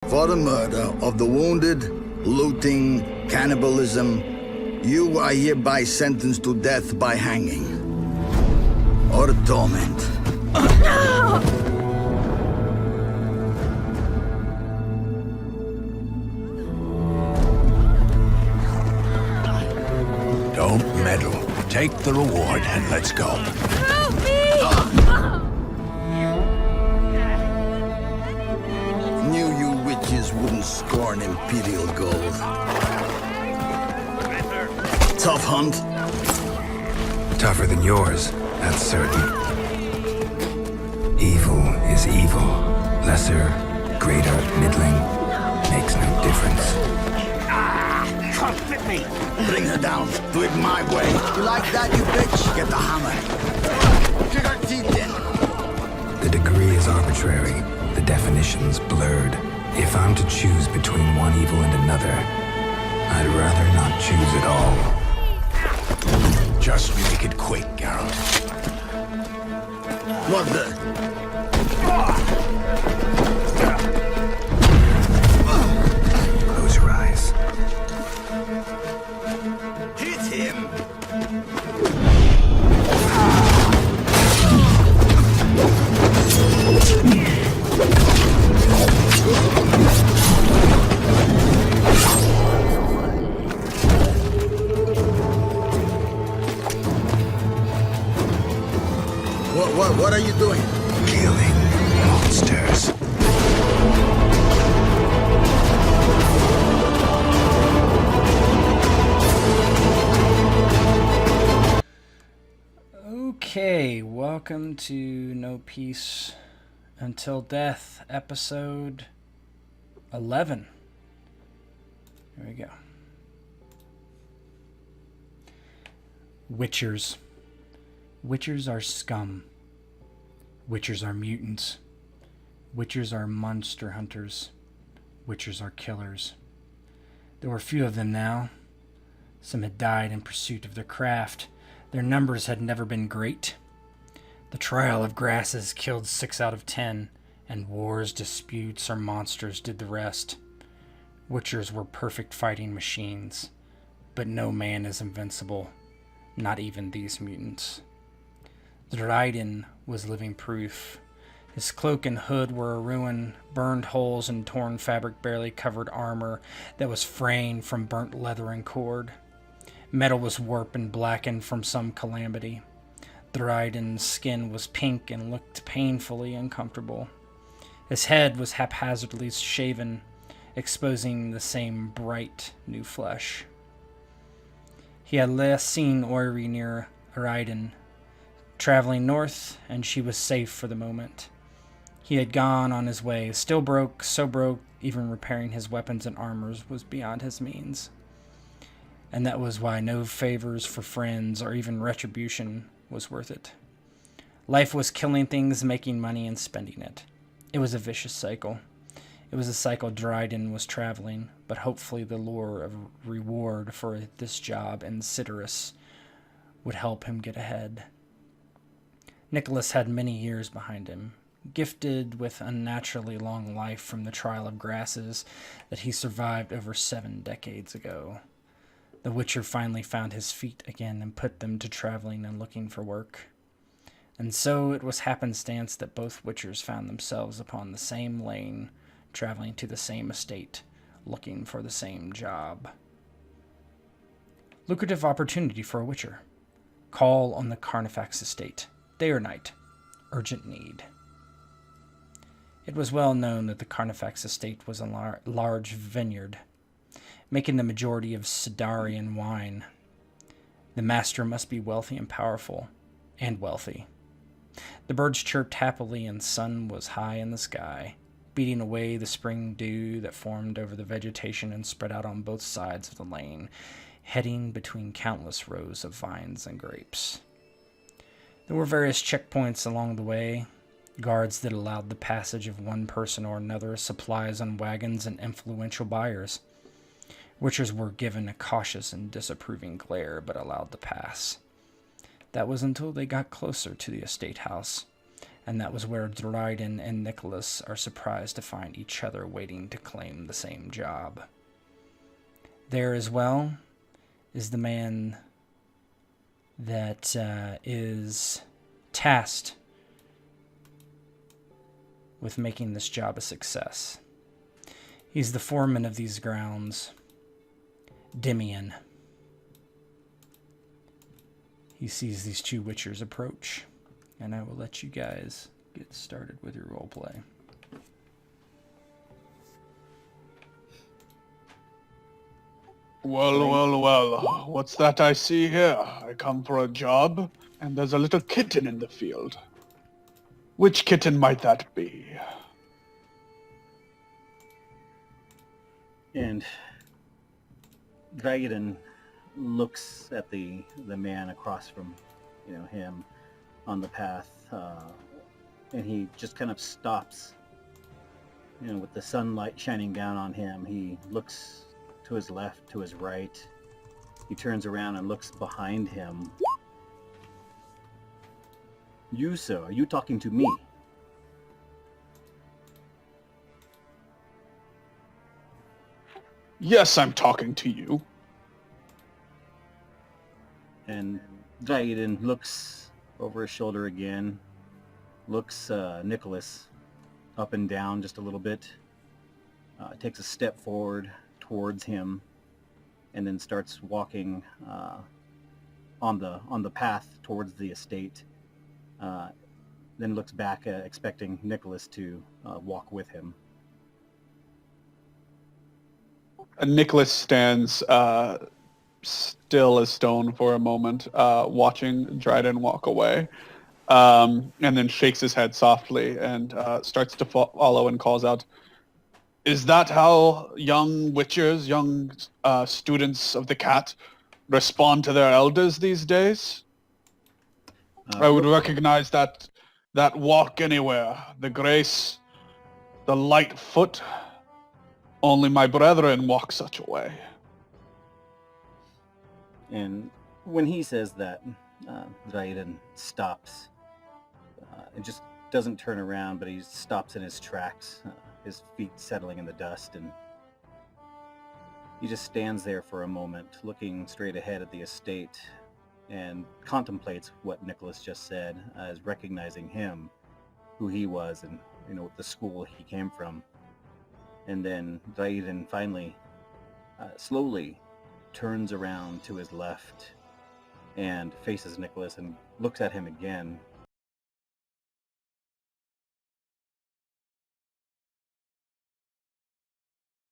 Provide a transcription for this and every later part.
For the murder of the wounded, looting, cannibalism, you are hereby sentenced to death by hanging. Or torment. Don't meddle. Take the reward and let's go. Help me! Knew you witches wouldn't scorn imperial gold. Tough hunt. Tougher than yours, that's certain. Evil is evil. Lesser, greater, middling, makes no difference. Can't fit me. Bring her down. Do it my way. You like that, you bitch? Get the hammer. Kick her teeth in. The degree is arbitrary, the definition's blurred. If I'm to choose between one evil and another, I'd rather not choose at all. Just make it quick, Geralt. What the? Close your eyes. Hit him! What are you doing? Killing monsters. Okay, welcome to No Peace Until Death, episode 11. Here we go. Witchers. Witchers are scum. Witchers are mutants. Witchers are monster hunters. Witchers are killers. There were few of them now. Some had died in pursuit of their craft. Their numbers had never been great. The trial of grasses killed 6 out of 10, and wars, disputes, or monsters did the rest. Witchers were perfect fighting machines, but no man is invincible, not even these mutants. Dryden was living proof. His cloak and hood were a ruin, burned holes and torn fabric barely covered armor that was fraying from burnt leather and cord. Metal was warped and blackened from some calamity. Dryden's skin was pink and looked painfully uncomfortable. His head was haphazardly shaven, exposing the same bright new flesh. He had last seen Oiri near Dryden, traveling north, and she was safe for the moment. He had gone on his way, still broke, so broke, even repairing his weapons and armors was beyond his means. And that was why no favors for friends or even retribution was worth it. Life was killing things, making money, and spending it. It was a vicious cycle. It was a cycle Dryden was traveling, but hopefully the lure of reward for this job in Citrus would help him get ahead. Nicholas had many years behind him, gifted with unnaturally long life from the trial of grasses that he survived over 7 decades ago. The Witcher finally found his feet again and put them to traveling and looking for work. And so it was happenstance that both Witchers found themselves upon the same lane, traveling to the same estate, looking for the same job. Lucrative opportunity for a Witcher. Call on the Carnifax estate. Day or night. Urgent need. It was well known that the Carnifax estate was a large vineyard, making the majority of Sidarian wine. The master must be wealthy and powerful, and wealthy. The birds chirped happily and sun was high in the sky, beating away the spring dew that formed over the vegetation and spread out on both sides of the lane, heading between countless rows of vines and grapes. There were various checkpoints along the way, guards that allowed the passage of one person or another, supplies on wagons, and influential buyers. Witchers were given a cautious and disapproving glare, but allowed to pass. That was until they got closer to the estate house, And that was where Dryden and Nicholas are surprised to find each other waiting to claim the same job. There as well is the man that is tasked with making this job a success. He's the foreman of these grounds, Demian. He sees these two witchers approach, and I will let you guys get started with your roleplay. Well, what's that I see here? I come for a job, and there's a little kitten in the field. Which kitten might that be? And Dragon looks at the man across from, him on the path, and he just kind of stops. With the sunlight shining down on him, he looks to his left, to his right. He turns around and looks behind him. You, sir, are you talking to me? Yes, I'm talking to you. And Dragon looks over his shoulder again, looks Nicholas up and down just a little bit, takes a step forward towards him, and then starts walking on the path towards the estate. Then looks back, expecting Nicholas to walk with him. Nicholas stands still as stone for a moment, watching Dryden walk away, and then shakes his head softly and starts to follow and calls out, "Is that how young witchers, young students of the cat, respond to their elders these days? I would recognize that walk anywhere, the grace, the light foot. Only my brethren walk such a way." And when he says that, Dryden stops. And just doesn't turn around, but he stops in his tracks, his feet settling in the dust, and he just stands there for a moment, looking straight ahead at the estate, and contemplates what Nicholas just said, as recognizing him, who he was, and the school he came from. And then Dryden finally, slowly turns around to his left and faces Nicholas and looks at him again.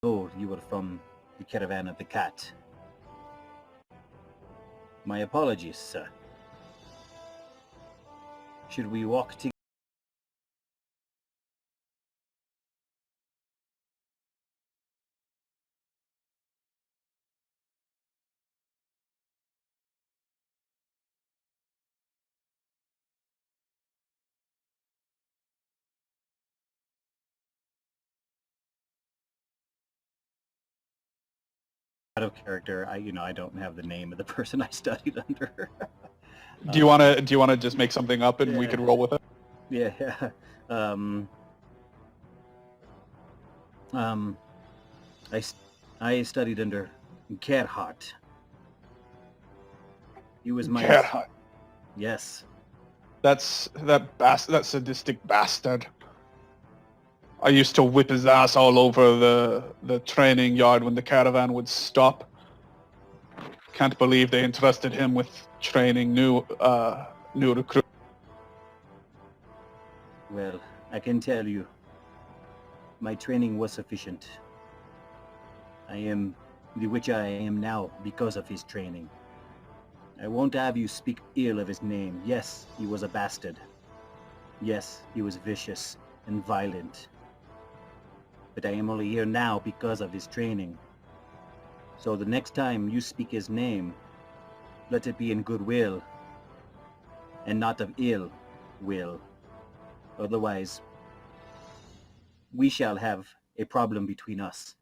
Oh, you were from the caravan of the cat. My apologies, sir. Should we walk together? Out of character, I don't have the name of the person I studied under. Do you wanna just make something up and we Yeah. can roll with it? Yeah. I studied under Gerhardt. He was my Gerhardt. Yes. That sadistic bastard. I used to whip his ass all over the training yard when the caravan would stop. Can't believe they entrusted him with training new recruits. Well, I can tell you, my training was sufficient. I am the witch I am now because of his training. I won't have you speak ill of his name. Yes, he was a bastard. Yes, he was vicious and violent. But I am only here now because of his training. So the next time you speak his name, let it be in goodwill, and not of ill will. Otherwise, we shall have a problem between us.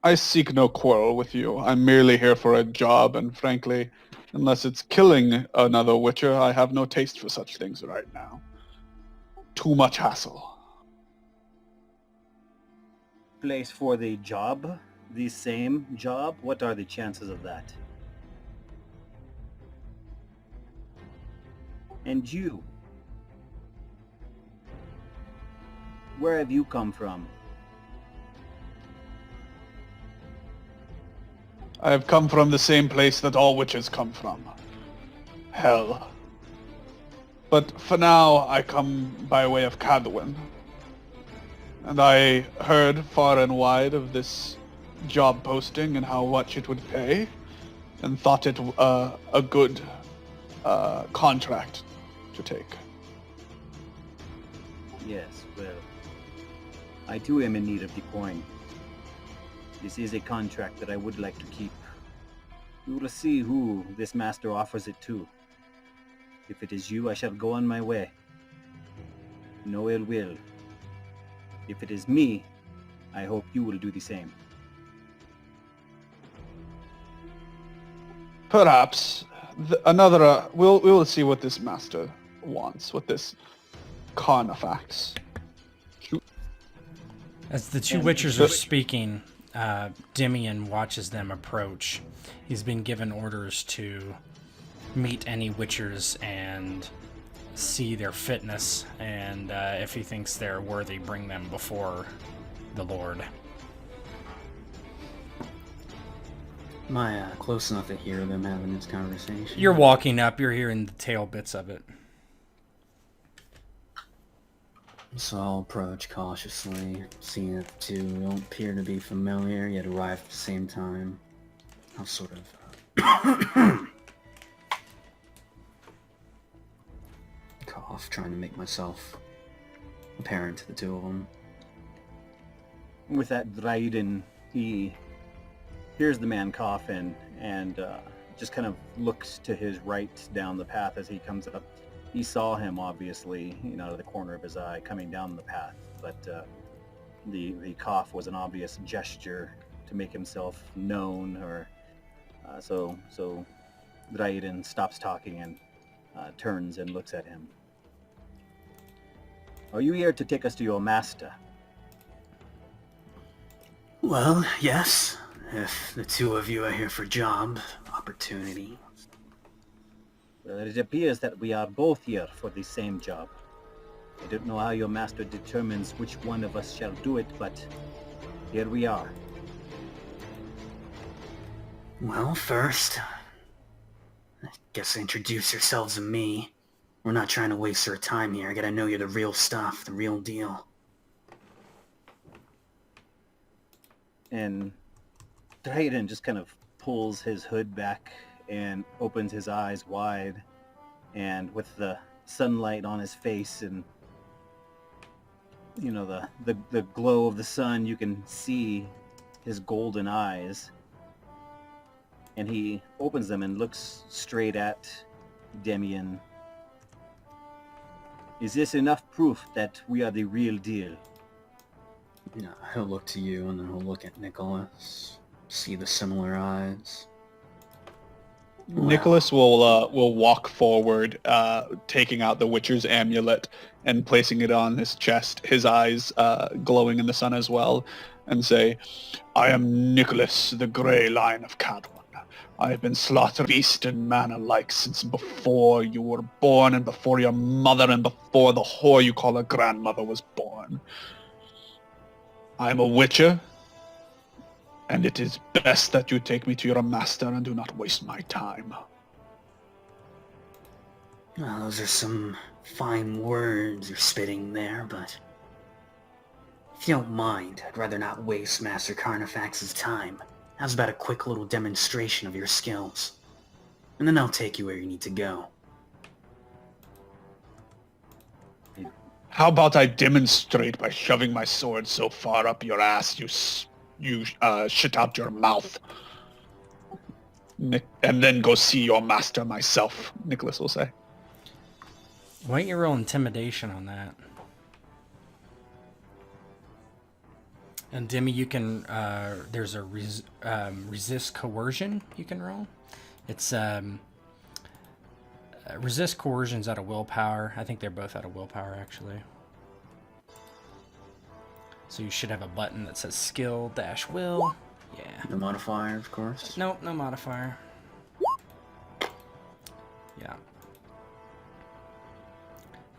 I seek no quarrel with you. I'm merely here for a job, and frankly, unless it's killing another Witcher, I have no taste for such things right now. Too much hassle. Place for the job? The same job? What are the chances of that? And you? Where have you come from? I have come from the same place that all witches come from. Hell. But for now, I come by way of Cadwin. And I heard far and wide of this job posting and how much it would pay, and thought it a good contract to take. Yes, well, I too am in need of the coin. This is a contract that I would like to keep. We will see who this master offers it to. If it is you, I shall go on my way. No ill will. If it is me, I hope you will do the same. Perhaps we will see what this master wants, what this Carnifax. As the two Witchers are speaking, Demian watches them approach. He's been given orders to meet any Witchers and see their fitness, and if he thinks they're worthy, bring them before the Lord. Am I close enough to hear them having this conversation? You're walking up, you're hearing the tail bits of it. So I'll approach cautiously, seeing that the two don't appear to be familiar, yet arrive at the same time. I'll sort of cough, trying to make myself apparent to the two of them. With that, Dryden, he hears the man cough and just kind of looks to his right down the path as he comes up. He saw him, obviously, out of the corner of his eye, coming down the path, but the cough was an obvious gesture to make himself known, or so Dryden stops talking and turns and looks at him. Are you here to take us to your master? Well, yes. If the two of you are here for job opportunity. Well, it appears that we are both here for the same job. I don't know how your master determines which one of us shall do it, but here we are. Well, first, I guess introduce yourselves to me. We're not trying to waste our time here. I gotta know you're the real stuff, the real deal. And Dryden just kind of pulls his hood back and opens his eyes wide, and with the sunlight on his face and the glow of the sun, you can see his golden eyes, and he opens them and looks straight at Demian. Is this enough proof that we are the real deal? Yeah, he'll look to you and then he'll look at Nicholas, see the similar eyes. Nicholas will walk forward, taking out the Witcher's amulet and placing it on his chest, his eyes glowing in the sun as well, and say, "I am Nicholas, the Grey Lion of Cadwin. I have been slaughtered beast and man alike since before you were born, and before your mother, and before the whore you call a grandmother was born. I am a Witcher, and it is best that you take me to your master and do not waste my time." Well, those are some fine words you're spitting there, but if you don't mind, I'd rather not waste Master Carnifax's time. How's about a quick little demonstration of your skills? And then I'll take you where you need to go. How about I demonstrate by shoving my sword so far up your ass you shit out your mouth, and then go see your master myself, Nicholas will say. Why don't you roll intimidation on that? And Demi, you can, there's a resist coercion you can roll. It's, resist coercion's out of willpower. I think they're both out of willpower, actually. So you should have a button that says skill - will. Yeah. The modifier, of course. Nope, no modifier. Yeah.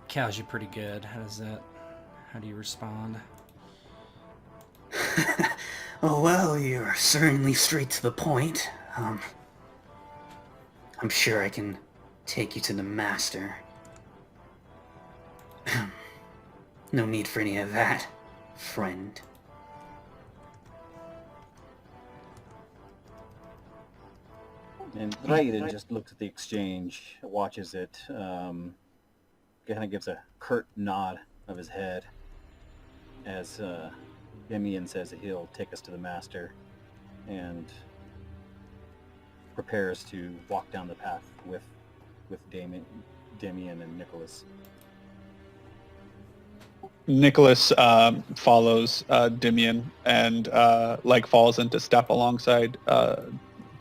Cows you pretty good. How do you respond? Oh, well, you're certainly straight to the point. I'm sure I can take you to the master. No need for any of that, friend. And Raiden just looks at the exchange, watches it, kind of gives a curt nod of his head as Demian says that he'll take us to the master, and prepares to walk down the path with Demian and Nicholas. Nicholas follows Dimian and falls into step alongside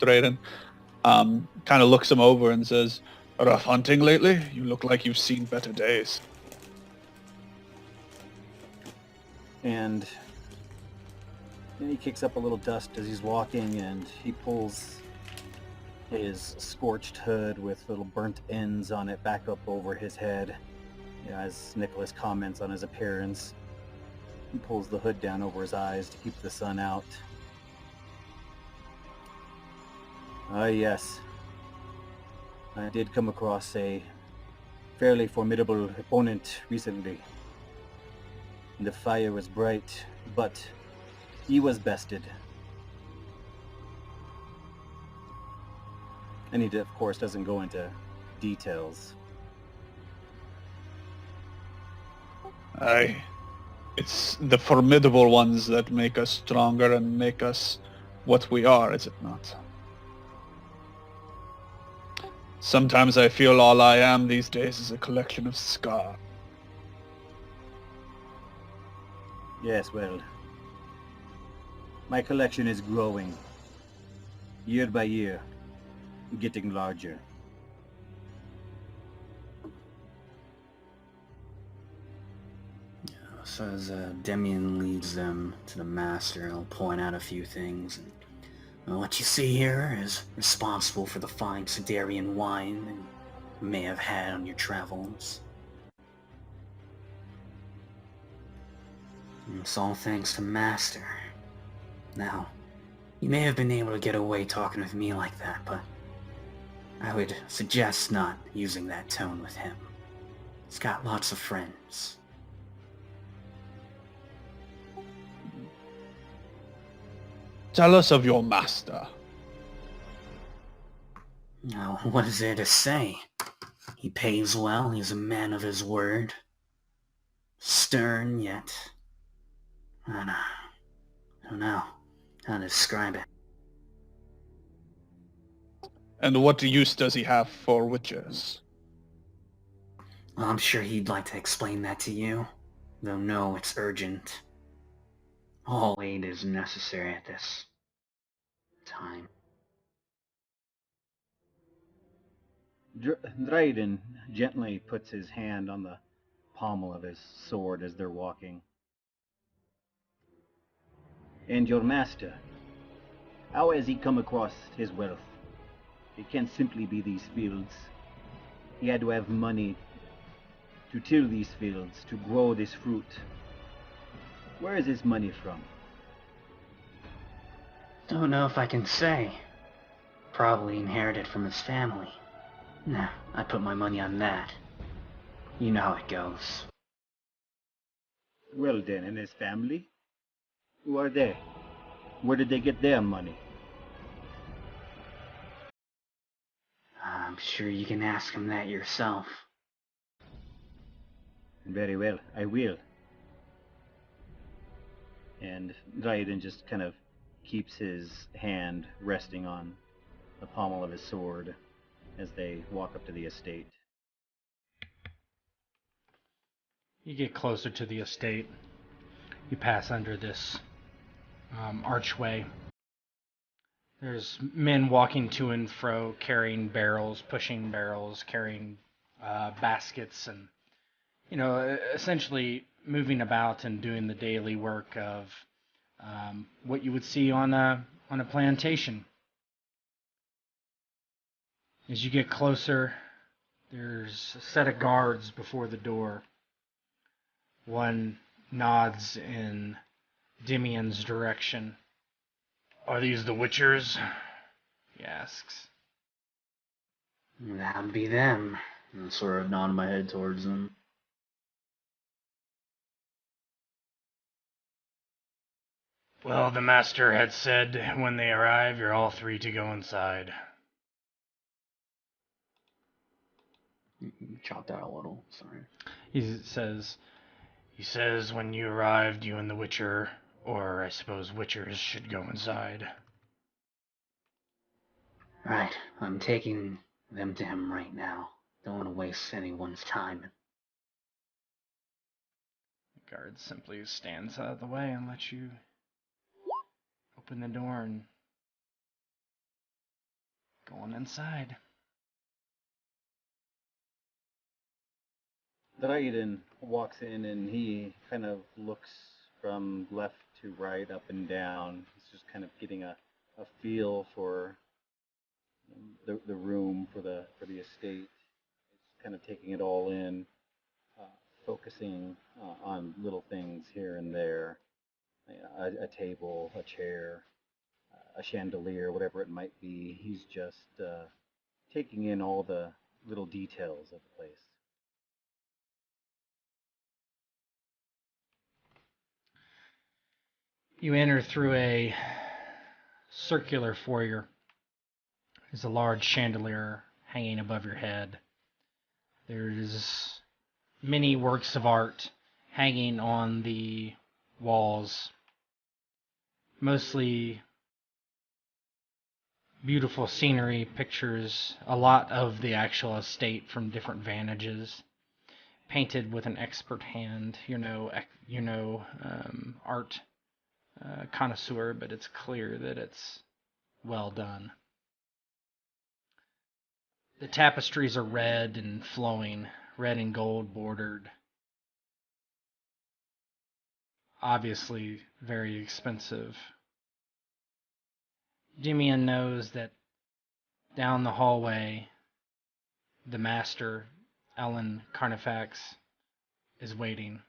Drayden. Kind of looks him over and says, "Rough hunting lately? You look like you've seen better days." And then he kicks up a little dust as he's walking, and he pulls his scorched hood with little burnt ends on it back up over his head. You know, as Nicholas comments on his appearance, he pulls the hood down over his eyes to keep the sun out. Ah, yes. I did come across a fairly formidable opponent recently. The fire was bright, but he was bested. And he, of course, doesn't go into details. Aye. It's the formidable ones that make us stronger and make us what we are, is it not? Sometimes I feel all I am these days is a collection of scars. Yes, well, my collection is growing, year by year, getting larger. So as Demian leads them to the master, he'll point out a few things. And what you see here is responsible for the fine Sidarian wine that you may have had on your travels. And it's all thanks to Master. Now, you may have been able to get away talking with me like that, but I would suggest not using that tone with him. He's got lots of friends. Tell us of your master. Now, what is there to say? He pays well, he's a man of his word. Stern, yet... I don't know how to describe it. And what use does he have for witches? Well, I'm sure he'd like to explain that to you, though no, it's urgent. All aid is necessary at this time. Dryden gently puts his hand on the pommel of his sword as they're walking. And your master, how has he come across his wealth? It can't simply be these fields. He had to have money to till these fields, to grow this fruit. Where is his money from? Don't know if I can say. Probably inherited from his family. Nah, I put my money on that. You know how it goes. Well then, and his family? Who are they? Where did they get their money? I'm sure you can ask him that yourself. Very well, I will. And Dryden just kind of keeps his hand resting on the pommel of his sword as they walk up to the estate. You get closer to the estate. You pass under this archway. There's men walking to and fro, carrying barrels, pushing barrels, carrying baskets, and essentially moving about and doing the daily work of what you would see on a plantation. As you get closer, there's a set of guards before the door. One nods in Dimian's direction. "Are these the Witchers?" he asks. That'd be them. And sort of nod my head towards them. "Well, the master had said when they arrive, you're all three to go inside." Chopped out a little, sorry. He says when you arrived, you and the Witcher, or I suppose Witchers, should go inside. Right, I'm taking them to him right now. Don't want to waste anyone's time. The guard simply stands out of the way and lets you open the door and go on inside. Dryden walks in and he kind of looks from left to right, up and down. He's just kind of getting a feel for the room, for the estate. He's kind of taking it all in, focusing on little things here and there. A table, a chair, a chandelier, whatever it might be. He's just taking in all the little details of the place. You enter through a circular foyer. There's a large chandelier hanging above your head. There's many works of art hanging on the walls, mostly beautiful scenery, pictures, a lot of the actual estate from different vantages, painted with an expert hand. Art connoisseur, but it's clear that it's well done. The tapestries are red and flowing, red and gold bordered. Obviously very expensive. Dimian knows that down the hallway, the master, Ellen Carnifax, is waiting.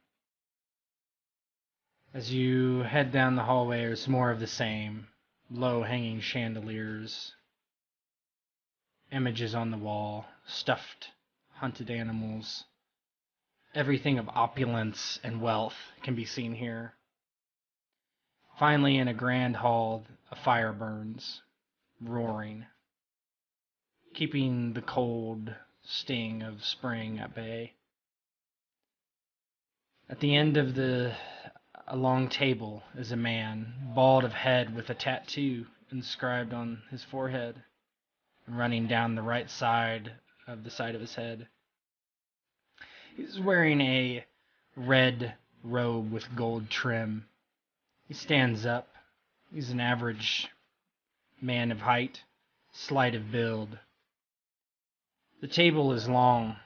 As you head down the hallway, there's more of the same. Low-hanging chandeliers, images on the wall, stuffed, hunted animals. Everything of opulence and wealth can be seen here. Finally, in a grand hall, a fire burns, roaring, keeping the cold sting of spring at bay. At the end of a long table is a man, bald of head with a tattoo inscribed on his forehead and running down the right side of his head. He's wearing a red robe with gold trim. He stands up. He's an average man of height, slight of build. The table is long,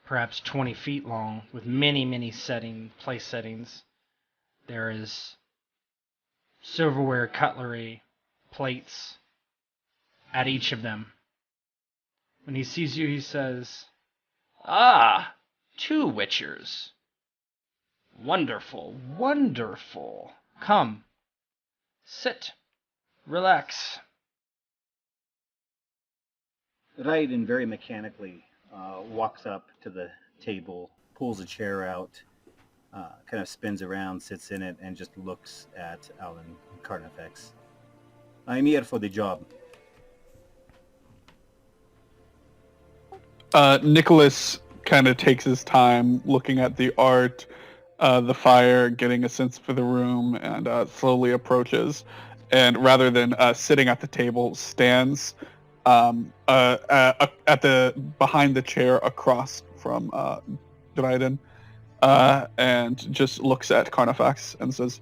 perhaps 20 feet long, with many, many place settings. There is silverware, cutlery, plates at each of them. When he sees you, he says, "Ah, 2 Witchers. Wonderful, wonderful. Come, sit, relax." Dryden very mechanically walks up to the table, pulls a chair out, kind of spins around, sits in it, and just looks at Alan Carnifex. "I'm here for the job." Nicholas kind of takes his time looking at the art, the fire, getting a sense for the room, and slowly approaches. And rather than sitting at the table, stands at the behind the chair across from Dryden, and just looks at Carnifax and says,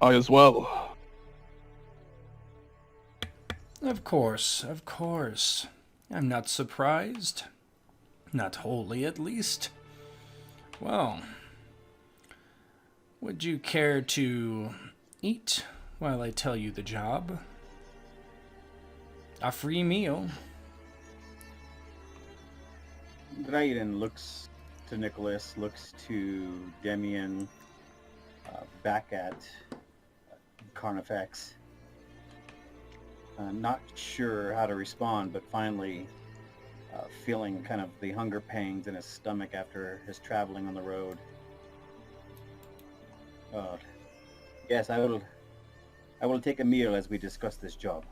"I as well. Of course, of course. I'm not surprised. Not wholly, at least. Well, would you care to eat while I tell you the job? A free meal. Dryden looks to Nicholas, looks to Demian, back at Carnifex. Not sure how to respond, but finally feeling kind of the hunger pangs in his stomach after his traveling on the road. Yes, I will take a meal as we discuss this job.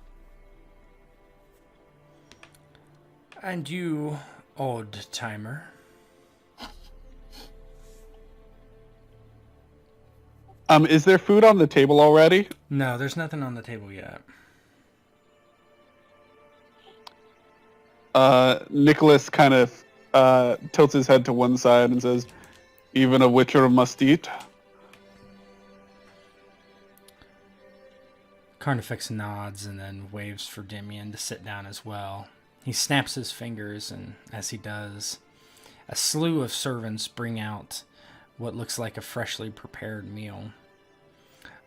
And you, odd timer. Is there food on the table already? No, there's nothing on the table yet. Nicholas kind of tilts his head to one side and says, "Even a witcher must eat." Carnifex nods and then waves for Demian to sit down as well. He snaps his fingers, and as he does, a slew of servants bring out what looks like a freshly prepared meal.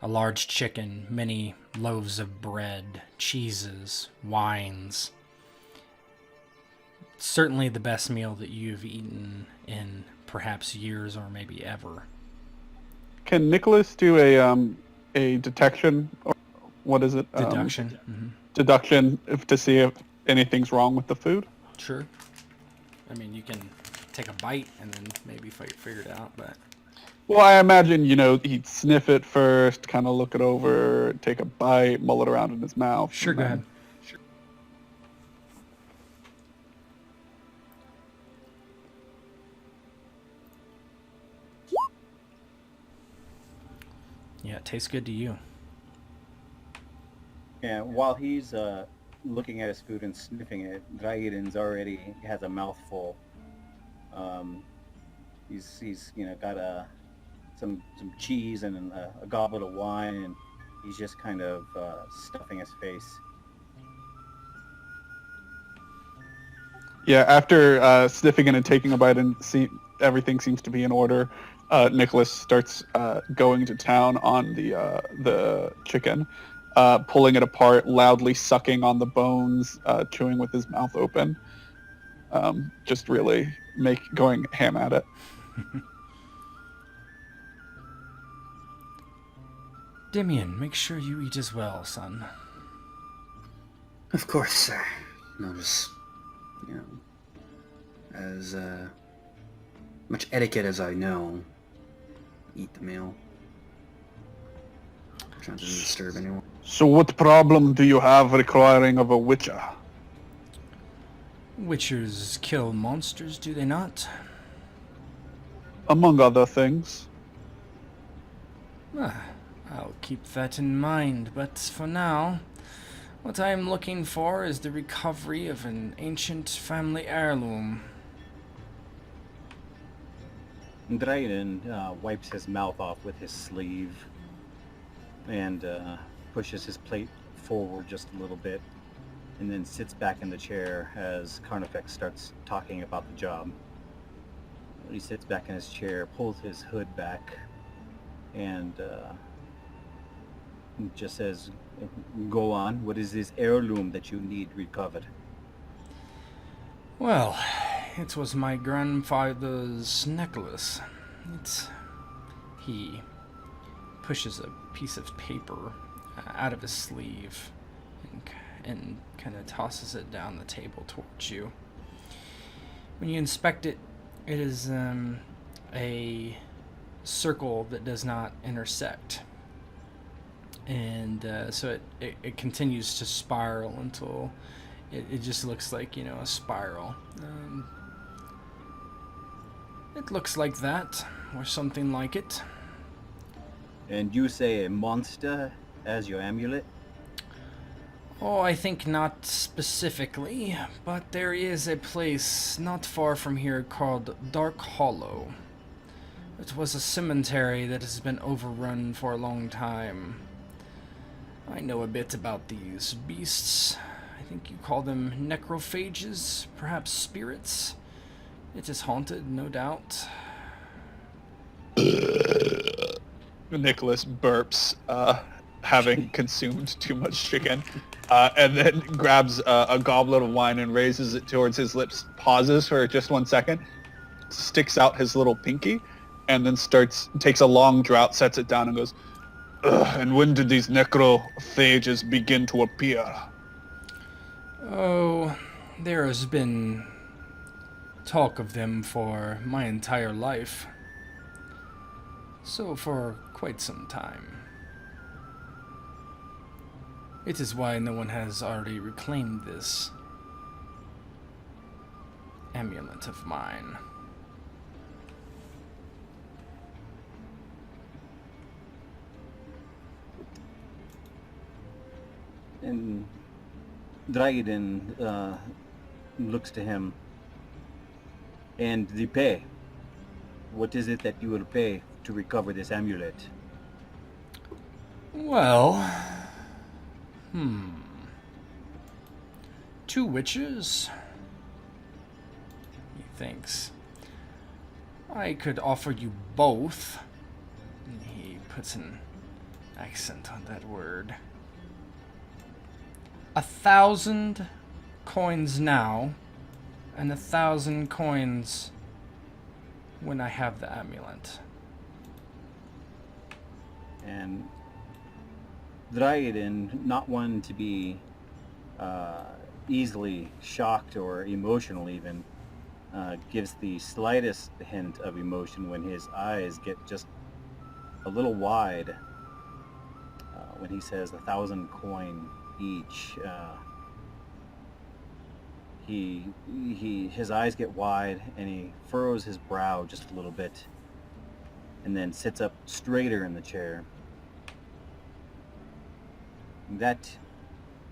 A large chicken, many loaves of bread, cheeses, wines. Certainly the best meal that you've eaten in perhaps years or maybe ever. Can Nicholas do a detection, or what is it? Deduction. Deduction, to see if anything's wrong with the food? Sure. I mean, you can take a bite and then maybe figure it out, but... Well, I imagine, he'd sniff it first, kind of look it over, take a bite, mull it around in his mouth. Sure, go ahead. Sure. Yeah, it tastes good to you. Yeah, while he's looking at his food and sniffing it, Dryden's already has a mouthful. He's got some cheese and a goblet of wine, and he's just kind of stuffing his face. Yeah, after sniffing it and taking a bite and everything seems to be in order, Nicholas starts going to town on the chicken, pulling it apart, loudly sucking on the bones, chewing with his mouth open. Just really going ham at it. Demian, make sure you eat as well, son. Of course, sir. No, just, as much etiquette as I know, eat the meal. Trying to disturb anyone. So what problem do you have requiring of a witcher? Witchers kill monsters, do they not? Among other things. I'll keep that in mind, but for now, what I am looking for is the recovery of an ancient family heirloom. Dryden wipes his mouth off with his sleeve and pushes his plate forward just a little bit, and then sits back in the chair as Carnifex starts talking about the job. He sits back in his chair, pulls his hood back, and just says, "Go on. What is this heirloom that you need recovered?" Well, it was my grandfather's necklace. He pushes a piece of paper out of his sleeve and kind of tosses it down the table towards you. When you inspect it, it is a circle that does not intersect. And so it continues to spiral until it just looks like, a spiral. It looks like that, or something like it. And you say a monster as your amulet? Oh, I think not specifically, but there is a place not far from here called Dark Hollow. It was a cemetery that has been overrun for a long time. I know a bit about these beasts. think you call them necrophages, perhaps spirits. It is haunted, no doubt. Nicholas burps, having consumed too much chicken, and then grabs a goblet of wine and raises it towards his lips, pauses for just 1 second, sticks out his little pinky, and then takes a long draught, sets it down, and goes, "Ugh, and when did these necrophages begin to appear?" Oh, there has been talk of them for my entire life. So for quite some time. It is why no one has already reclaimed this amulet of mine. And Dryden looks to him. And the pay. What is it that you will pay to recover this amulet? Well, 2 witches? He thinks. I could offer you both. He puts an accent on that word. 1,000 coins now, and 1,000 coins when I have the amulet. And Dryden, not one to be easily shocked or emotional even, gives the slightest hint of emotion when his eyes get just a little wide when he says 1,000 coin each. His eyes get wide and he furrows his brow just a little bit and then sits up straighter in the chair. That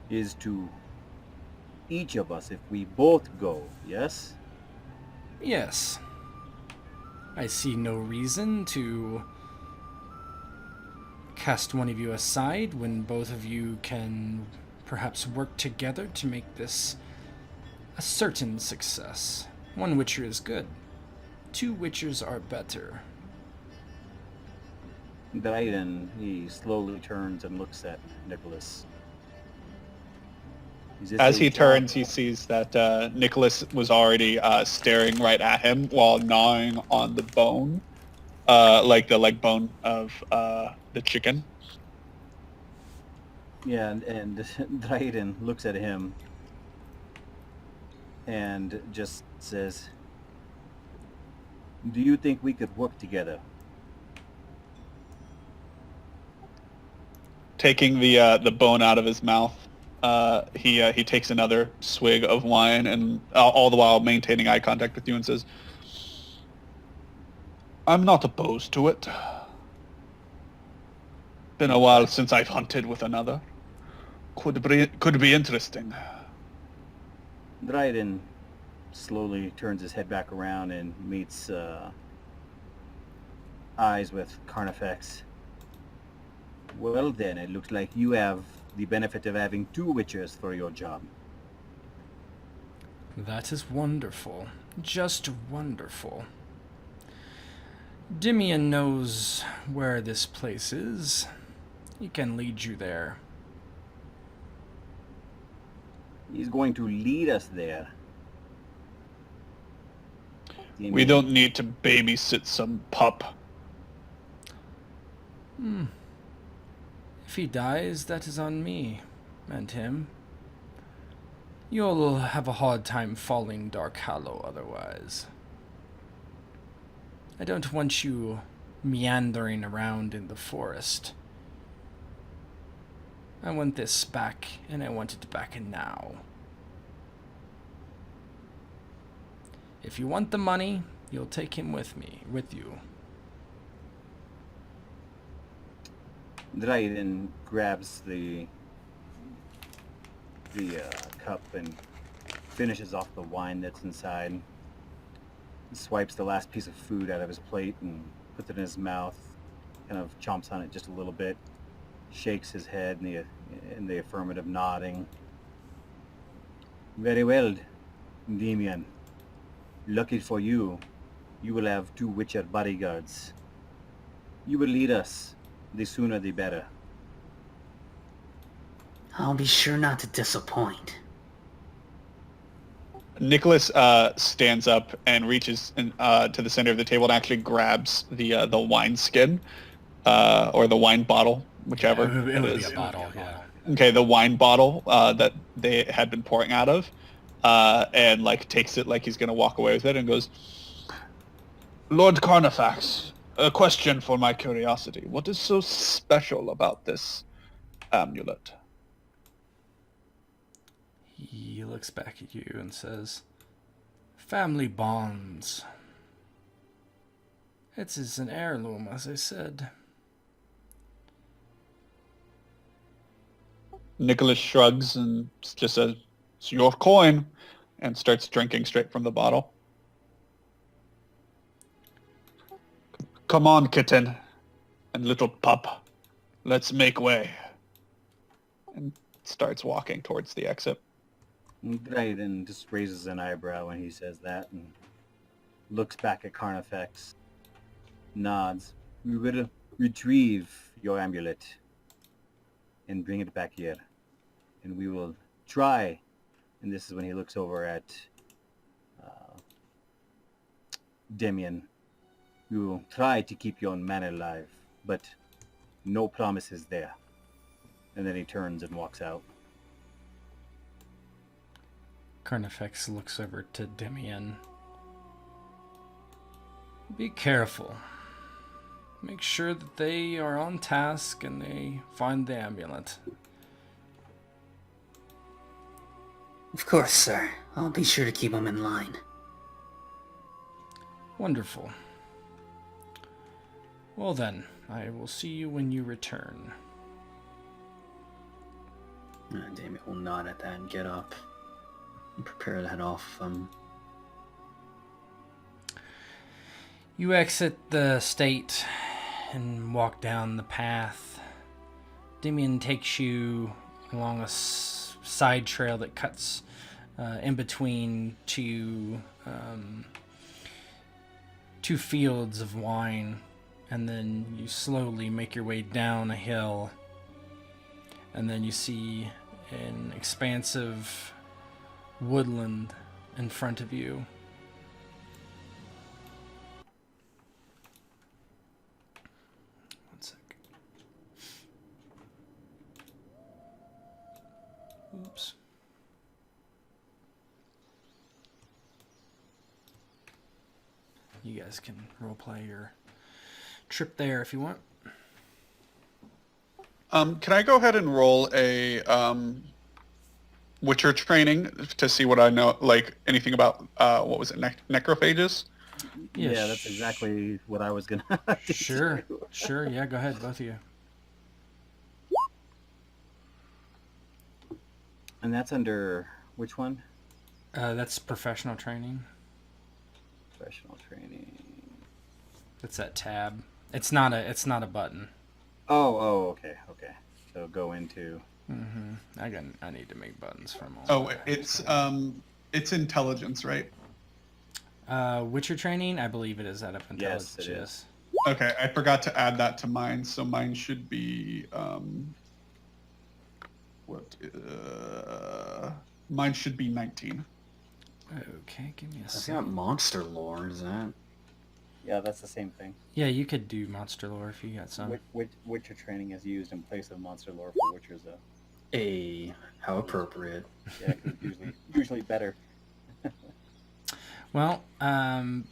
is to each of us if we both go, yes? Yes. I see no reason to cast one of you aside when both of you can perhaps work together to make this a certain success. 1 witcher is good. 2 witchers are better. Dryden, he slowly turns and looks at Nicholas. As he turns, he sees that Nicholas was already staring right at him while gnawing on the bone, like the leg bone of the chicken. Yeah, and Dryden looks at him and just says, "Do you think we could work together?" Taking the bone out of his mouth, he takes another swig of wine, and all the while maintaining eye contact with you, and says, "I'm not opposed to it. Been a while since I've hunted with another. Could be interesting." Dryden slowly turns his head back around and meets eyes with Carnifex. "Well then, it looks like you have the benefit of having 2 witchers for your job." That is wonderful. Just wonderful. Dimian knows where this place is. He can lead you there. He's going to lead us there. We don't need to babysit some pup. If he dies, that is on me and him. You'll have a hard time falling Dark Hollow otherwise. I don't want you meandering around in the forest. I want this back, and I want it back now. If you want the money, you'll take him with you. Dryden grabs the cup and finishes off the wine that's inside. Swipes the last piece of food out of his plate and puts it in his mouth. Kind of chomps on it just a little bit. Shakes his head in the affirmative, nodding. Very well, Damian. Lucky for you, you will have 2 Witcher bodyguards. You will lead us. The sooner the better. I'll be sure not to disappoint. Nicholas stands up and reaches to the center of the table and actually grabs the wine skin or the wine bottle, whichever It would be is. a bottle, yeah. Okay, the wine bottle that they had been pouring out of, and like takes it like he's gonna walk away with it and goes, Lord Carnifax, a question for my curiosity. What is so special about this amulet? He looks back at you and says, family bonds. It is an heirloom, as I said. Nicholas shrugs and just says, it's your coin, and starts drinking straight from the bottle. Come on, kitten, and little pup. Let's make way. And starts walking towards the exit. Dryden just raises an eyebrow when he says that and looks back at Carnifex, nods. We will retrieve your amulet and bring it back here. And we will try, and this is when he looks over at Demian. We will try to keep your man alive, but no promises there. And then he turns and walks out. Carnifex looks over to Demian. Be careful. Make sure that they are on task and they find the amulet. Of course, sir. I'll be sure to keep them in line. Wonderful. Well then, I will see you when you return. Damien will nod at that and get up and prepare to head off. You exit the state and walk down the path. Demian takes you along a side trail that cuts in between two fields of wine, and then you slowly make your way down a hill, and then you see an expansive woodland in front of you. One sec. Oops. You guys can roleplay your trip there if you want. Can I go ahead and roll a Witcher training to see what I know, like anything about what was it, necrophages? Yeah, that's exactly what I was gonna do. Sure, yeah, go ahead, both of you. And that's under which one? That's professional training. Professional training. That's that tab. It's not a button. Oh, okay. So go into. I need to make buttons from all. Oh, it's intelligence, right? Witcher training, I believe it is that up intelligence. Yes, it is. Okay, I forgot to add that to mine, so mine should be mine should be 19. Okay, give me a That's second. not monster lore, is that? Yeah, that's the same thing. Yeah, you could do monster lore if you got some. Witcher training is used in place of monster lore for Witchers, though. How appropriate. Yeah, 'cause it's usually better. Well,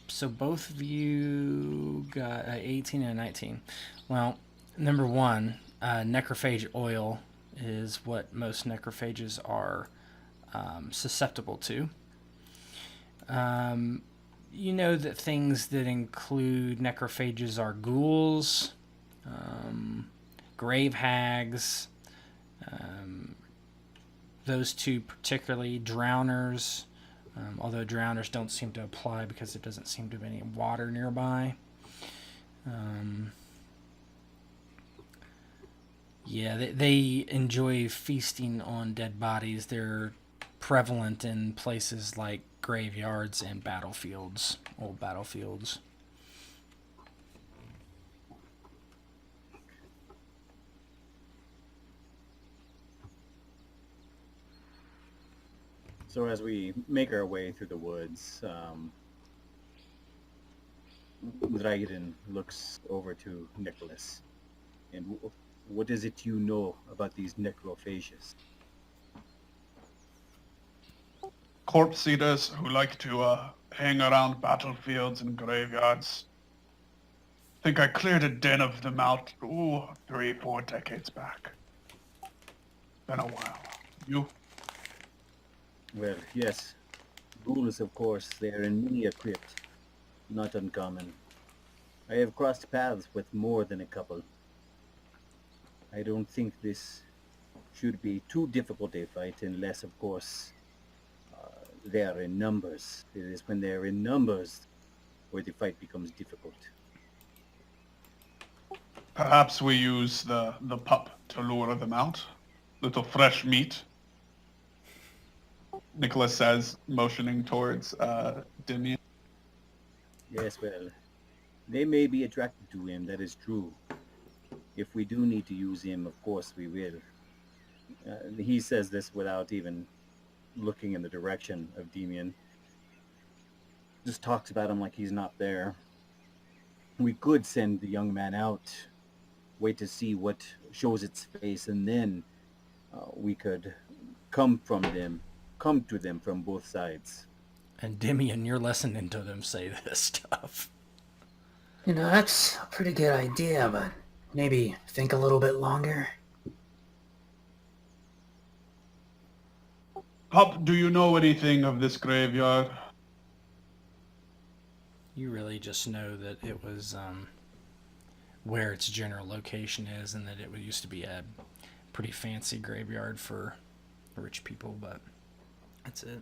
so both of you got 18 and 19. Well, number one, necrophage oil is what most necrophages are susceptible to. You know that things that include necrophages are ghouls, grave hags, those two particularly, drowners, although drowners don't seem to apply because there doesn't seem to be any water nearby. Yeah, they enjoy feasting on dead bodies. They're prevalent in places like graveyards and battlefields, old battlefields. So as we make our way through the woods, Dryden looks over to Nicholas. And what is it you know about these necrophages? Corpse eaters who like to hang around battlefields and graveyards. Think I cleared a den of them out, 3-4 decades back. Been a while. You? Well, yes. Ghouls, of course, they are in many a crypt. Not uncommon. I have crossed paths with more than a couple. I don't think this should be too difficult a fight unless, of course, they are in numbers. It is when they are in numbers where the fight becomes difficult. Perhaps we use the pup to lure them out. Little fresh meat. Nicholas says, motioning towards Dimian. Yes, well, they may be attracted to him, that is true. If we do need to use him, of course we will. He says this without even looking in the direction of Demian. Just talks about him like he's not there. We could send the young man out, wait to see what shows its face, and then we could come to them from both sides. And Dimian, you're listening to them say this stuff. You know, that's a pretty good idea, but maybe think a little bit longer. Pup, do you know anything of this graveyard? You really just know that it was where its general location is, and that it used to be a pretty fancy graveyard for rich people, but that's it.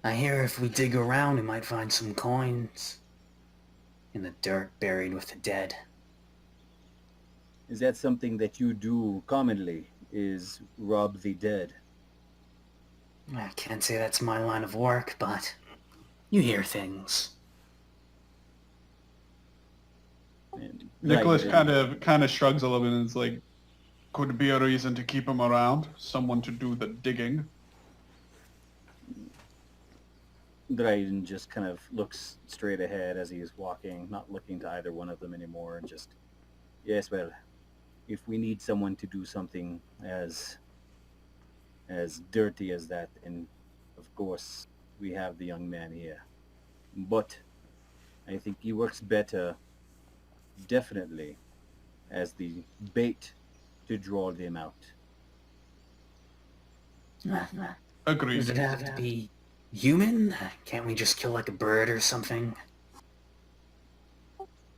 I hear if we dig around, we might find some coins in the dirt buried with the dead. Is that something that you do commonly, is rob the dead? I can't say that's my line of work, but you hear things. And Nicholas Dryden- kind of shrugs a little bit and is like, could be a reason to keep him around. Someone to do the digging. Dryden just kind of looks straight ahead as he is walking, not looking to either one of them anymore, and just, yes, well, if we need someone to do something as dirty as that, then of course we have the young man here. But I think he works better, definitely, as the bait to draw them out. Agreed. Does it have to be human? Can't we just kill like a bird or something?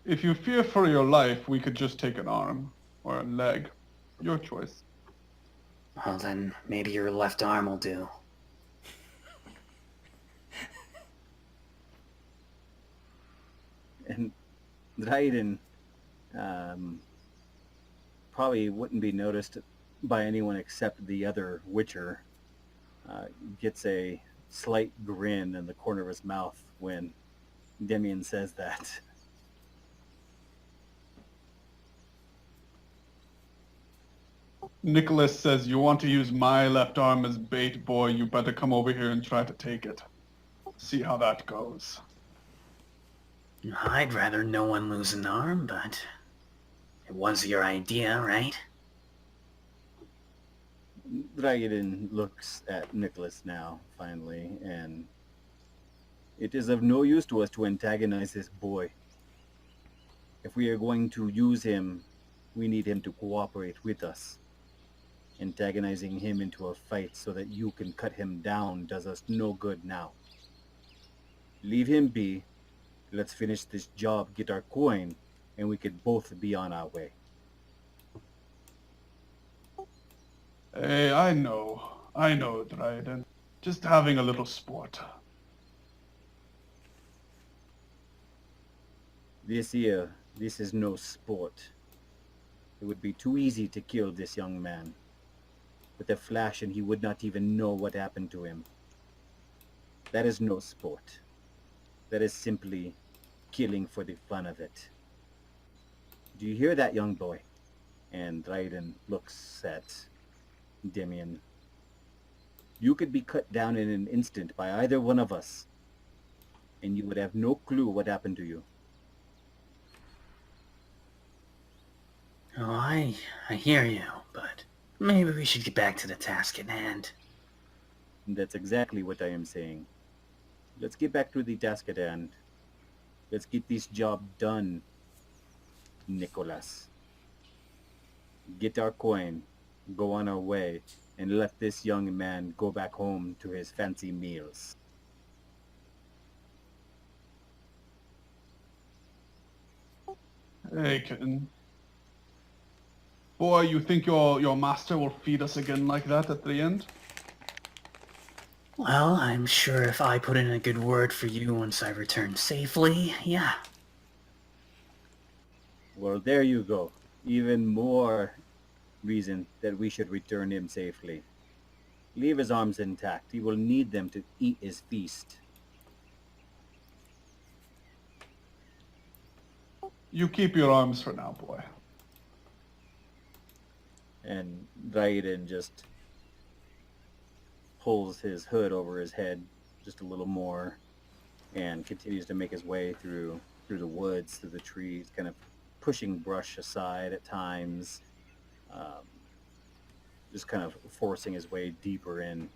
If you fear for your life, we could just take an arm or a leg. Your choice. Well, then maybe your left arm will do. And Dryden probably wouldn't be noticed by anyone except the other Witcher. Gets a slight grin in the corner of his mouth when Demian says that. Nicholas says, you want to use my left arm as bait, boy, you better come over here and try to take it. See how that goes. I'd rather no one lose an arm, but it was your idea, right? Dryden looks at Nicholas now, finally, and it is of no use to us to antagonize this boy. If we are going to use him, we need him to cooperate with us. Antagonizing him into a fight so that you can cut him down does us no good now. Leave him be. Let's finish this job, get our coin, and we could both be on our way. Hey, I know, Dryden. Just having a little sport. This is no sport. It would be too easy to kill this young man. with a flash and he would not even know what happened to him. That is no sport. That is simply killing for the fun of it. Do you hear that, young boy? And Raiden looks at Demian. You could be cut down in an instant by either one of us, and you would have no clue what happened to you. Oh, I hear you, but maybe we should get back to the task at hand. And that's exactly what I am saying. Let's get back to the task at hand. Let's get this job done, Nicholas. Get our coin, go on our way, and let this young man go back home to his fancy meals. Hey, kitten. Boy, you think your master will feed us again like that at the end? Well, I'm sure if I put in a good word for you once I return safely, yeah. Well, there you go. Even more reason that we should return him safely. Leave his arms intact. He will need them to eat his feast. You keep your arms for now, boy. And Raiden just pulls his hood over his head just a little more and continues to make his way through the woods, through the trees, kind of pushing brush aside at times, just kind of forcing his way deeper in.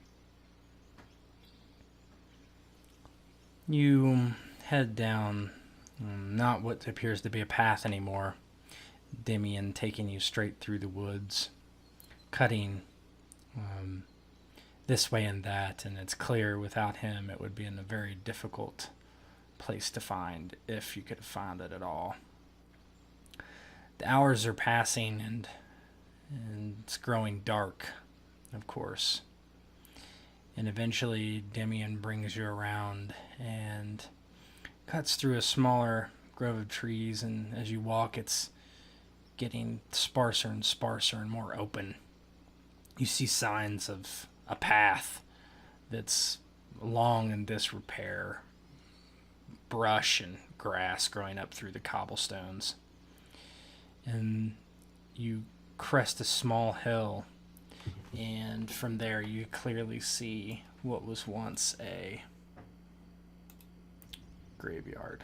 You head down not what appears to be a path anymore. Demian taking you straight through the woods, cutting this way and that, and it's clear without him it would be in a very difficult place to find, if you could have found it at all. The hours are passing and it's growing dark, of course. And eventually Demian brings you around and cuts through a smaller grove of trees, and as you walk it's getting sparser and sparser and more open. You see signs of a path that's long in disrepair, brush and grass growing up through the cobblestones. And you crest a small hill, and from there you clearly see what was once a graveyard.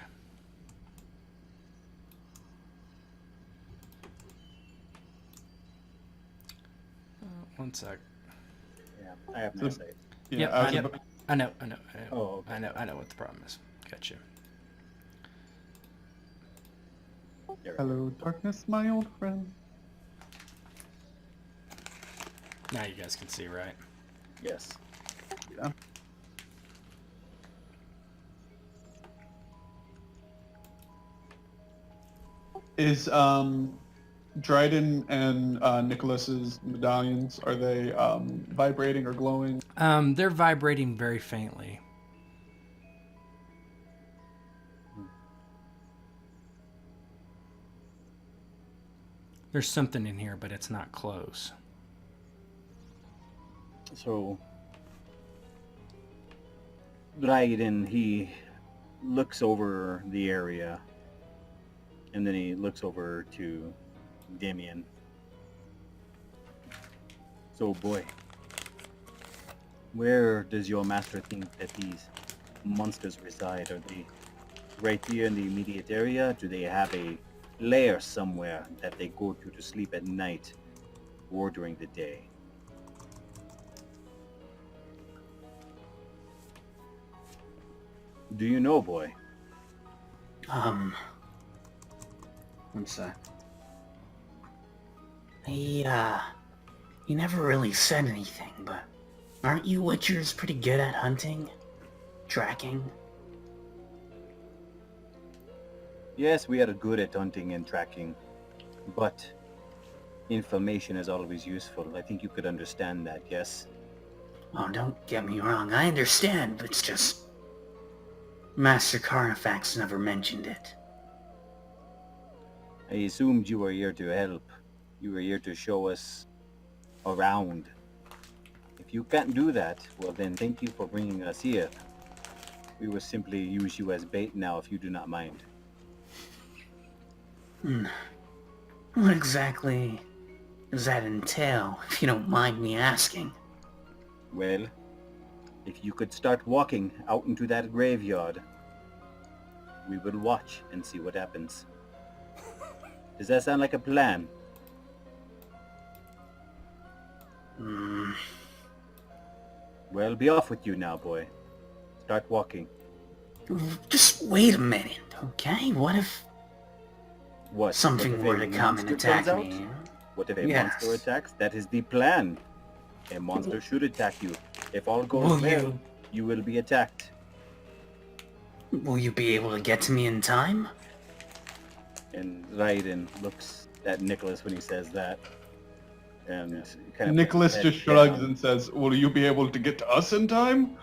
One sec. Yeah, I have no sight. Yeah, Yep, I was I know. Oh, okay. I know what the problem is. Gotcha. There we go. Hello, darkness, my old friend. Now you guys can see, right? Yes. Yeah. Is Dryden and Nicholas's medallions, are they vibrating or glowing? They're vibrating very faintly. There's something in here, but it's not close. So Raiden, he looks over the area, and then he looks over to Demian. So, boy, where does your master think that these monsters reside? Are they right here in the immediate area? Do they have a lair somewhere that they go to sleep at night or during the day? Do you know, boy? One sec. He never really said anything, but aren't you Witchers pretty good at hunting? Tracking? Yes, we are good at hunting and tracking, but information is always useful. I think you could understand that, yes? Oh, don't get me wrong, I understand, but it's just... Master Carnifax never mentioned it. I assumed you were here to help. You were here to show us around. If you can't do that, well then thank you for bringing us here. We will simply use you as bait now if you do not mind. What exactly does that entail, if you don't mind me asking? Well, if you could start walking out into that graveyard, we will watch and see what happens. Does that sound like a plan? Well, be off with you now, boy. Start walking. Just wait a minute, okay? What if What? something what if were a to come and monster attack comes me? out? What if a Yes. monster attacks? That is the plan. A monster should attack you. If all goes Will well, you- you will be attacked. Will you be able to get to me in time? And Raiden looks at Nicholas when he says that. And kind of Nicholas puts his just head shrugs down. and says, "Will you be able to get to us in time?"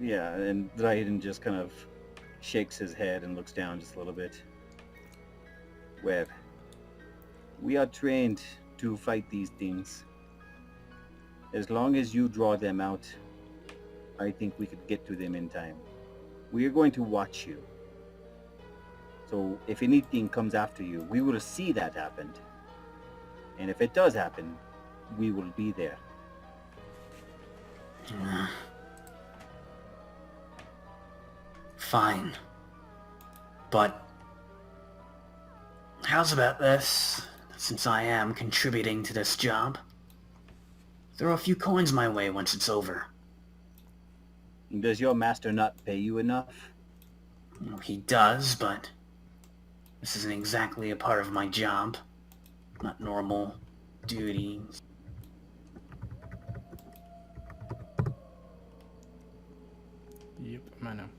Yeah, and Raiden just kind of shakes his head and looks down just a little bit. Well, we are trained to fight these things. As long as you draw them out, I think we could get to them in time. We are going to watch you. So if anything comes after you, we will see that happened. And if it does happen, we will be there. Fine. But how's about this? Since I am contributing to this job, throw a few coins my way once it's over. Does your master not pay you enough? Well, he does, but this isn't exactly a part of my job. Not normal duties. Yep, I know.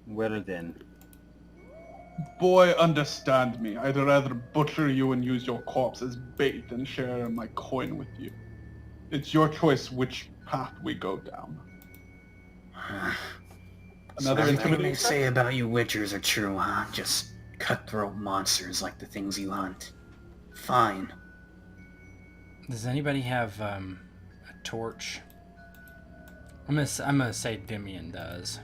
Well then, Boy, understand me. I'd rather butcher you and use your corpse as bait than share my coin with you. It's your choice which path we go down. So Another everything intimidating they say about you witchers are true, huh? Just cutthroat monsters like the things you hunt. Fine. Does anybody have a torch? I'm gonna say Dimian does.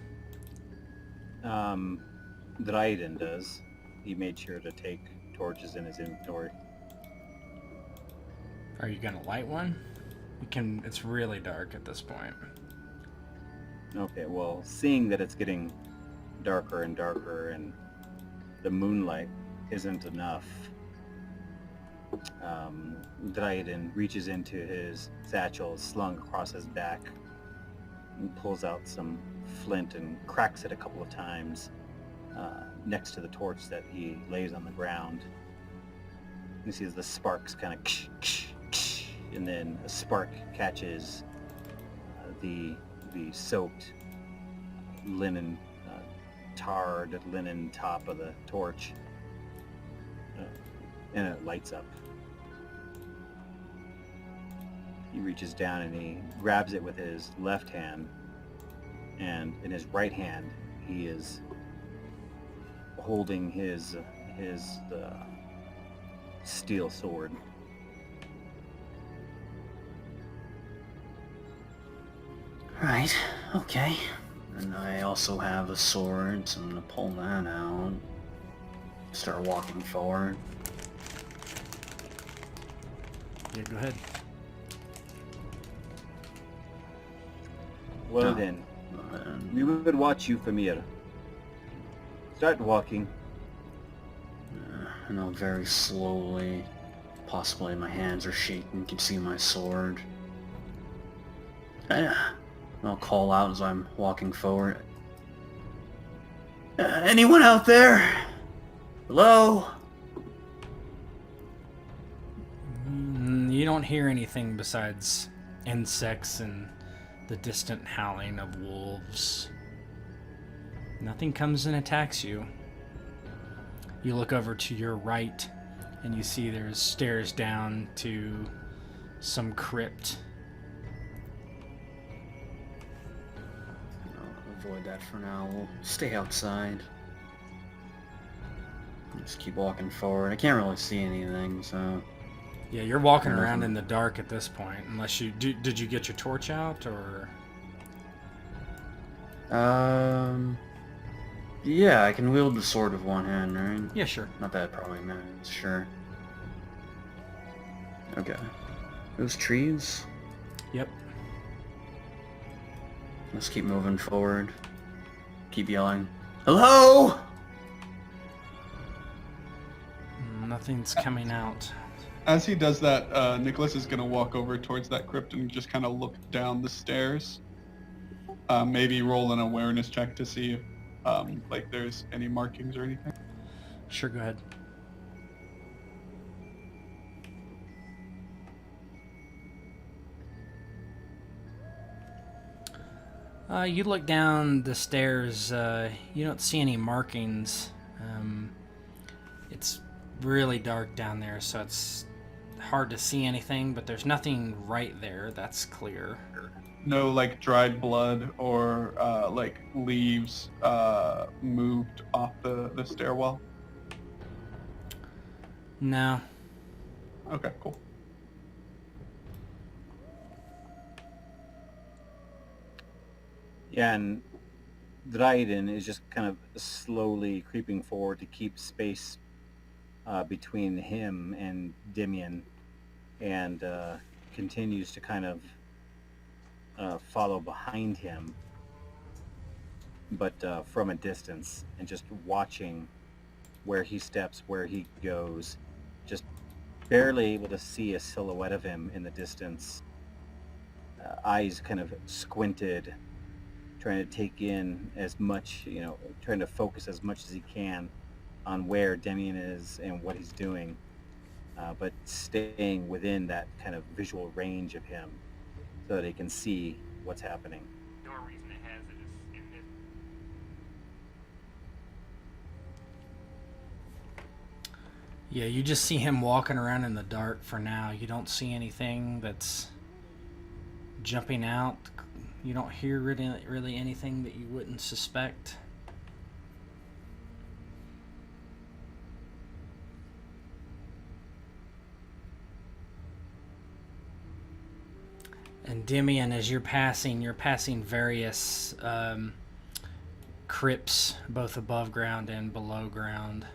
Dryden does. He made sure to take torches in his inventory. Are you gonna light one? You can. It's really dark at this point. Okay, well, seeing that it's getting darker and darker and the moonlight isn't enough, Dryden reaches into his satchel slung across his back and pulls out some flint and cracks it a couple of times next to the torch that he lays on the ground. You see as the sparks kind of and then a spark catches the soaked linen, tarred linen top of the torch, and it lights up. He reaches down and he grabs it with his left hand, and in his right hand he is holding his steel sword. Right, okay. And I also have a sword, so I'm gonna pull that out. Start walking forward. Yeah, go ahead. Well Oh. then, And we will watch you from here. Start walking. I'll very slowly, possibly my hands are shaking, you can see my sword. I'll call out as I'm walking forward. Anyone out there? Hello? You don't hear anything besides insects and the distant howling of wolves. Nothing comes and attacks you. You look over to your right and you see there's stairs down to some crypt. I'll avoid that for now. We'll stay outside. Just keep walking forward. I can't really see anything, so... Yeah, you're walking around in the dark at this point, unless you did you get your torch out or? Yeah, I can wield the sword with one hand, right? Yeah, sure. Not that it probably matters, sure. Okay. Those trees? Yep. Let's keep moving forward. Keep yelling. Hello? Nothing's coming out. As he does that, Nicholas is going to walk over towards that crypt and just kind of look down the stairs. Maybe roll an awareness check to see if like there's any markings or anything. Sure, go ahead. You look down the stairs. You don't see any markings. It's really dark down there, so it's hard to see anything, but there's nothing right there. That's clear. No, like, dried blood or like leaves moved off the stairwell? No. Okay, cool. Yeah, and Dryden is just kind of slowly creeping forward to keep space between him and Dimian, and continues to kind of follow behind him, but from a distance, and just watching where he steps, where he goes, just barely able to see a silhouette of him in the distance, eyes kind of squinted, trying to take in as much, trying to focus as much as he can on where Demian is and what he's doing, but staying within that kind of visual range of him so that he can see what's happening. The only reason it has it is in this. Yeah, you just see him walking around in the dark for now. You don't see anything that's jumping out. You don't hear really anything that you wouldn't suspect. And Dimian, as you're passing various crypts, both above ground and below ground.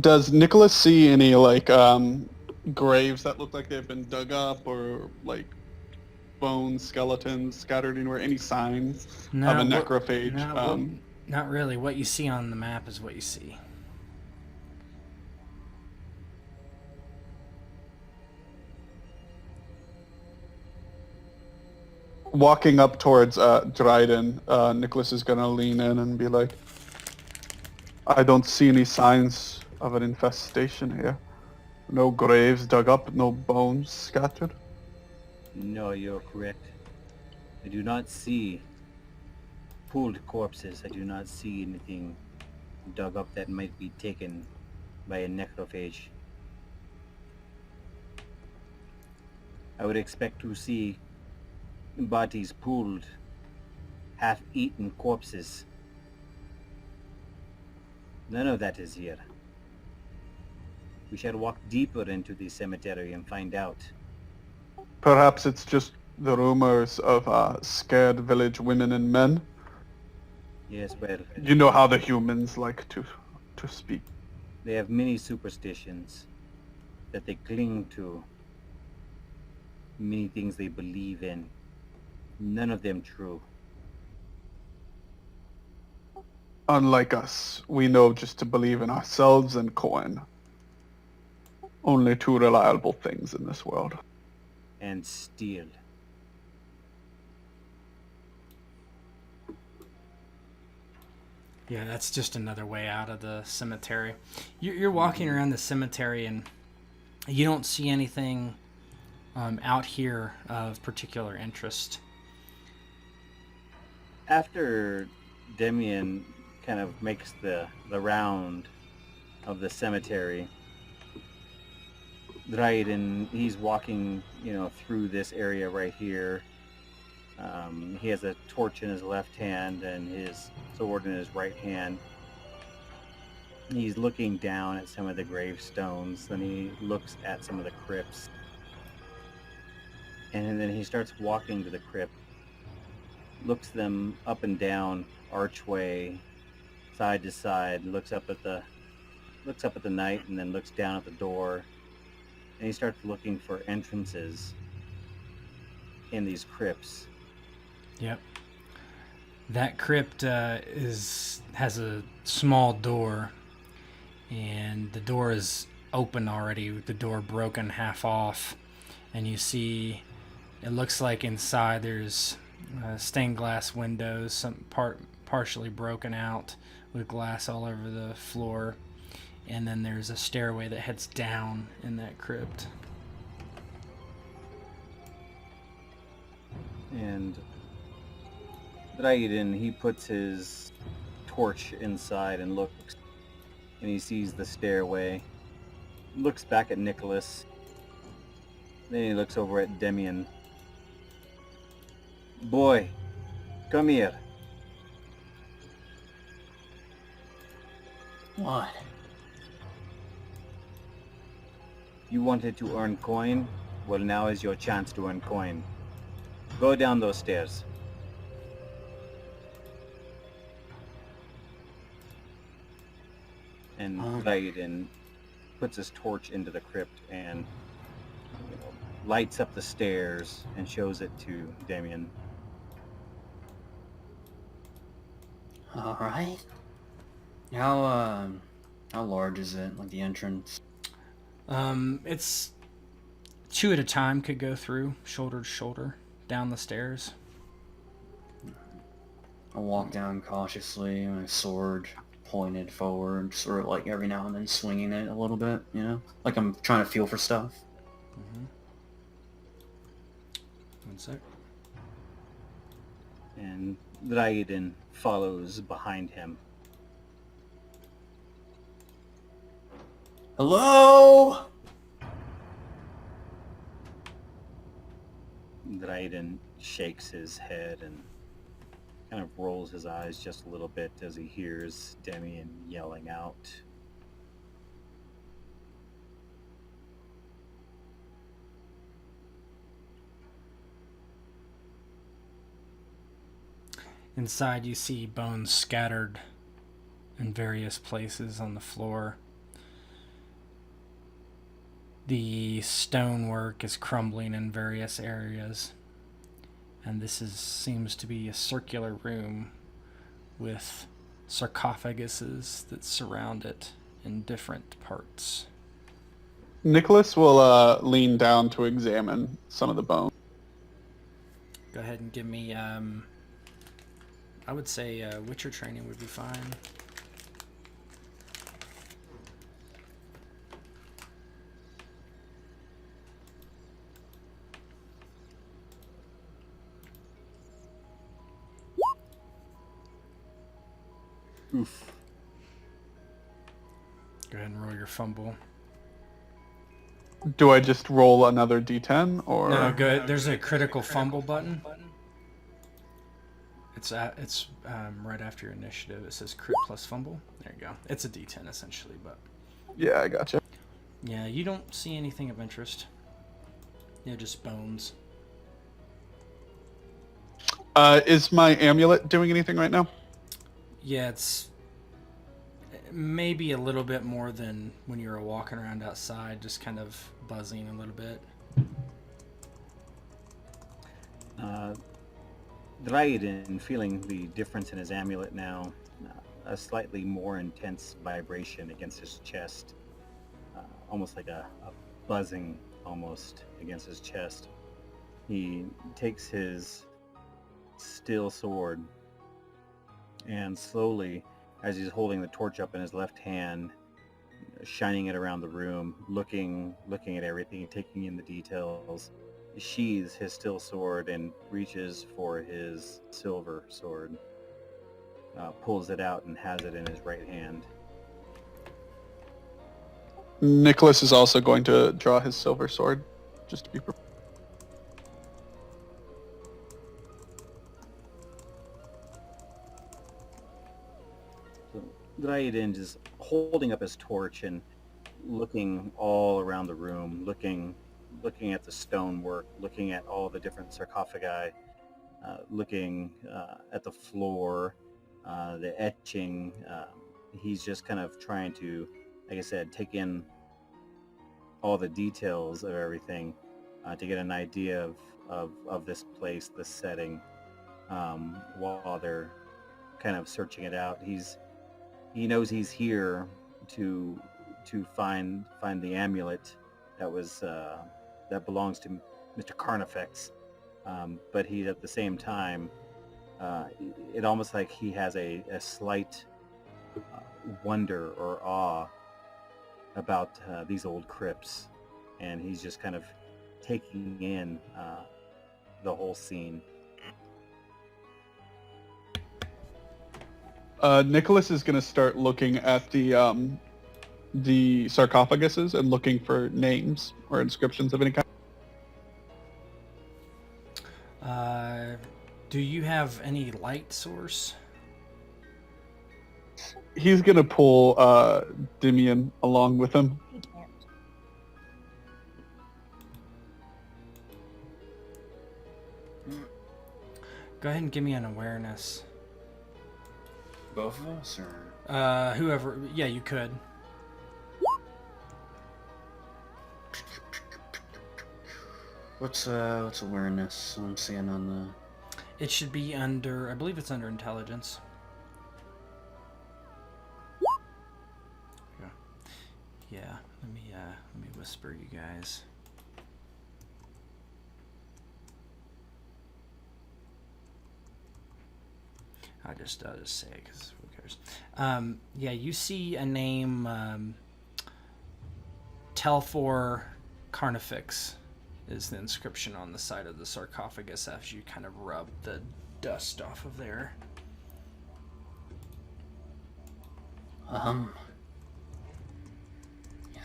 Does Nicholas see any like graves that look like they've been dug up, or like bones, skeletons scattered anywhere? Any signs of a necrophage? Not really. What you see on the map is what you see. Walking up towards Dryden, Nicholas is gonna lean in and be like, I don't see any signs of an infestation here. No graves dug up, no bones scattered. No, you're correct. I do not see pooled corpses. I do not see anything dug up that might be taken by a necrophage. I would expect to see bodies pooled, half-eaten corpses. None of that is here. We shall walk deeper into the cemetery and find out. Perhaps it's just the rumors of scared village women and men. Yes, well, You know how the humans like to speak. they have many superstitions that they cling to, many things they believe in. None of them true. Unlike us, we know just to believe in ourselves and coin. Only two reliable things in this world. And steal. Yeah, that's just another way out of the cemetery. You're walking around the cemetery and you don't see anything out here of particular interest. After Demian kind of makes the round of the cemetery, Dryden, he's walking, through this area right here, He has a torch in his left hand and his sword in his right hand. He's looking down at some of the gravestones, then he looks at some of the crypts. And then he starts walking to the crypt, looks them up and down, archway, side to side, looks up at the night, and then looks down at the door. And he starts looking for entrances in these crypts. Yep. That crypt has a small door, and the door is open already, with the door broken half off. And you see, it looks like inside there's stained glass windows, some partially broken out with glass all over the floor. And then there's a stairway that heads down in that crypt. And Dryden, he puts his torch inside and looks, and he sees the stairway, looks back at Nicholas, then he looks over at Demian. Boy, come here. What? You wanted to earn coin? Well, now is your chance to earn coin. Go down those stairs. And Dryden puts his torch into the crypt and lights up the stairs and shows it to Damien. All right. How large is it? Like the entrance? It's 2 at a time could go through, shoulder to shoulder, down the stairs. I walk down cautiously, my sword pointed forward, sort of like every now and then swinging it a little bit, you know? Like I'm trying to feel for stuff. Mm-hmm. 1 sec. And Dryden follows behind him. Hello? Dryden shakes his head and kind of rolls his eyes just a little bit as he hears Demian yelling out. Inside you see bones scattered in various places on the floor. The stonework is crumbling in various areas. And this seems to be a circular room with sarcophaguses that surround it in different parts. Nicholas will lean down to examine some of the bones. Go ahead and give me, I would say Witcher training would be fine. Oof. Go ahead and roll your fumble. Do I just roll another d10 or? No, good. There's a critical fumble button. It's right after your initiative. It says crit plus fumble. There you go. It's a d10 essentially, but Yeah, I gotcha. yeah, you don't see anything of interest. Yeah, just bones. Is my amulet doing anything right now? Yeah, it's maybe a little bit more than when you were walking around outside, just kind of buzzing a little bit. Dryden, feeling the difference in his amulet now, a slightly more intense vibration against his chest, almost like a buzzing almost against his chest. He takes his steel sword and slowly, as he's holding the torch up in his left hand, shining it around the room, looking at everything, taking in the details, sheathes his steel sword and reaches for his silver sword, pulls it out and has it in his right hand. Nicholas is also going to draw his silver sword, just to be prepared. Dryden just holding up his torch and looking all around the room, looking at the stonework, looking at all the different sarcophagi, looking at the floor, the etching. He's just kind of trying to, like I said, take in all the details of everything to get an idea of this place, this setting, while they're kind of searching it out. He knows he's here to find the amulet that was that belongs to Mr. Carnifex, but he at the same time, it almost like he has a slight wonder or awe about these old crypts, and he's just kind of taking in the whole scene. Nicholas is going to start looking at the sarcophaguses and looking for names or inscriptions of any kind. Do you have any light source? He's going to pull Dimian along with him. He can't. Go ahead and give me an awareness. Both of us, or Whoever. Yeah, you could. what's awareness? I'm seeing on the. It should be under. I believe it's under intelligence. Yeah. Let me whisper you guys. I'll just say it because who cares? Yeah, you see a name, Telfor Carnifex is the inscription on the side of the sarcophagus as you kind of rub the dust off of there. You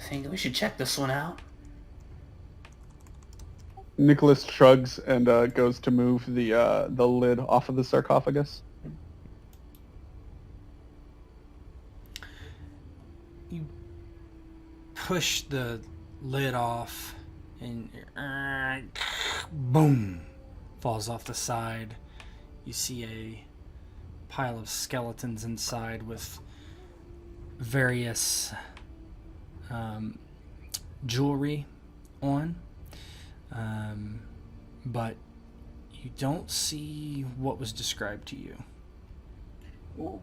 think we should check this one out? Nicholas shrugs and goes to move the lid off of the sarcophagus. You push the lid off and boom, falls off the side. You see a pile of skeletons inside with various jewelry on, but you don't see what was described to you.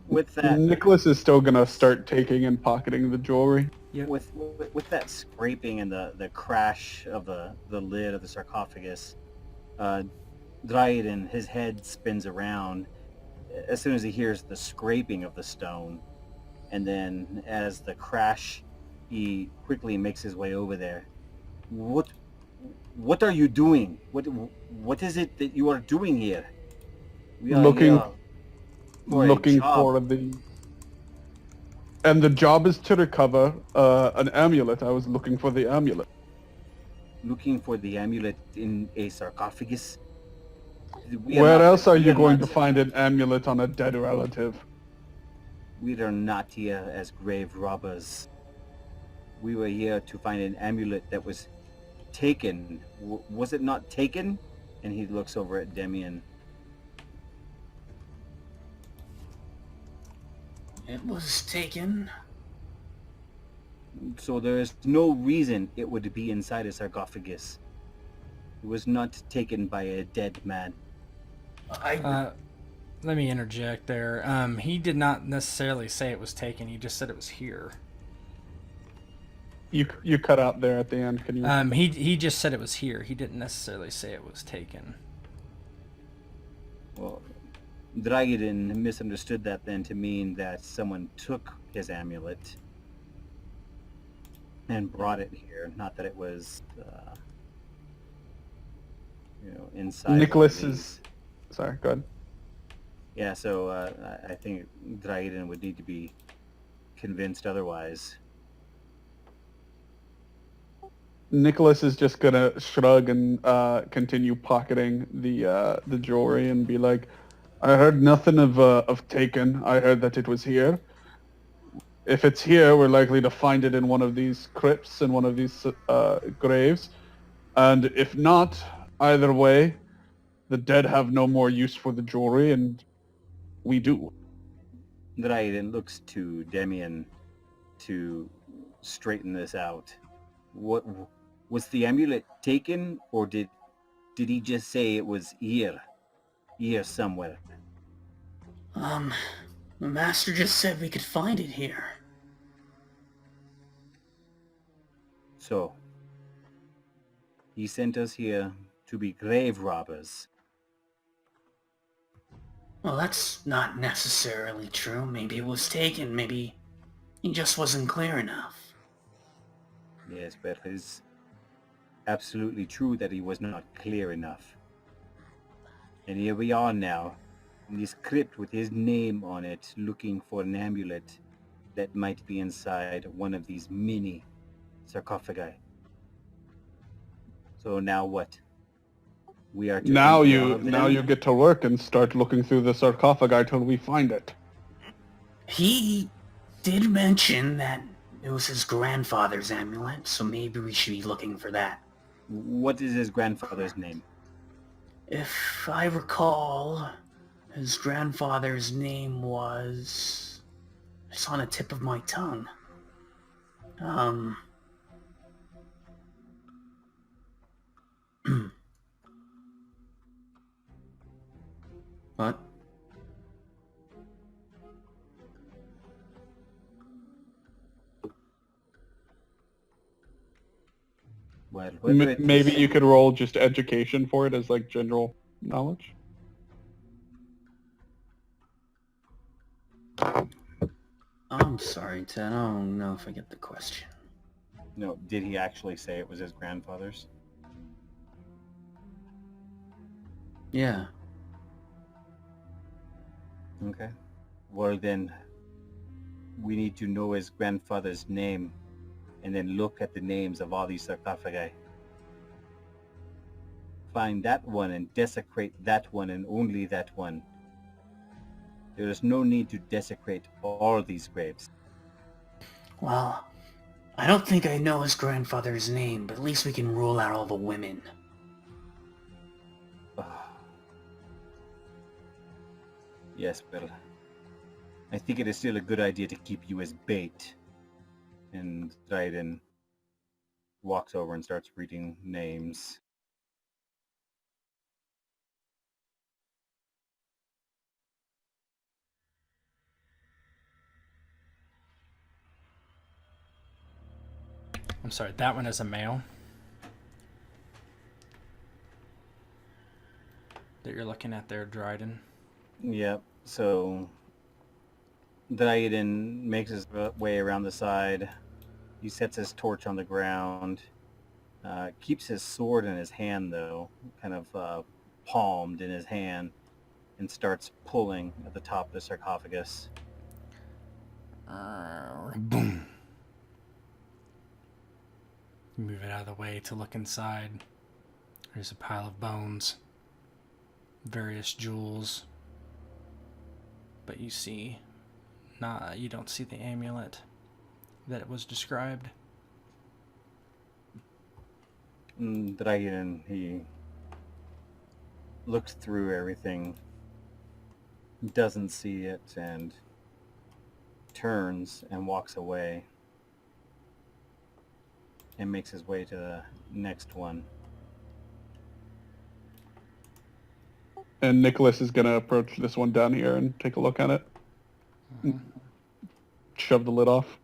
With that, Nicholas is still gonna start taking and pocketing the jewelry. Yep. with that scraping and the crash of the lid of the sarcophagus, Dryden, his head spins around as soon as he hears the scraping of the stone, and then as the crash, he quickly makes his way over there. What are you doing? What is it that you are doing here? We are Looking- here for a Looking job. for and the job is to recover an amulet. I was looking for the amulet. Looking for the amulet in a sarcophagus. Where else are you going to find an amulet on a dead relative? We are not here as grave robbers. We were here to find an amulet that was taken. Was it not taken? And he looks over at Demian. It was taken. So there is no reason it would be inside a sarcophagus. It was not taken by a dead man. Let me interject there. He did not necessarily say it was taken. He just said it was here. You cut out there at the end. Can you? He just said it was here. He didn't necessarily say it was taken. Well, Dryden misunderstood that then to mean that someone took his amulet and brought it here. Not that it was, inside. Nicholas is. Sorry, go ahead. Yeah, so I think Dryden would need to be convinced otherwise. Nicholas is just gonna shrug and continue pocketing the jewelry and be like, "I heard nothing of taken. I heard that it was here. If it's here, we're likely to find it in one of these crypts, in one of these graves. And if not, either way, the dead have no more use for the jewelry, and we do. Dryden looks to Demian to straighten this out. What was the amulet taken, or did he just say it was here somewhere? The master just said we could find it here. So, he sent us here to be grave robbers. Well, that's not necessarily true. Maybe it was taken. Maybe he just wasn't clear enough. Yes, but it's absolutely true that he was not clear enough. And here we are now, in this crypt with his name on it, looking for an amulet that might be inside one of these mini sarcophagi. So now what? We are to Now empty all you of them? get to work and start looking through the sarcophagi till we find it. He did mention that it was his grandfather's amulet, so maybe we should be looking for that. What is his grandfather's name? If I recall, his grandfather's name was... It's on the tip of my tongue. What? Well, whether it's... Maybe you could roll just education for it as like general knowledge. I'm sorry, Ted. I don't know if I get the question. No, did he actually say it was his grandfather's? Yeah. Okay. Well then, we need to know his grandfather's name, and then look at the names of all these sarcophagi. Find that one and desecrate that one and only that one. There is no need to desecrate all these graves. Well, I don't think I know his grandfather's name, but at least we can rule out all the women. Yes, well, I think it is still a good idea to keep you as bait. And Dryden walks over and starts reading names. I'm sorry, that one is a male that you're looking at there, Dryden. Yep, so Dryden makes his way around the side. He sets his torch on the ground. Keeps his sword in his hand, though, kind of palmed in his hand, and starts pulling at the top of the sarcophagus. Boom. Move it out of the way to look inside. There's a pile of bones, various jewels, but you don't see the amulet that it was described. Dryden, he looks through everything, doesn't see it, and turns and walks away and makes his way to the next one. And Nicholas is gonna approach this one down here and take a look at it. Shove the lid off.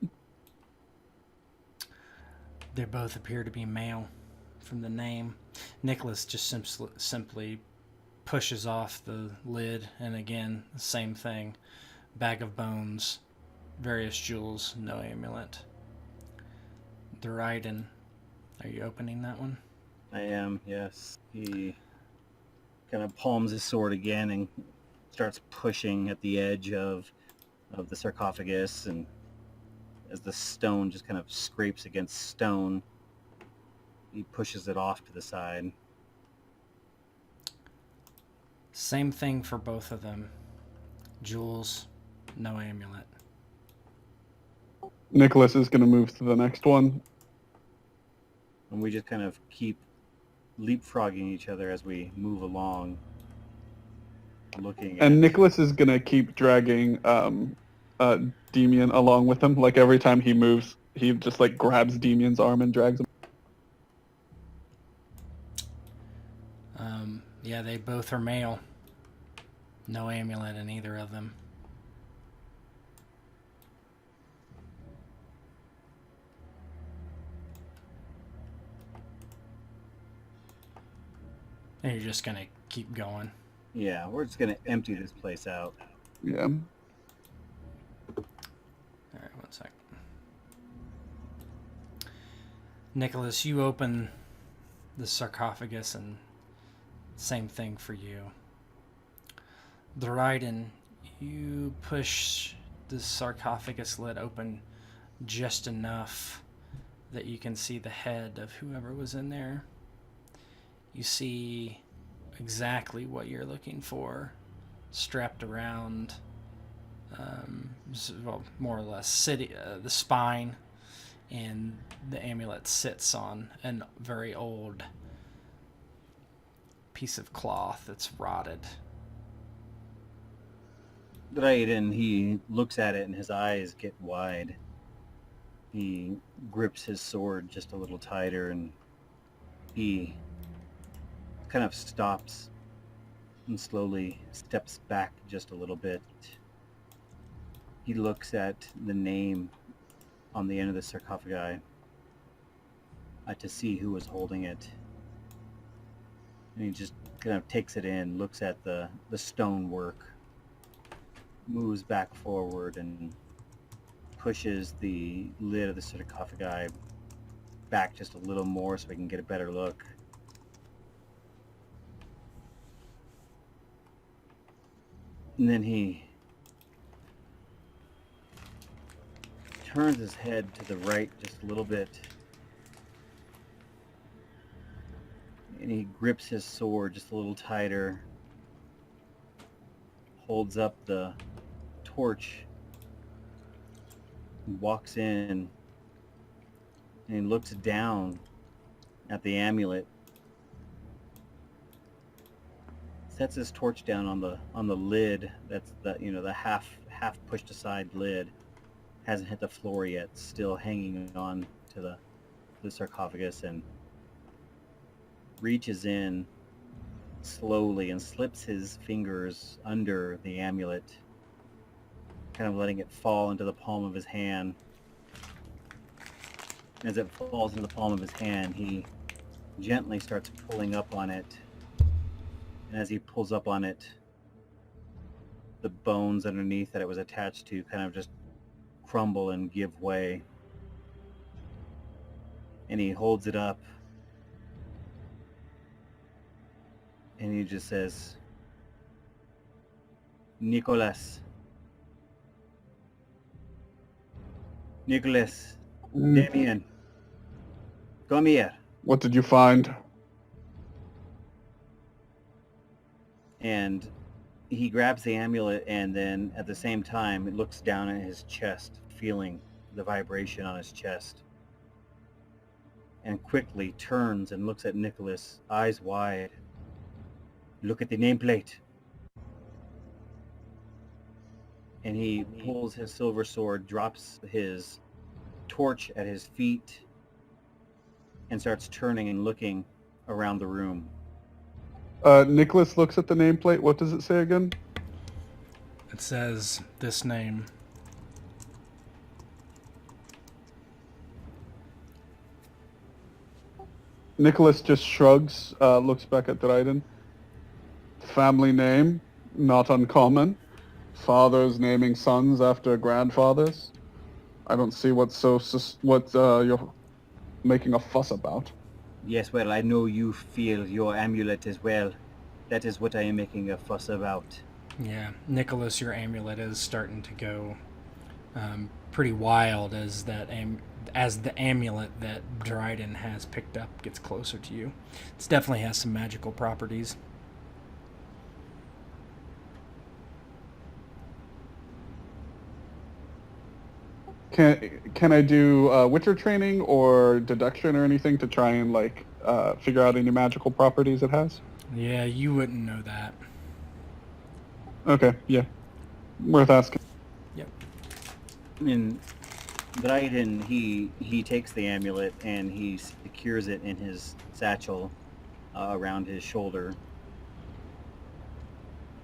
They both appear to be male from the name. Nicholas just simply pushes off the lid, and again, the same thing. Bag of bones, various jewels, no amulet. Dryden, are you opening that one? I am, yes. He kind of palms his sword again and starts pushing at the edge of the sarcophagus, and as the stone just kind of scrapes against stone, he pushes it off to the side. Same thing for both of them. Jewels, no amulet. Nicholas is going to move to the next one. And we just kind of keep leapfrogging each other as we move along, looking at... And Nicholas is going to keep dragging Demian along with him. Like every time he moves, he just like grabs Demian's arm and drags him. Yeah, they both are male. No amulet in either of them. And you're just going to keep going. Yeah, we're just going to empty this place out. Yeah. All right, 1 second. Nicholas, you open the sarcophagus, and same thing for you. Dryden, you push the sarcophagus lid open just enough that you can see the head of whoever was in there. You see exactly what you're looking for, strapped around, well, more or less, the spine, and the amulet sits on a very old piece of cloth that's rotted. Dryden, he looks at it and his eyes get wide. He grips his sword just a little tighter, and he kind of stops and slowly steps back just a little bit. He looks at the name on the end of the sarcophagi to see who was holding it. And he just kind of takes it in, looks at the stonework, moves back forward and pushes the lid of the sarcophagi back just a little more so we can get a better look. And then he turns his head to the right just a little bit, and he grips his sword just a little tighter, holds up the torch, and walks in, and he looks down at the amulet, sets his torch down on the lid. That's the half pushed aside lid. Hasn't hit the floor yet, still hanging on to the sarcophagus, and reaches in slowly and slips his fingers under the amulet, kind of letting it fall into the palm of his hand. As it falls into the palm of his hand, he gently starts pulling up on it. And as he pulls up on it, the bones underneath that it was attached to kind of just crumble and give way. And he holds it up, and he just says, Nicholas, Damien, come here. What did you find? And he grabs the amulet, and then at the same time, it looks down at his chest, feeling the vibration on his chest, and quickly turns and looks at Nicholas, eyes wide. Look at the nameplate. And he pulls his silver sword, drops his torch at his feet, and starts turning and looking around the room. Nicholas looks at the nameplate. What does it say again? It says this name. Nicholas just shrugs, looks back at Dryden. Family name, not uncommon. Fathers naming sons after grandfathers. I don't see what you're making a fuss about. Yes, well, I know you feel your amulet as well. That is what I am making a fuss about. Yeah, Nicholas, your amulet is starting to go pretty wild as the amulet that Dryden has picked up gets closer to you. It definitely has some magical properties. Can I do Witcher training or deduction or anything to try and like figure out any magical properties it has? Yeah, you wouldn't know that. Okay, yeah, worth asking. Yep. And Dryden, he takes the amulet and he secures it in his satchel around his shoulder.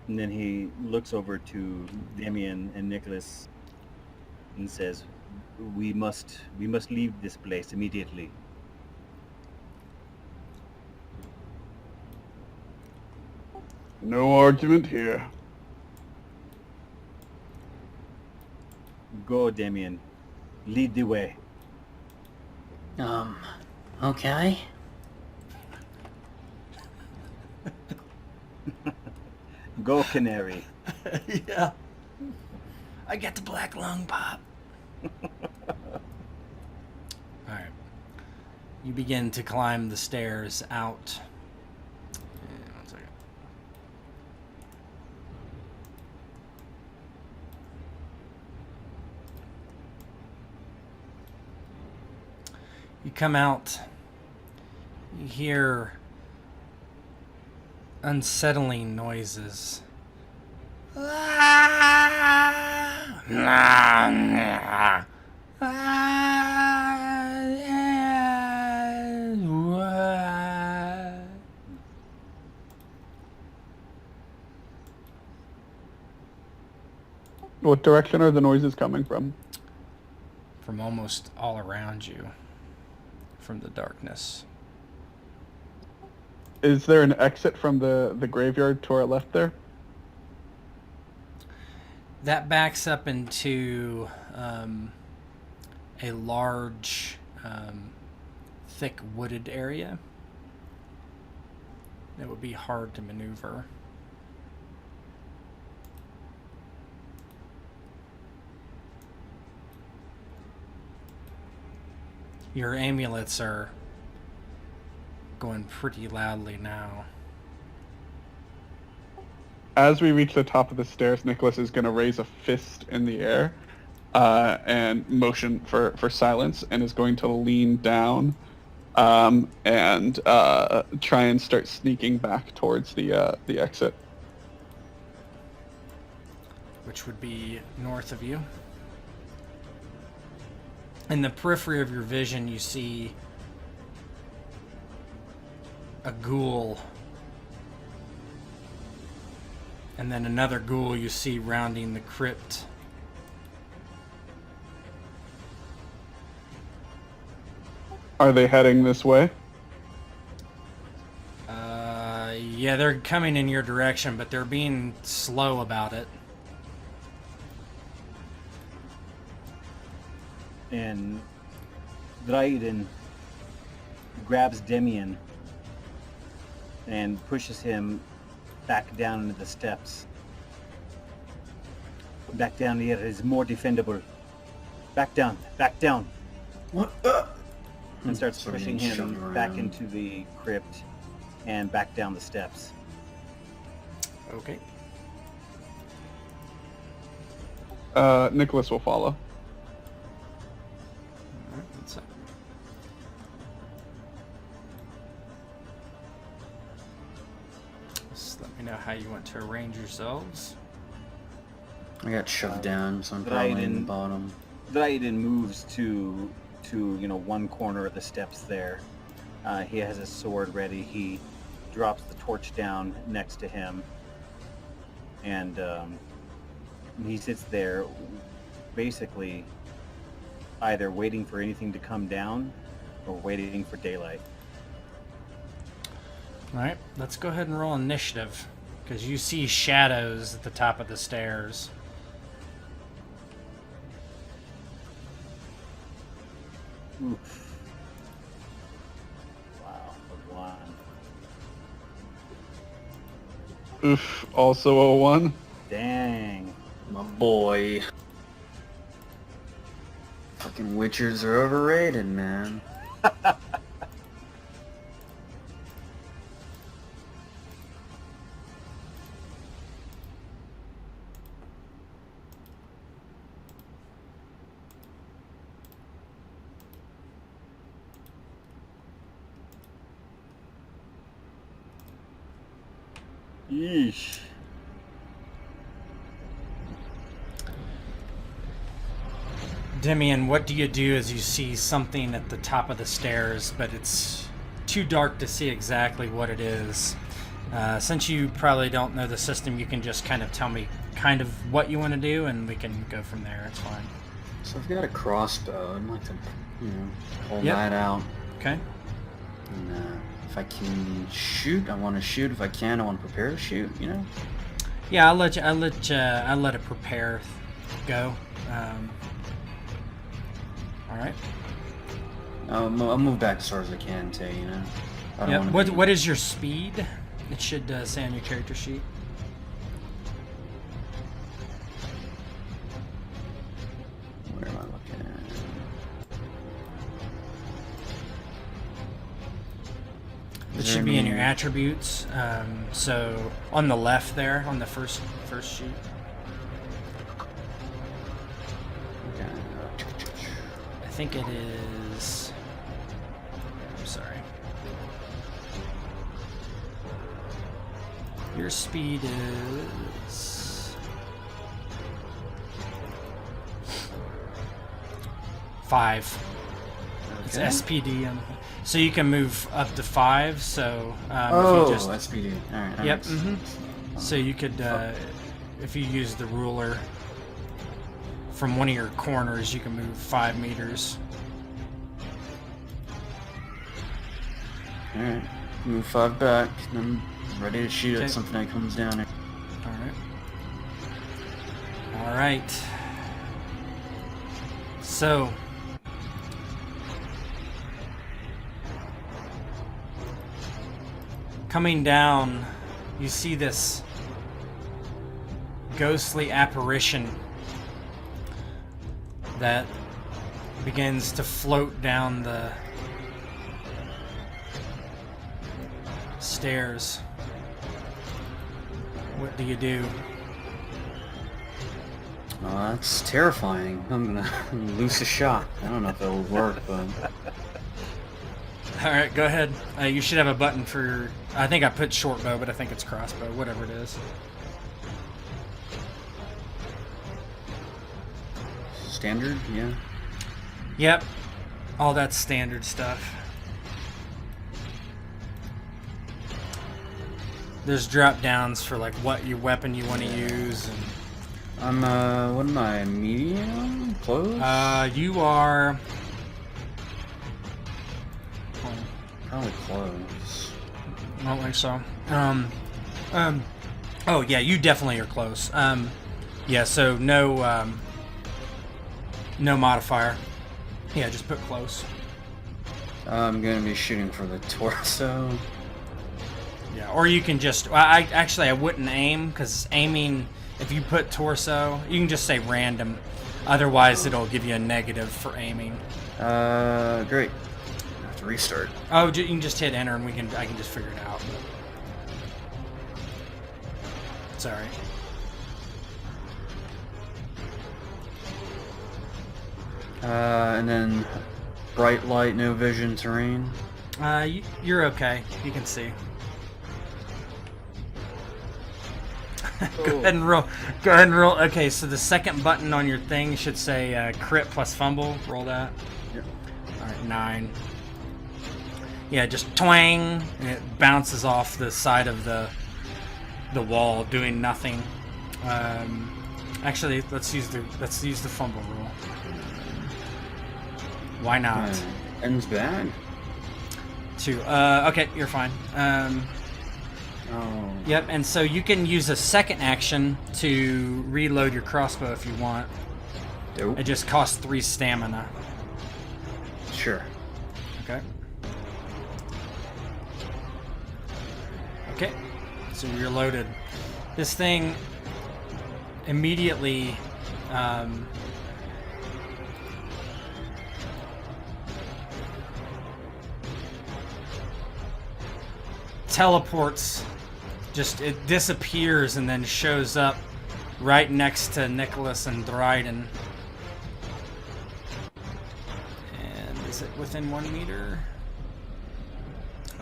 And then he looks over to Damien and Nicholas and says, we must leave this place immediately. No argument here. Go, Damien. Lead the way. Okay. Go, Canary. Yeah. I got the black lung pop. Alright. You begin to climb the stairs out. One second. You come out. You hear unsettling noises. What direction are the noises coming from? From almost all around you, from the darkness. Is there an exit from the graveyard to our left there? That backs up into a large, thick wooded area that would be hard to maneuver. Your amulets are going pretty loudly now. As we reach the top of the stairs, Nicholas is going to raise a fist in the air and motion for silence, and is going to lean down and try and start sneaking back towards the exit. Which would be north of you. In the periphery of your vision, you see a ghoul. And then another ghoul you see rounding the crypt. Are they heading this way? Yeah, they're coming in your direction, but they're being slow about it. And Dryden grabs Damien and pushes him back down into the steps. Back down here is more defendable. Back down, back down. What? And starts Sort of pushing being him shoved back around. into the crypt and back down the steps. Okay. Nicholas will follow. Alright, let's see. Just let me know how you want to arrange yourselves. I got shoved down, so I'm probably in the Dryden- bottom. Dryden moves to one corner of the steps there. He has his sword ready. He drops the torch down next to him, and he sits there, basically either waiting for anything to come down or waiting for daylight. Alright, let's go ahead and roll initiative. Because you see shadows at the top of the stairs. Oof. Wow, a one. Oof, also a 1. Dang. My boy. Fucking Witchers are overrated, man. Yeesh. Demian, what do you do as you see something at the top of the stairs, but it's too dark to see exactly what it is? Since you probably don't know the system, you can just kind of tell me kind of what you want to do, and we can go from there. It's fine. So I've got a crossbow. I'd like to, pull Yep. that out. Okay. And if I can shoot, I want to shoot. If I can, I want to prepare to shoot. Yeah, I'll let a prepare go. All right. I'll move back as far as I can too. I don't Yep. wanna What is your speed? It should say on your character sheet. Where am I looking at? It should be in your attributes. So on the left there, on the first sheet. Okay. I think it is. I'm sorry. Your speed is 5. It's Okay. SPD. So you can move up to 5. So Oh, if you just, SPD. All right. yep. So you could, if you use the ruler from one of your corners, you can move 5 meters. All right. Move 5 back. And I'm ready to shoot Okay. at something that comes down here. All right. So coming down, you see this ghostly apparition that begins to float down the stairs. What do you do? Oh, that's terrifying. I'm gonna loose a shot. I don't know if it'll work, but All right, go ahead. You should have a button for. I think I put short bow, but I think it's crossbow. Whatever it is. standard, yeah. Yep. All that standard stuff. There's drop downs for like what your weapon you want to use. And, what am I, medium? Close? you are. Probably close. I don't think so. Oh yeah, you definitely are close. Yeah, so no, no modifier. Yeah, just put close. I'm gonna be shooting for the torso. Yeah, or you can just. I wouldn't aim because aiming. If you put torso, you can just say random. Otherwise, it'll give you a negative for aiming. Great. I have to restart. Oh, you can just hit enter, and I can just figure it out. Sorry. And then bright light, no vision, terrain. You're okay. You can see. Go ahead and roll. Go ahead and roll. Okay, so the second button on your thing should say crit plus fumble. Roll that. Yep. All right, 9. Yeah, just twang, and it bounces off the side of the wall, doing nothing. Actually, let's use the fumble roll. Why not? Ends bad. 2. Okay, you're fine. Oh. Yep, and so you can use a second action to reload your crossbow if you want. Dope. It just costs 3 stamina. Sure. Okay. Okay, so you're loaded. This thing immediately teleports. Just it disappears and then shows up right next to Nicholas and Dryden. And is it within 1 meter?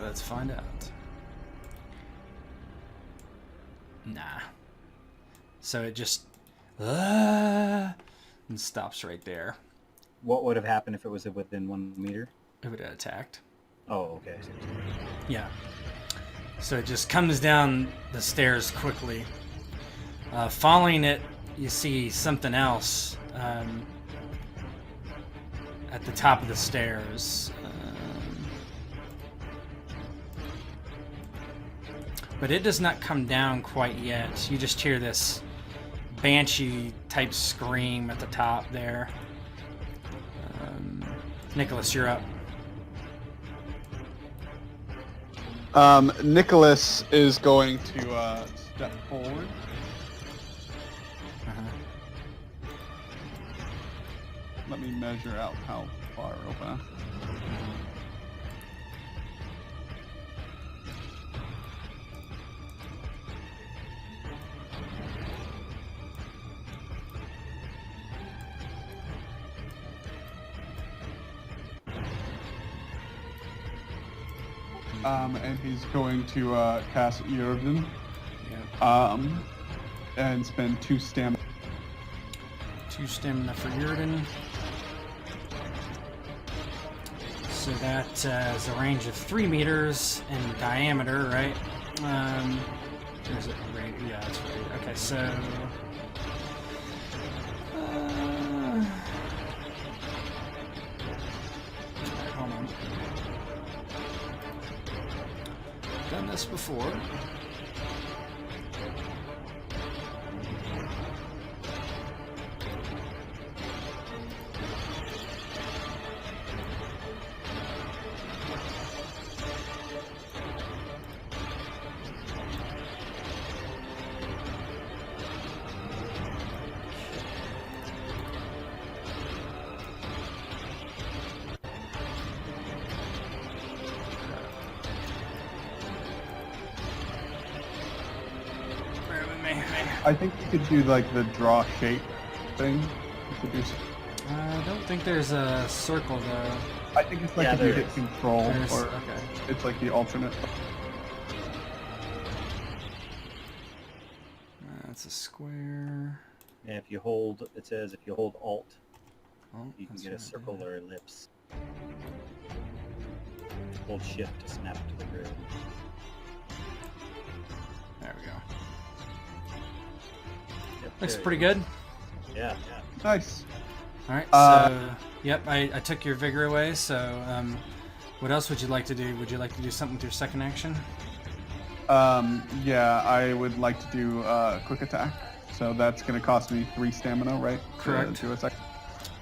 Let's find out. Nah. So it just and stops right there. What would have happened if it was within 1 meter? It would have attacked. Oh, okay. Yeah. So it just comes down the stairs quickly. Following it, you see something else at the top of the stairs. But it does not come down quite yet. You just hear this banshee type scream at the top there. Nicholas, you're up. Nicholas is going to step forward. Let me measure out how far real fast. And he's going to cast Eordan. And spend 2 stamina. 2 stamina for Eordan. So that is a range of 3 meters in diameter, right? Is it right? Yeah, that's right. Okay, so hold on. Done this before. I think you could do like the draw shape thing. You could do. I don't think there's a circle though. I think it's like if you hit control, or okay. It's like the alternate. That's a square. And if you hold, it says if you hold Alt, you can that's get a right circle there. or ellipse. Hold Shift to snap to the grid. There we go. Yep, Looks there pretty you go. good. Yeah. Nice. All right. So, yep, I took your vigor away. So, what else would you like to do? Would you like to do something with your second action? Yeah, I would like to do quick attack. So that's going to cost me 3 stamina, right? Correct. To do a second.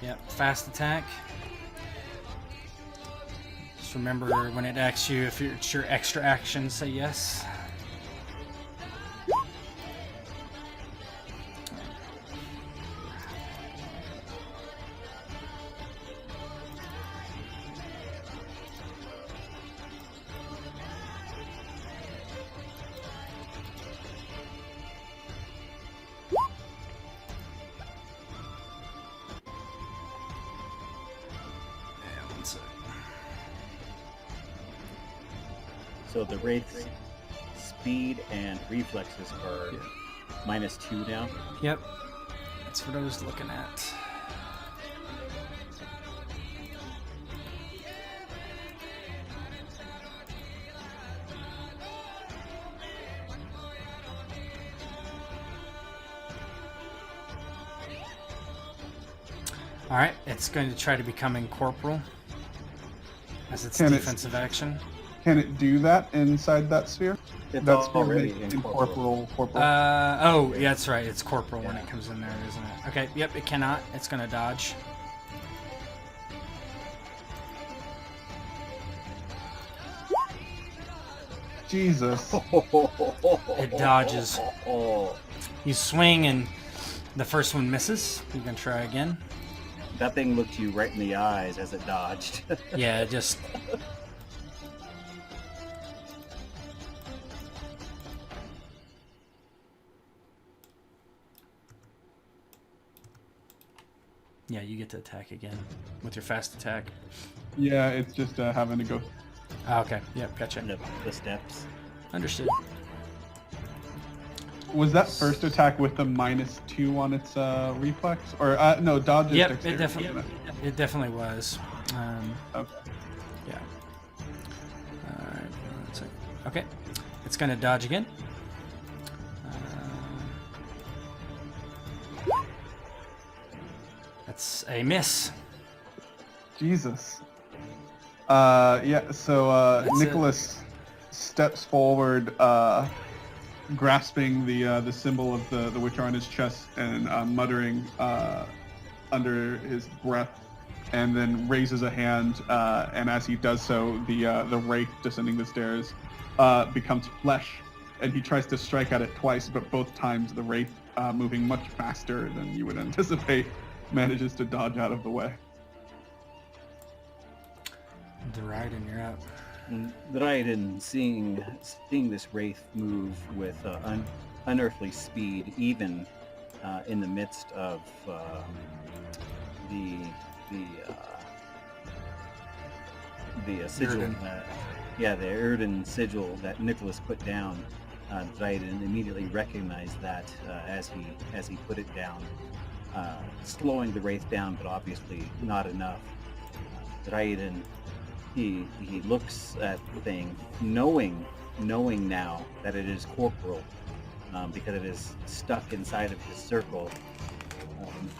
Yep. Fast attack. Just remember when it asks you if it's your extra action, say yes. So the Wraith's speed and reflexes are -2 now. Yep. That's what I was looking at. Alright, it's going to try to become incorporeal as its defensive action. Can it do that inside that sphere? It's That's already incorporeal. Oh, yeah, that's right. It's corporal when it comes in there, isn't it? Okay, yep, it cannot. It's going to dodge. Jesus. It dodges. You swing and the first one misses. You can try again. That thing looked you right in the eyes as it dodged. Yeah, it just... Yeah, you get to attack again with your fast attack. Yeah, it's just having to go. Oh, okay, yep, gotcha. The steps. Understood. Was that first attack with the -2 on its reflex? Or no, dodge is Yep, dexterity, it definitely was. Okay. Yeah. Alright, let's see. Okay. It's gonna dodge again. That's a miss. Jesus. Yeah, so That's Nicholas steps forward, grasping the symbol of the Witcher on his chest and muttering under his breath, and then raises a hand, and as he does so, the wraith descending the stairs becomes flesh, and he tries to strike at it twice, but both times the wraith, moving much faster than you would anticipate, manages to dodge out of the way. Dryden, you're up. Dryden, seeing this wraith move with unearthly speed, even in the midst of the sigil, the Erden sigil that Nicholas put down. Dryden immediately recognized that as he put it down, slowing the wraith down, but obviously not enough. Dryden, he looks at the thing, knowing now that it is corporal, because it is stuck inside of his circle.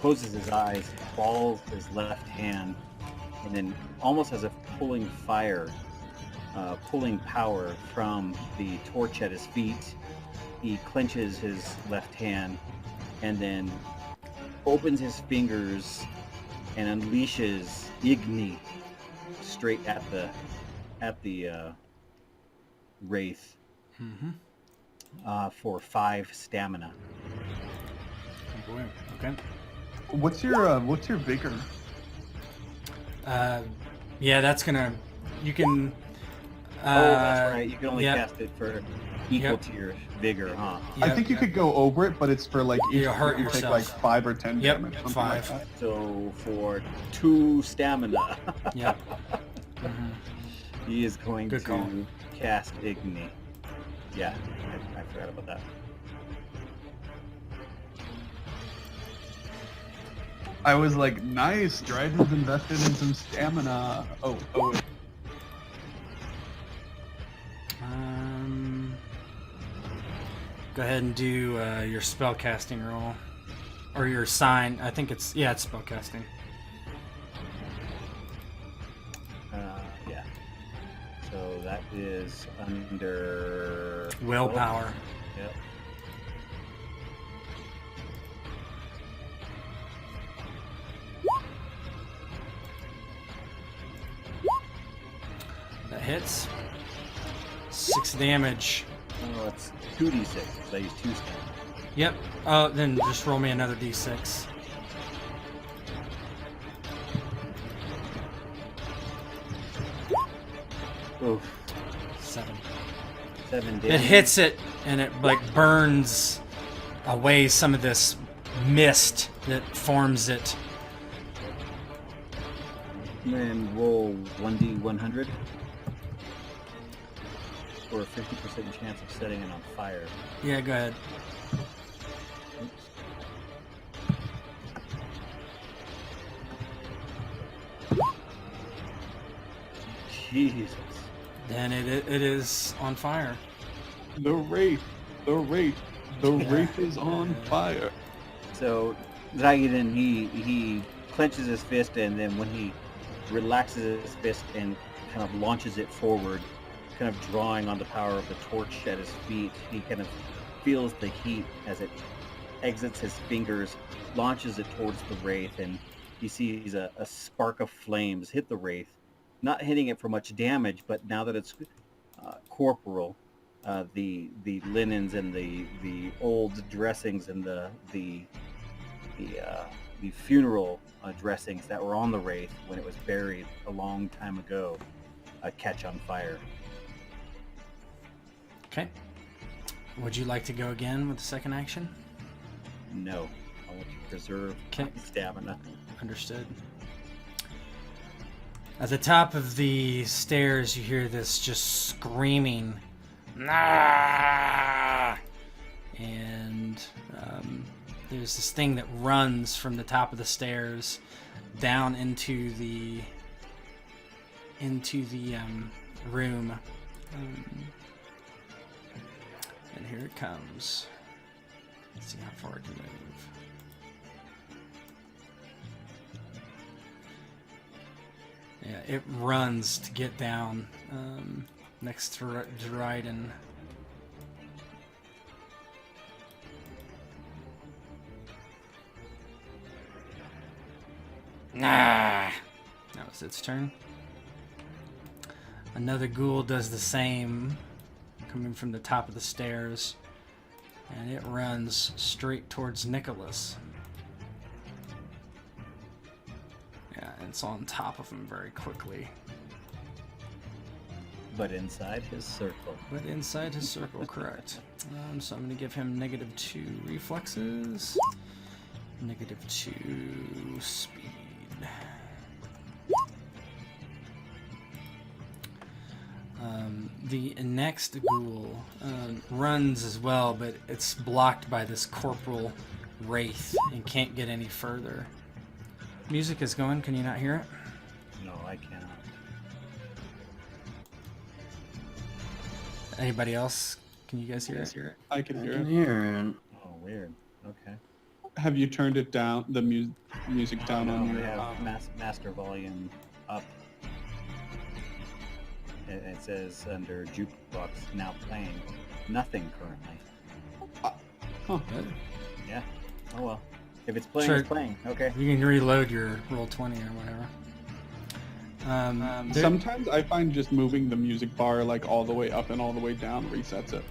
Closes his eyes, balls his left hand, and then, almost as if pulling power from the torch at his feet, he clenches his left hand and then opens his fingers and unleashes Igni straight at the wraith, for 5 stamina. Oh boy. Okay. What's your vigor? Yeah, that's gonna. You can. That's right. You can only yep. cast it for equal to your vigor, huh? I think you could go over it, but it's for like each You'll hurt you take yourself. like 5 or 10 Yep, damage. Something 5. Like that. So for 2 stamina, Yeah. he is going Good to call. cast Igni. Yeah, I forgot about that. I was like, nice, Dryden's invested in some stamina. Oh. Go ahead and do your spell casting roll, or your sign. I think it's spell casting. Yeah. So that is under Willpower. Yep. That hits. 6 damage. Oh, it's 2d6. So I use 2 stamina. Yep. Then just roll me another d6. Oof. 7. 7 damage. It hits it, and it like burns away some of this mist that forms it. And then roll 1d100 for a 50% chance of setting it on fire. Yeah, go ahead. Jesus. Then it is on fire. The wraith is on fire. So Dragon, he clenches his fist, and then when he relaxes his fist and kind of launches it forward, kind of drawing on the power of the torch at his feet, he kind of feels the heat as it exits his fingers, launches it towards the wraith, and he sees a spark of flames hit the wraith, not hitting it for much damage, but now that it's corporal, the linens and the old dressings and the funeral dressings that were on the wraith when it was buried a long time ago catch on fire. Okay. Would you like to go again with the second action? No, I want to preserve Okay. stamina. Understood. At the top of the stairs, you hear this just screaming. "Ah!" and there's this thing that runs from the top of the stairs down into the room. And here it comes. Let's see how far it can move. Yeah, it runs to get down next to Dryden. Nah! That was its turn. Another ghoul does the same, coming from the top of the stairs, and it runs straight towards Nicholas. Yeah, it's on top of him very quickly. But inside his circle. But inside his circle, correct. So I'm going to give him -2 reflexes, -2 speed. The next ghoul runs as well, but it's blocked by this corporal wraith and can't get any further. Music is going. Can you not hear it? No, I cannot. Anybody else? Can you guys hear it? I can hear it. Here. Oh, weird. Okay. Have you turned it down, the music down No, on we your... have master volume up. It says under jukebox now playing. Nothing currently. Huh. Yeah. Oh well. If it's playing, Sure. it's playing. Okay. You can reload your roll 20 or whatever. Sometimes I find just moving the music bar like all the way up and all the way down resets it.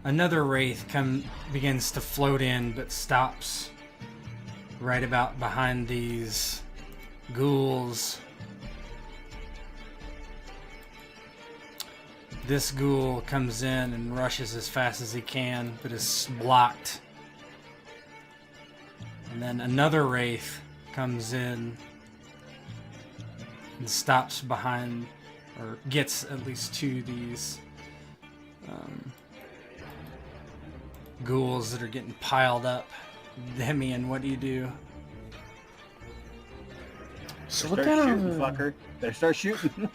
Another wraith begins to float in, but stops right about behind these ghouls. This ghoul comes in and rushes as fast as he can, but is blocked. And then another wraith comes in and stops behind, or gets at least 2 of these ghouls that are getting piled up. Demian, what do you do? So Start what kind shooting, of... fucker. Better start shooting.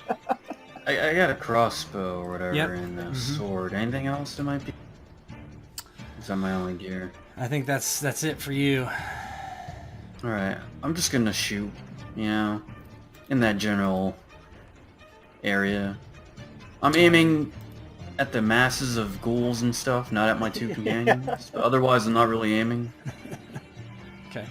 I got a crossbow or whatever Yep. and a sword. Anything else that might be? Is that my only gear? I think that's it for you. Alright, I'm just gonna shoot, you know, in that general area. I'm aiming at the masses of ghouls and stuff, not at my 2 companions. But otherwise, I'm not really aiming. Okay.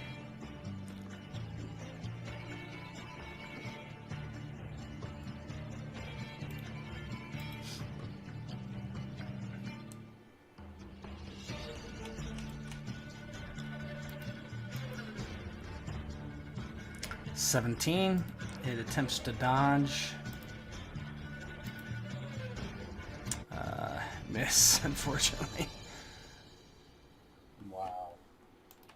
$17. It attempts to dodge. Miss, unfortunately. Wow.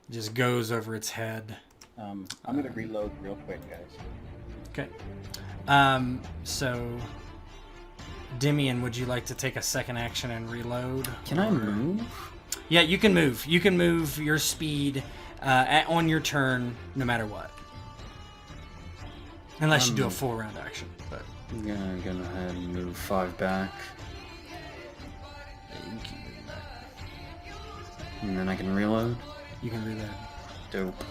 Just goes over its head. I'm gonna reload real quick, guys. Okay. So, Demian, would you like to take a second action and reload? Can I move? Yeah, you can move. You can move your speed on your turn, no matter what. Unless you do a full round action. But I'm gonna go ahead and move 5 back. yeah, you can keep moving back. And then I can reload. You can reload. Dope.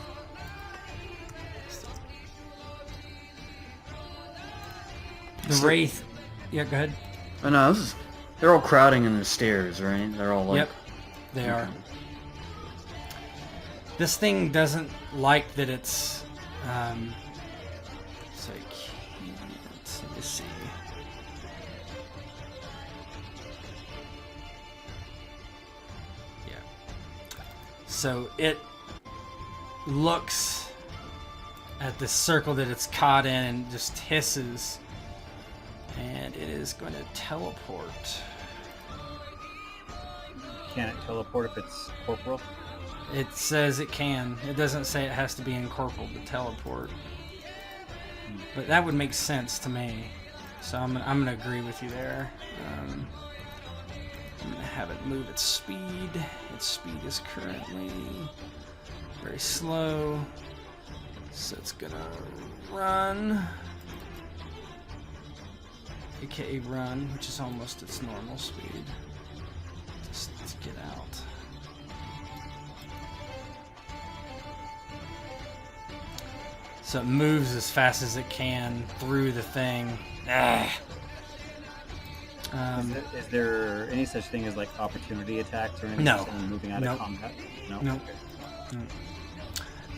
The Wraith. Yeah, go ahead. Oh no, they're all crowding in the stairs, right? They're all like... Yep, they are. This thing doesn't like that it's... so I can't... Let me see. Yeah. So it looks at the circle that it's caught in and just hisses. And it is going to teleport. Can it teleport if it's corporal? It says it can. It doesn't say it has to be incorporeal to teleport. But that would make sense to me. So I'm gonna agree with you there. I'm gonna have it move its speed. Its speed is currently very slow, so it's gonna run, aka run, which is almost its normal speed. Just let's get out. So it moves as fast as it can through the thing. Is there any such thing as like opportunity attacks or anything? No. Moving out of combat? No. Nope.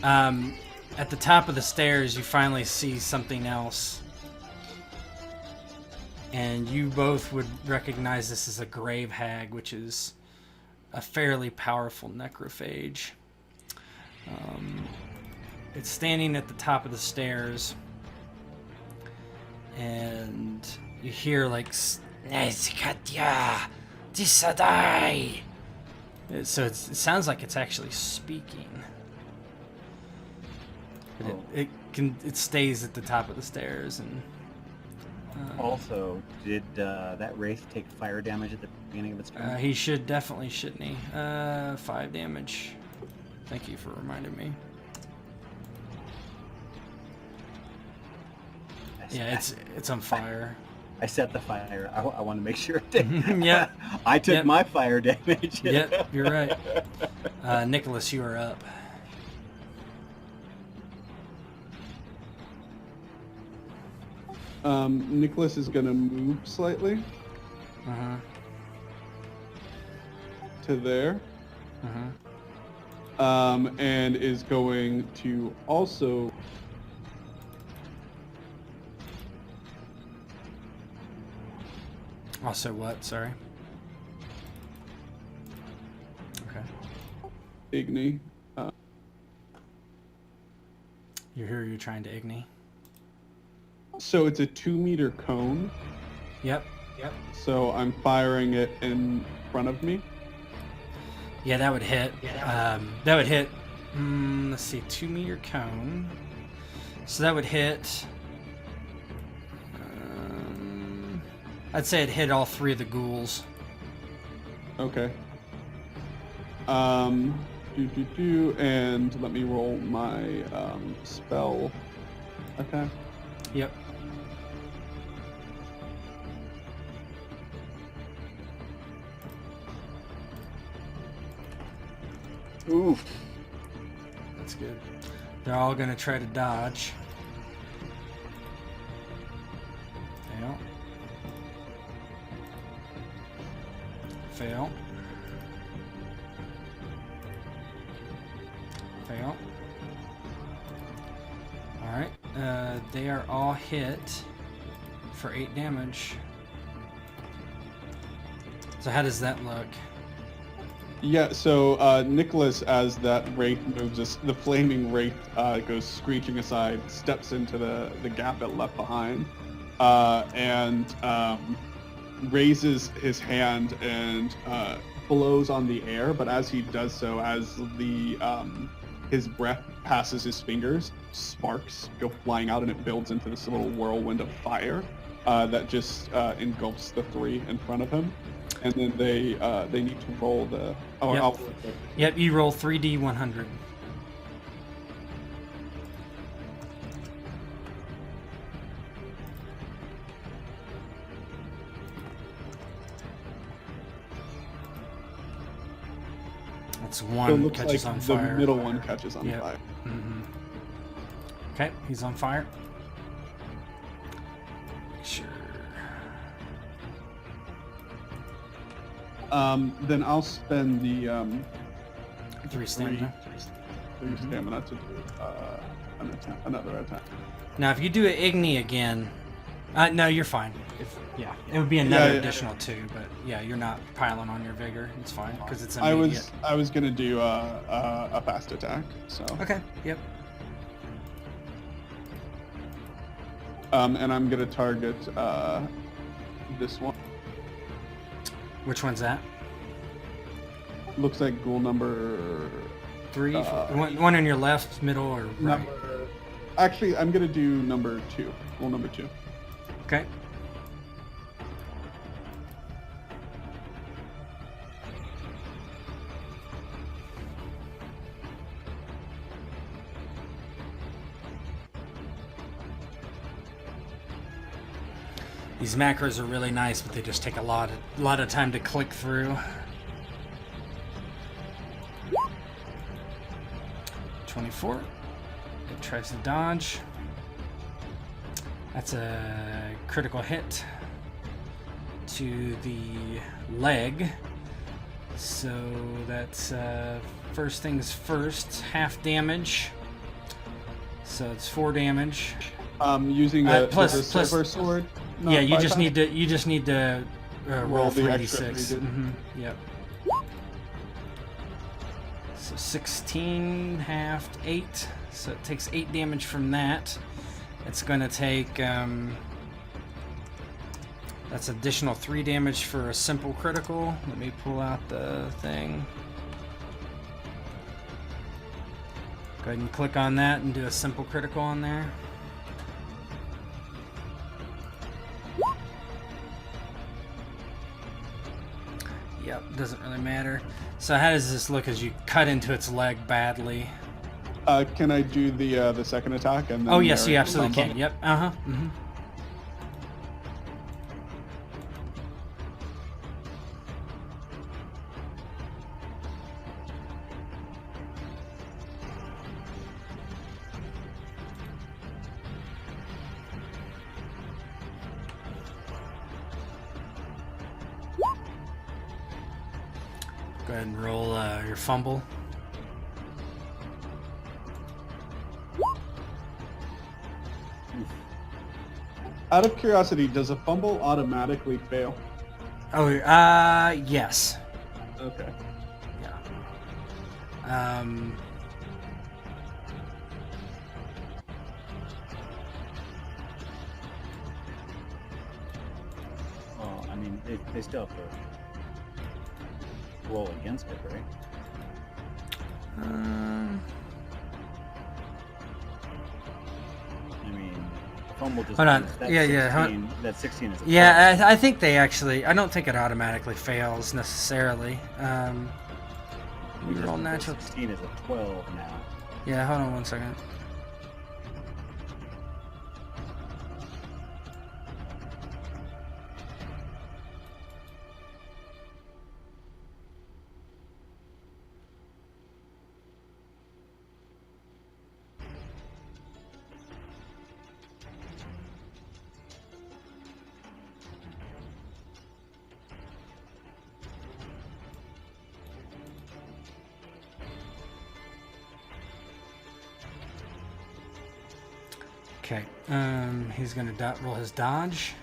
Okay. At the top of the stairs, you finally see something else. And you both would recognize this as a grave hag, which is a fairly powerful necrophage. It's standing at the top of the stairs. And you hear like... So it sounds like it's actually speaking. But it stays at the top of the stairs and. Also, did that wraith take fire damage at the beginning of its turn? He shouldn't he? 5 damage. Thank you for reminding me. Yeah, it's on fire. I set the fire. I want to make sure it did. Yeah. I took my fire damage. Yep, you're right. Nicholas, you are up. Nicholas is gonna move slightly to there, and is going to also Also what? Sorry. Okay. Igni. Who are you trying to Igni? So it's a 2-meter cone. Yep. So I'm firing it in front of me. Yeah, that would hit. That would hit. Let's see, 2-meter cone. So that would hit. I'd say it hit all 3 of the ghouls. Okay. And let me roll my spell attack. Yep. Oof. That's good. They're all gonna try to dodge. Fail. Fail. Fail. Alright. They are all hit for 8 damage. So how does that look? Yeah, so Nicholas, as that wraith moves, the flaming wraith goes screeching aside, steps into the gap it left behind, and raises his hand and blows on the air. But as he does so, as his breath passes his fingers, sparks go flying out, and it builds into this little whirlwind of fire that just engulfs the 3 in front of him. And then they need to roll the. Oh, Yep. You roll 3d100. That's So it one looks catches like on the fire. middle one catches on Yep. fire. Okay, he's on fire. Sure. Then I'll spend the 3 stamina. 3 stamina to do another attack. Now, if you do an Igni again, no, you're fine. It would be another Yeah. additional 2, but yeah, you're not piling on your vigor. It's fine because it's I immediate. was gonna do a fast attack. So. Okay. Yep. And I'm gonna target this one. Which one's that? Looks like ghoul number 3. One on your left, middle, or right? Actually, I'm gonna do number 2. Ghoul number 2. Okay. These macros are really nice, but they just take a lot of time to click through. 24. It tries to dodge. That's a critical hit to the leg. So that's first things first, half damage. So it's 4 damage. Using the silver sword. Yeah, you just need to roll the 3d6. extra 3D. Yep. So 16 halved 8. So it takes 8 damage from that. It's going to take that's additional 3 damage for a simple critical. Let me pull out the thing. Go ahead and click on that and do a simple critical on there. Yep, doesn't really matter. So how does this look as you cut into its leg badly? Can I do the second attack? And then Oh yes, your you absolutely combo? can. Yep. Uh-huh. Mm-hmm. Go ahead and roll your fumble. Out of curiosity, does a fumble automatically fail? Oh, yes. Okay. Yeah. Oh, I mean, they still have to roll against it, right? I mean, fumble just Hold on. means that Yeah. 16, that 16 is a Yeah, I think they actually. I don't think it automatically fails necessarily. You roll natural. 16 is a 12 now. Yeah, hold on one second. Okay. He's gonna roll his dodge.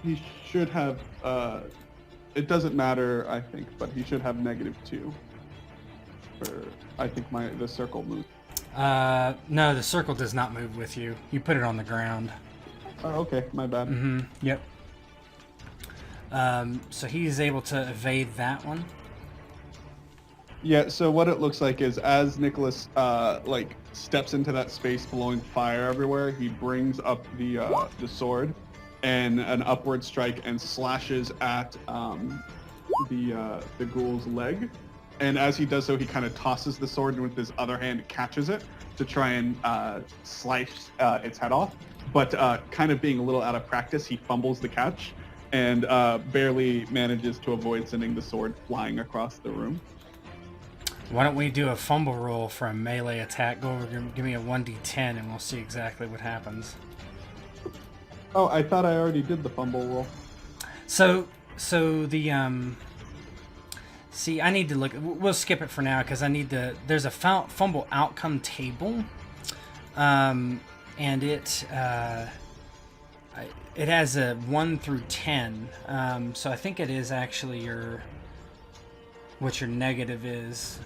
He should have. It doesn't matter, I think, but he should have -2. For I think the circle moves. No, the circle does not move with you. You put it on the ground. Oh, okay, my bad. Mm-hmm. Yep. So he's able to evade that one. Yeah. So what it looks like is as Nicholas steps into that space, blowing fire everywhere, he brings up the sword and an upward strike and slashes at the ghoul's leg. And as he does so, he kind of tosses the sword and with his other hand catches it to try and slice its head off. But kind of being a little out of practice, he fumbles the catch and barely manages to avoid sending the sword flying across the room. Why don't we do a fumble roll for a melee attack? Go over, give me a 1d10, and we'll see exactly what happens. Oh, I thought I already did the fumble roll. So the see, I need to look. We'll skip it for now because I need to. There's a fumble outcome table, and it has a 1 through 10. So I think it is actually what your negative is.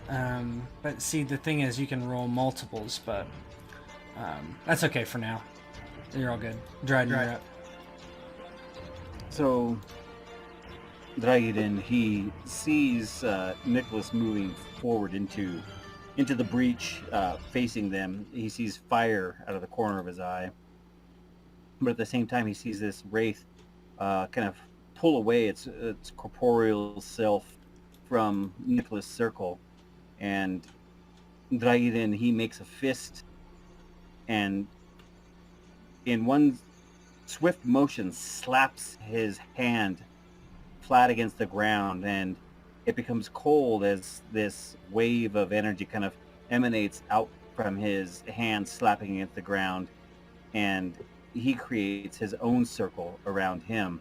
But see, the thing is, you can roll multiples, but that's okay for now. You're all good. Dryden, you're up. So, Dryden, he sees Nicholas moving forward into the breach, facing them. He sees fire out of the corner of his eye. But at the same time, he sees this wraith kind of pull away its corporeal self from Nicholas' circle. And Dryden, he makes a fist, and in one swift motion, slaps his hand flat against the ground, and it becomes cold as this wave of energy kind of emanates out from his hand slapping against the ground, and he creates his own circle around him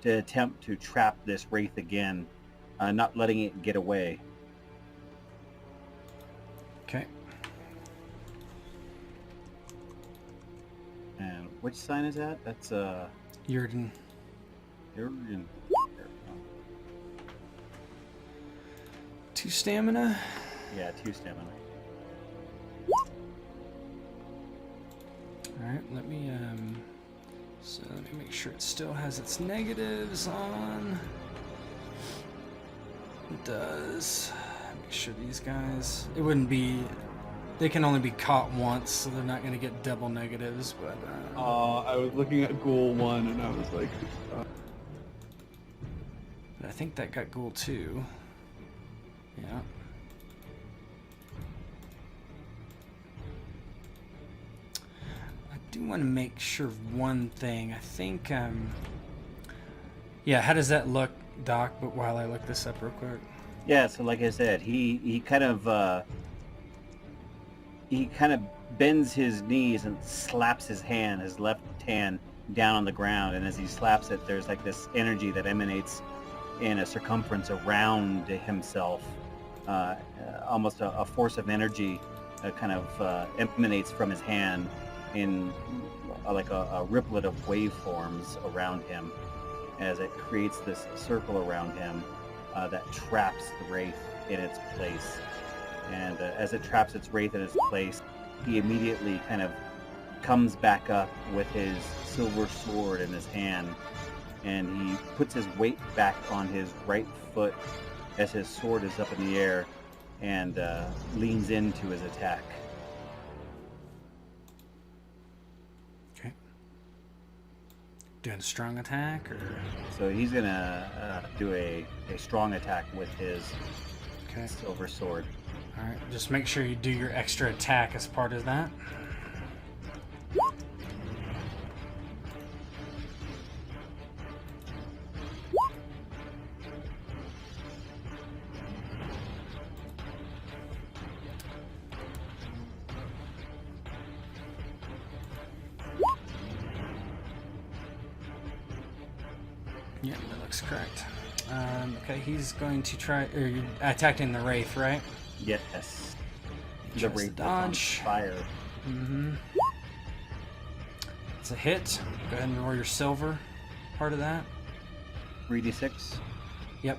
to attempt to trap this wraith again, not letting it get away. Okay. And which sign is that? That's Yurden. Yurden. 2 stamina. Yeah, 2 stamina. Alright, let me make sure it still has its negatives on. It does. Make sure these guys, it wouldn't be, they can only be caught once, so they're not going to get double negatives, but I was looking at Ghoul 1 and I was like, I think that got Ghoul 2. Yeah. I do want to make sure of one thing. I think, yeah, how does that look, Doc? But while I look this up real quick. Yeah, so like I said, he kind of bends his knees and slaps his hand, his left hand, down on the ground, and as he slaps it, there's like this energy that emanates in a circumference around himself. Almost a force of energy kind of emanates from his hand in like a riplet of waveforms around him as it creates this circle around him that traps the wraith in its place. And as it traps its wraith in its place, he immediately kind of comes back up with his silver sword in his hand, and he puts his weight back on his right foot as his sword is up in the air, and leans into his attack. Okay. Doing a strong attack, or? So he's gonna do a strong attack with his silver sword. Alright, just make sure you do your extra attack as part of that. Yeah, that looks correct. Okay, he's going to try, or you're attacking the Wraith, right? Yes. He The tries to wraith is on dodge. fire. Mm-hmm. It's a hit. Go ahead and roll your silver part of that. 3d6. Yep.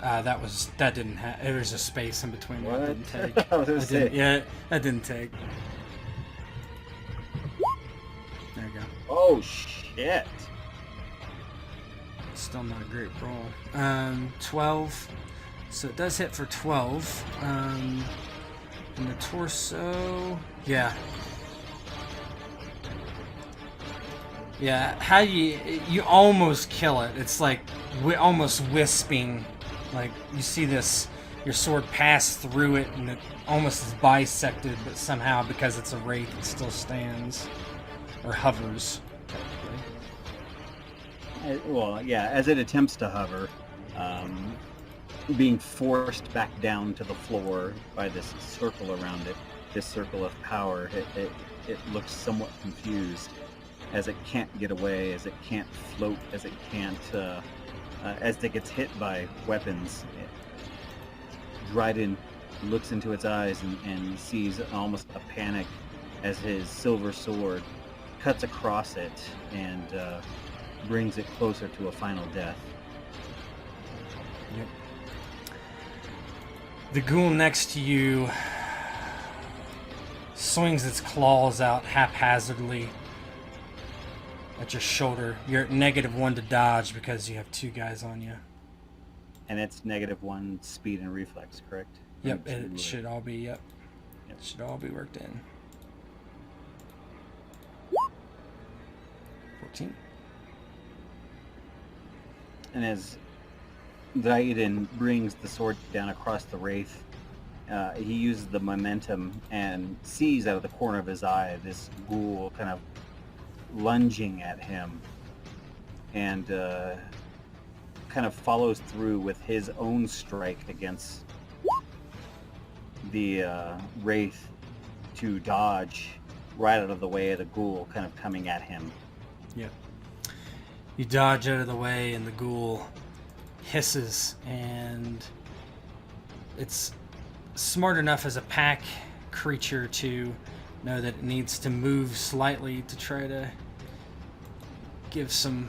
That didn't have. There was a space in between. What? That didn't take. I was gonna That say. didn't, yeah, that didn't take. There you go. Oh shit! Still not a great roll. 12. So it does hit for 12. In the torso. Yeah. Yeah. How you almost kill it? It's like almost wisping. Like you see this, your sword pass through it, and it almost is bisected, but somehow because it's a wraith, it still stands or hovers. Well, yeah, as it attempts to hover, being forced back down to the floor by this circle around it, this circle of power, it looks somewhat confused as it can't get away, as it can't float, as it can't, as it gets hit by weapons. Dryden looks into its eyes and sees almost a panic as his silver sword cuts across it and brings it closer to a final death. Yep. The ghoul next to you swings its claws out haphazardly at your shoulder. You're at -1 to dodge because you have 2 guys on you. And it's -1 speed and reflex, correct? Yep, it should all be, yep. Yep. It should all be worked in. 14. And as Dryden brings the sword down across the wraith, he uses the momentum and sees out of the corner of his eye this ghoul kind of lunging at him, and kind of follows through with his own strike against the wraith to dodge right out of the way of the ghoul kind of coming at him. Yep. You dodge out of the way, and the ghoul hisses, and it's smart enough as a pack creature to know that it needs to move slightly to try to give some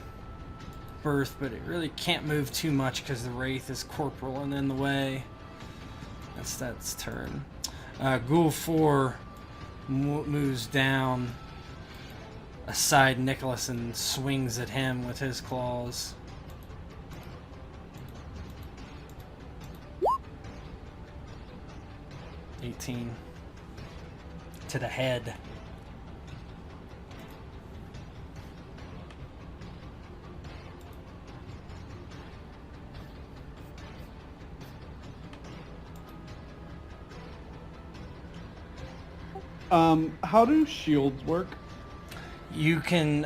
birth, but it really can't move too much because the wraith is corporal and in the way. That's turn. Ghoul 4 moves down aside Nicholas and swings at him with his claws. $18 to the head. How do shields work? You can,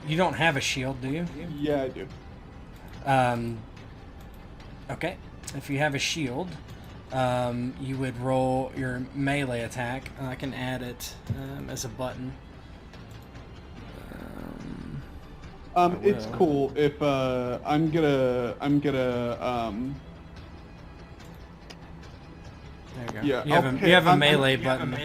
you don't have a shield, do you? Yeah, I do. Okay. If you have a shield, you would roll your melee attack. I can add it as a button. It's cool. If I'm gonna There you go. Yeah, You have a melee button.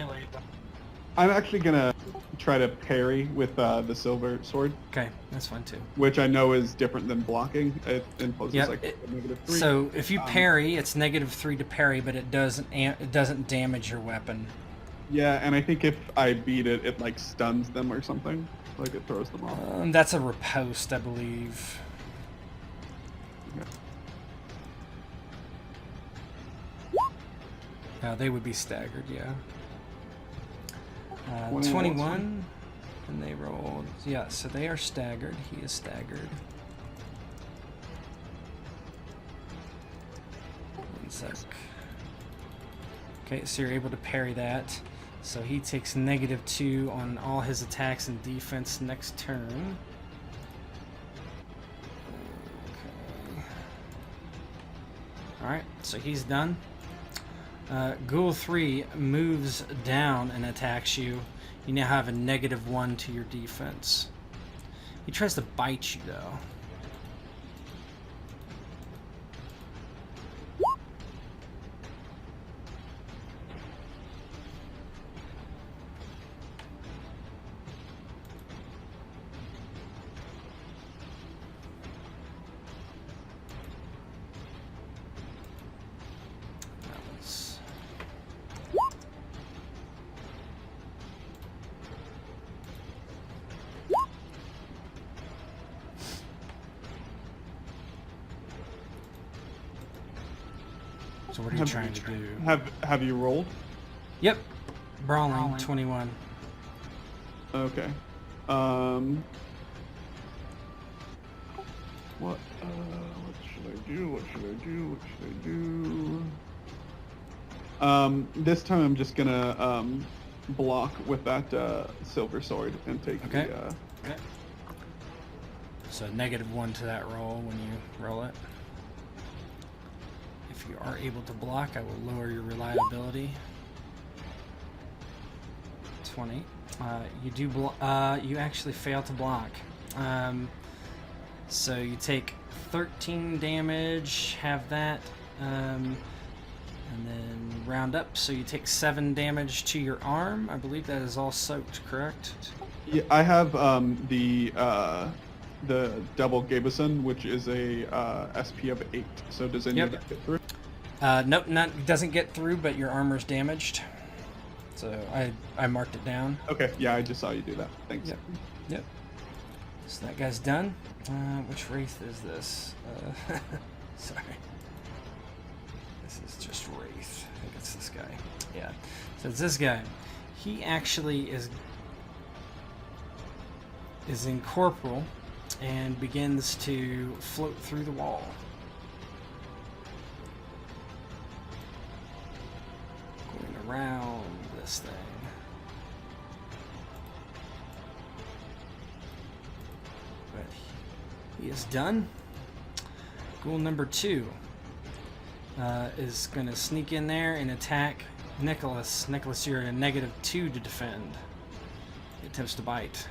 I'm actually gonna try to parry with the silver sword, Okay, that's fine too. which I know is different than blocking. It imposes Yep, like a -3. So if you parry, it's -3 to parry, but it doesn't damage your weapon. Yeah, and I think if I beat it, it like stuns them or something. Like it throws them off. That's a riposte, I believe. They would be staggered, yeah. 21, and they rolled. Yeah, so they are staggered. He is staggered. One sec. Okay, so you're able to parry that. So he takes -2 on all his attacks and defense next turn. Okay. Alright, so he's done. Ghoul 3 moves down and attacks you. You now have a -1 to your defense. He tries to bite you, though. So what are you trying to do? Have you rolled? Yep. Brawling, 21. Okay. What should I do? This time I'm just gonna block with that silver sword and take Okay. the Okay. So -1 to that roll when you roll it. If you are able to block, I will lower your reliability. 20. You do you actually fail to block. So you take 13 damage, have that, and then round up. So you take 7 damage to your arm. I believe that is all soaked, correct? Yeah, I have the double Gabeson, which is a SP of 8. So does any of that get through? Nope, doesn't get through, but your armor's damaged. So I marked it down. Okay, yeah, I just saw you do that. Thanks. Yep. So that guy's done. Which wraith is this? Sorry. This is just wraith. I think it's this guy. Yeah. So it's this guy. He actually is incorporeal and begins to float through the wall. around this thing. But he is done. Ghoul number 2 is going to sneak in there and attack Nicholas. Nicholas, you're at a -2 to defend. He attempts to bite.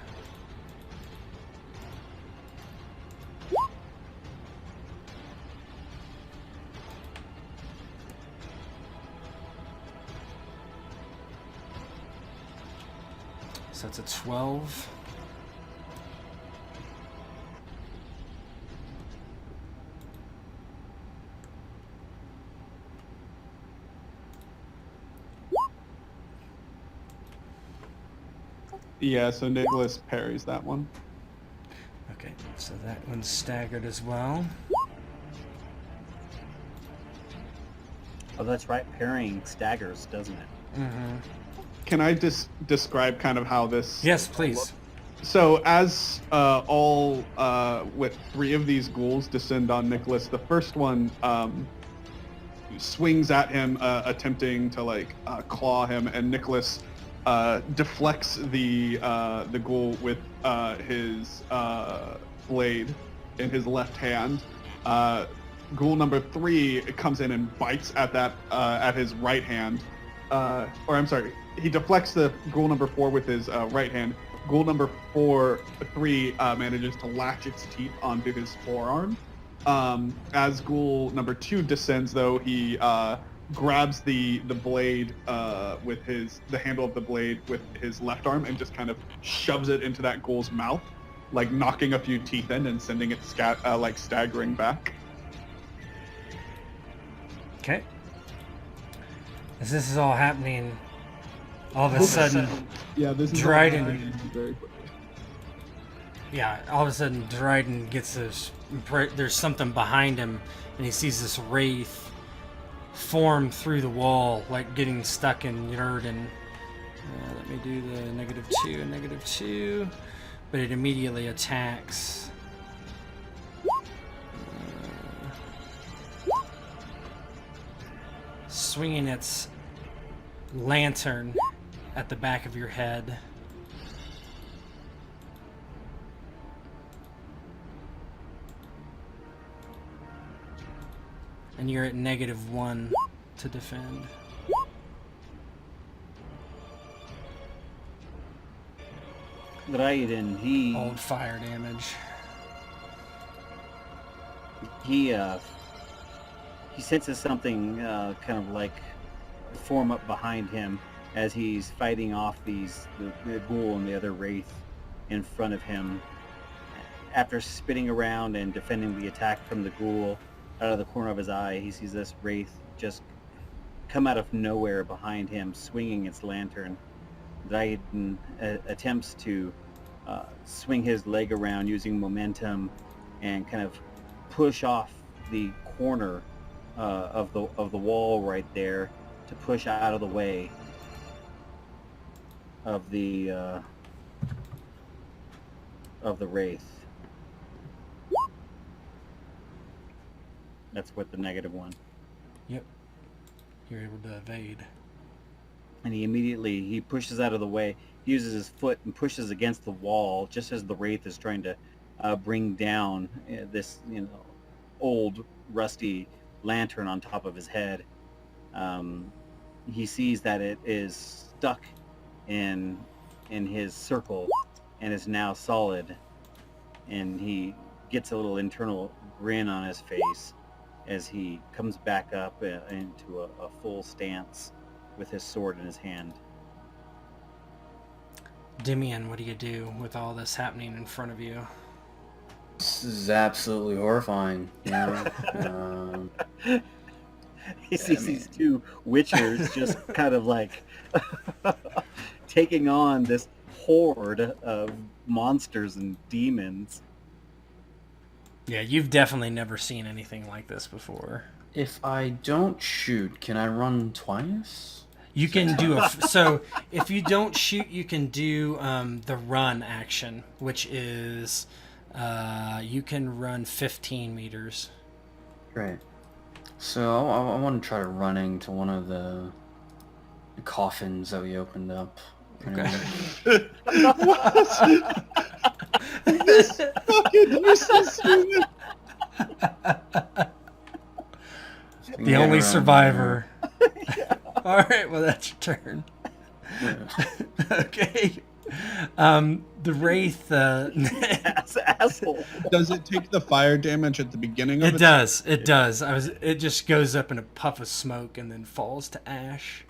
So that's a 12. Yeah, so Nicholas parries that one. Okay, so that one's staggered as well. Oh, that's right. Parrying staggers, doesn't it? Mm-hmm. Can I just describe kind of how this... Yes, please. So as all with 3 of these ghouls descend on Nicholas, the first one swings at him, attempting to like claw him, and Nicholas deflects the ghoul with his blade in his left hand. Ghoul number 3 comes in and bites at that at his right hand. Or I'm sorry, he deflects the ghoul number 4 with his right hand. Ghoul number 3 manages to latch its teeth onto his forearm. As ghoul number 2 descends, though, he grabs the blade with the handle of the blade with his left arm and just kind of shoves it into that ghoul's mouth, like knocking a few teeth in and sending it like staggering back. Okay. As this is all happening, all of a sudden, Yeah, this is Dryden. very quickly. Yeah, all of a sudden Dryden gets this. There's something behind him, and he sees this wraith form through the wall, like getting stuck in Yurden. Let me do the -2 and -2, but it immediately attacks. Swinging its lantern at the back of your head. And you're at -1 to defend. Dryden, he Old fire damage. he senses something kind of like form up behind him as he's fighting off the ghoul and the other wraith in front of him. After spinning around and defending the attack from the ghoul, out of the corner of his eye, he sees this wraith just come out of nowhere behind him, swinging its lantern. Dryden attempts to swing his leg around using momentum and kind of push off the corner of the wall right there to push out of the way of the wraith. That's with the -1. Yep. You're able to evade. And he pushes out of the way. He uses his foot and pushes against the wall just as the wraith is trying to bring down this old rusty lantern on top of his head. He sees that it is stuck in his circle and is now solid, and he gets a little internal grin on his face as he comes back up into a full stance with his sword in his hand. Demian, what do you do with all this happening in front of you? This is absolutely horrifying. You know? He sees these 2 witchers just kind of like taking on this horde of monsters and demons. Yeah, you've definitely never seen anything like this before. If I don't shoot, can I run twice? You can do so if you don't shoot, you can do the run action, which is you can run 15 meters. Great. So I want to try running to one of the coffins that we opened up. pretty Okay. much. This fucking useless human. The only survivor. All right, well, that's your turn. Okay. The wraith. Asshole. Does it take the fire damage at the beginning of it? It does. It does. It just goes up in a puff of smoke and then falls to ash.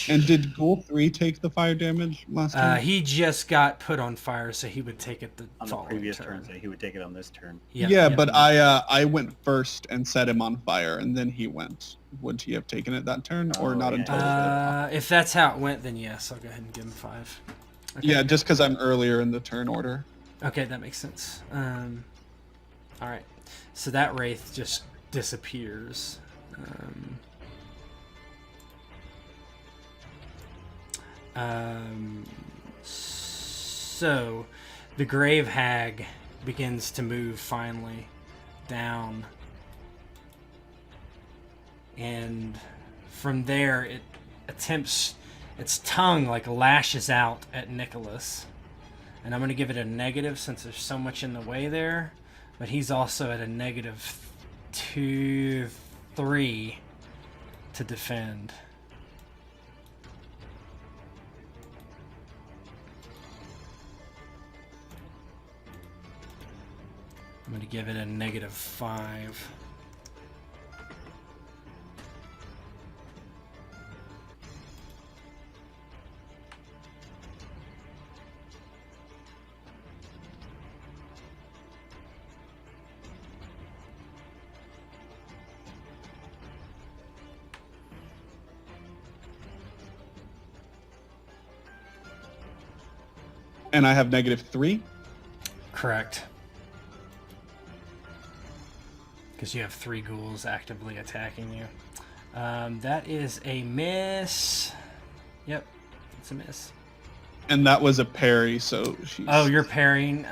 And did Ghoul 3 take the fire damage last time? He just got put on fire, so he would take it the On the following previous turn. turn, so he would take it on this turn. Yep, yeah, yep. but I went first and set him on fire, and then he went. Would he have taken it that turn, or not yeah. until? If that's how it went, then yes, I'll go ahead and give him 5. Okay. Yeah, just because I'm earlier in the turn order. Okay, that makes sense. All right, so that wraith just disappears. So the grave hag begins to move finally down, and from there it attempts, its tongue like lashes out at Nicholas, and I'm going to give it a negative since there's so much in the way there, but he's also at a negative 2, 3 to defend. I'm going to give it a negative 5. And I have -3. Correct. Because you have 3 ghouls actively attacking you. That is a miss. Yep, it's a miss. And that was a parry, so she's... Oh, you're parrying.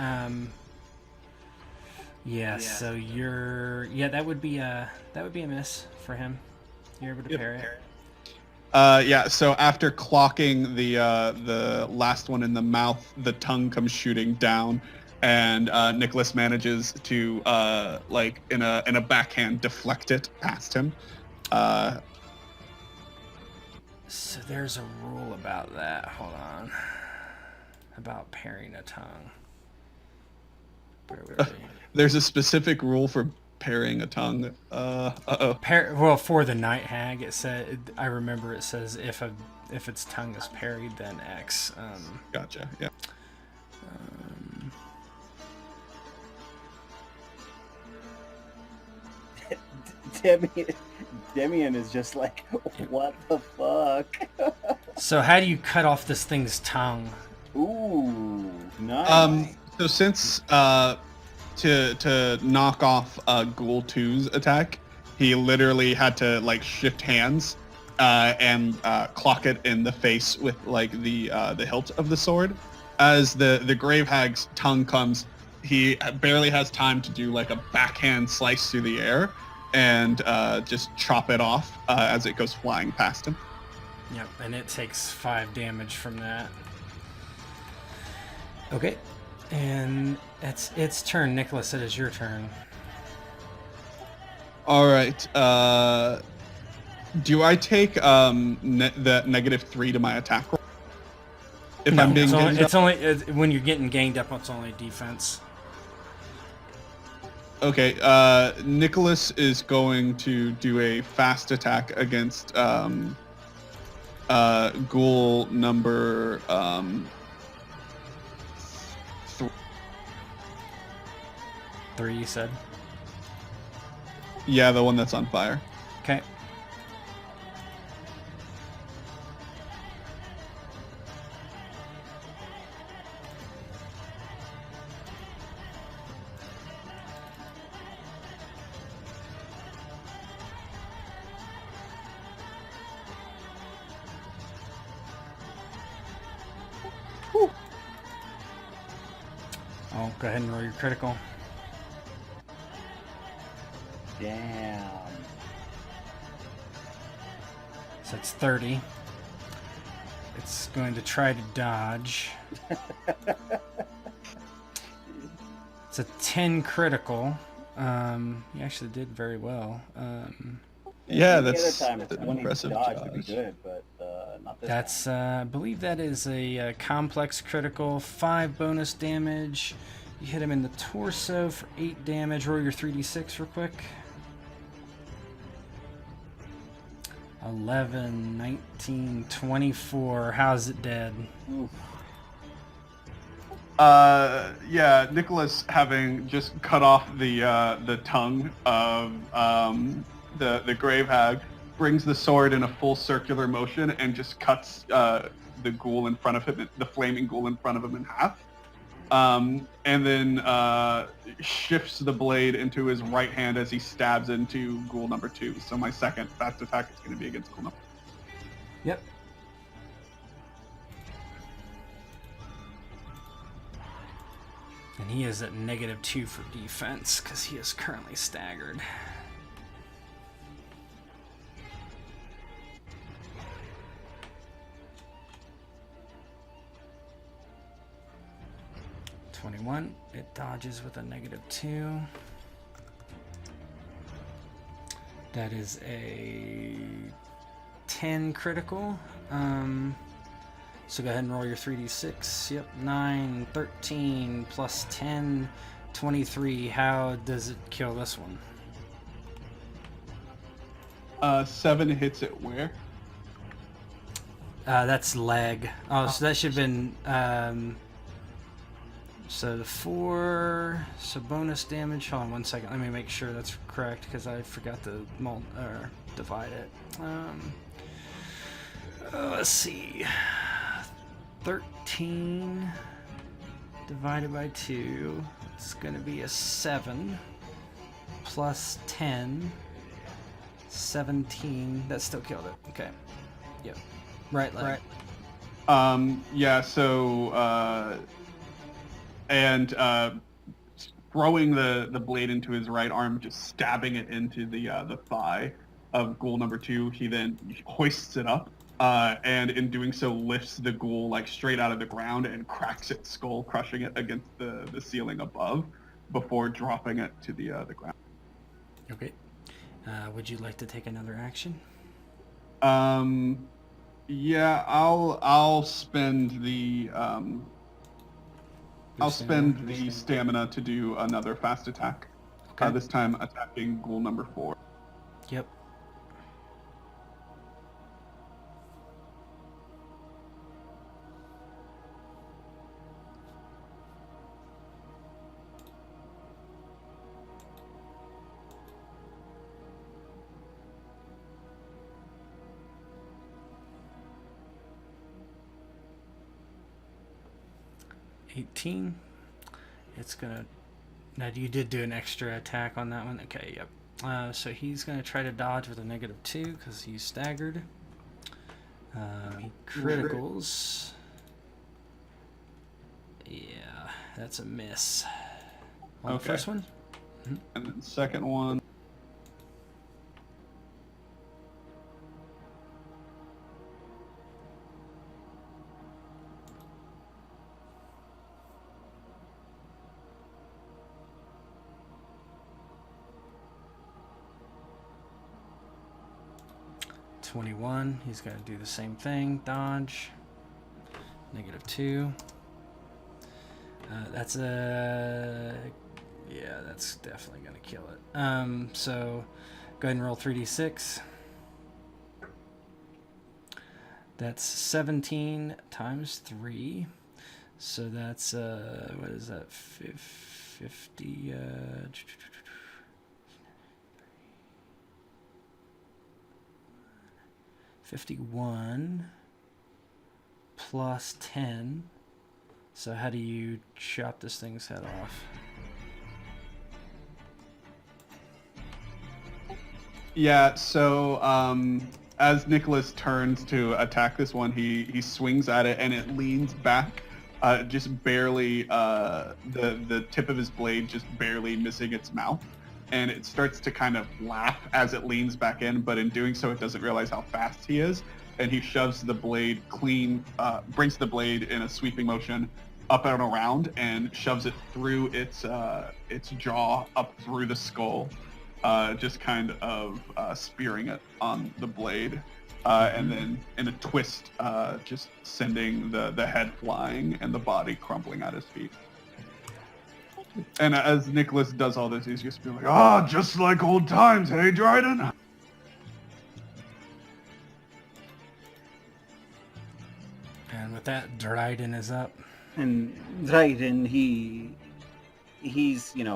Yeah, so you're... Yeah, that would be a miss for him. You're able to parry it. Yeah, so after clocking the last one in the mouth, the tongue comes shooting down, and Nicholas manages to like in a backhand deflect it past him. So there's a rule about that. Hold on. About parrying a tongue. Where were we? There's a specific rule for parrying a tongue. Well, for the night hag, it said. I remember it says if its tongue is parried, then X. Gotcha. Yeah. Demian is just like, what the fuck? So how do you cut off this thing's tongue? Ooh, nice. So since to knock off Ghoul 2's attack, he literally had to like shift hands and clock it in the face with like the hilt of the sword. As the Grave Hag's tongue comes, he barely has time to do like a backhand slice through the air and just chop it off as it goes flying past him. Yep, and it takes 5 damage from that. Okay, and it's its turn. Nicholas, it is your turn. All right. Do I take the -3 to my attack roll? If I'm being it's only when you're getting ganged up, it's only defense. Okay, Nicholas is going to do a fast attack against ghoul number 3, you said? Yeah, the one that's on fire. Okay. Oh, go ahead and roll your critical. Damn. So it's 30. It's going to try to dodge. It's a 10 critical. You actually did very well. Yeah, Any that's other time it's an 20 impressive dodge would be dodge. good, but not this That's, time. I believe that is a complex critical. 5 bonus damage. You hit him in the torso for 8 damage. Roll your 3d6 real quick. 11, 19, 24. How's it dead? Oof. Yeah, Nicholas, having just cut off the tongue of the grave hag, brings the sword in a full circular motion and just cuts the ghoul in front of him, the flaming ghoul in front of him, in half. And then shifts the blade into his right hand as he stabs into ghoul number 2. So my second fast attack is going to be against ghoul number. Yep. And he is at -2 for defense because he is currently staggered. -21. It dodges with a -2. That is a 10 critical. So go ahead and roll your 3d6. Yep, 9, 13, plus 10, 23. How does it kill this one? 7 hits it where? That's leg. Oh, so that should have been... so the 4... So bonus damage... Hold on 1 second. Let me make sure that's correct, because I forgot to divide it. Let's see... 13 divided by 2, it's going to be a 7 plus 10, 17. That still killed it. Okay. Yep. Right leg. Yeah, so and throwing the blade into his right arm, just stabbing it into the thigh of ghoul number 2, he then hoists it up. And in doing so, lifts the ghoul like straight out of the ground and cracks its skull, crushing it against the ceiling above, before dropping it to the ground. Okay. Would you like to take another action? Yeah, I'll spend the stamina to do another fast attack. Okay. This time attacking ghoul number 4. Yep. $18. It's gonna... Now, you did do an extra attack on that one. Okay, yep. So he's gonna try to dodge with a -2 because he's staggered. He criticals. Yeah, that's a miss. On the first one. And then second one. -21. He's got to do the same thing. Dodge. -2. That's a... Yeah, that's definitely going to kill it. So go ahead and roll 3d6. That's 17 times 3. So that's, what is that? 50... 51 plus 10. So how do you chop this thing's head off? Yeah, so as Nicholas turns to attack this one, he swings at it and it leans back, just barely, the tip of his blade just barely missing its mouth. And it starts to kind of laugh as it leans back in, but in doing so, it doesn't realize how fast he is, and he shoves the blade clean, brings the blade in a sweeping motion up and around, and shoves it through its jaw up through the skull, just kind of spearing it on the blade, and then in a twist, just sending the head flying and the body crumpling at his feet. And as Nicholas does all this, he's just being like, "Ah, just like old times, hey, Dryden?" And with that, Dryden is up. And Dryden, he's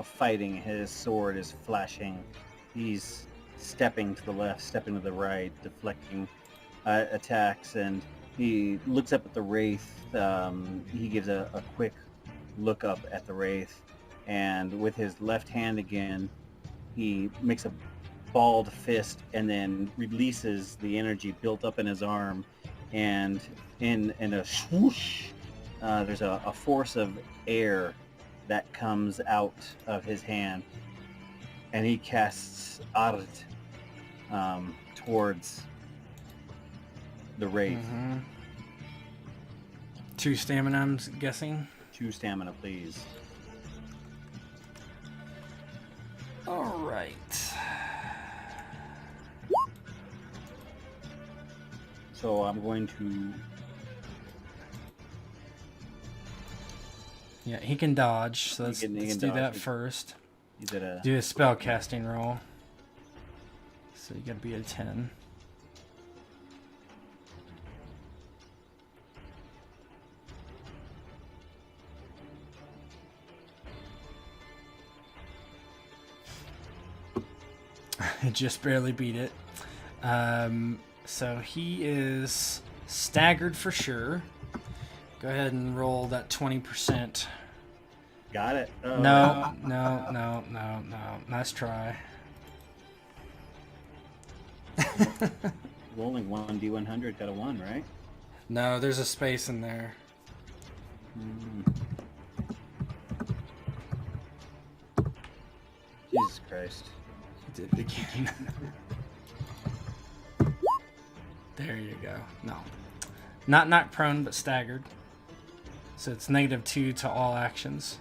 fighting. His sword is flashing. He's stepping to the left, stepping to the right, deflecting attacks, and he looks up at the wraith. He gives a quick look up at the wraith, and with his left hand again, he makes a balled fist and then releases the energy built up in his arm, and in a swoosh, there's a force of air that comes out of his hand, and he casts Art towards the wraith. 2 stamina, I'm guessing. 2 stamina, please. All right. So I'm going to... Yeah, he can dodge, so let's he can do dodge. that first. You did a... Do a spell casting roll. So you gotta be a 10. Just barely beat it. So he is staggered for sure. Go ahead and roll that 20%. Got it. No. Nice try. Rolling 1d100, got a 1, right? No, there's a space in there. Jesus Christ. He did it again. There you go. No. Not knocked prone, but staggered. So it's -2 to all actions.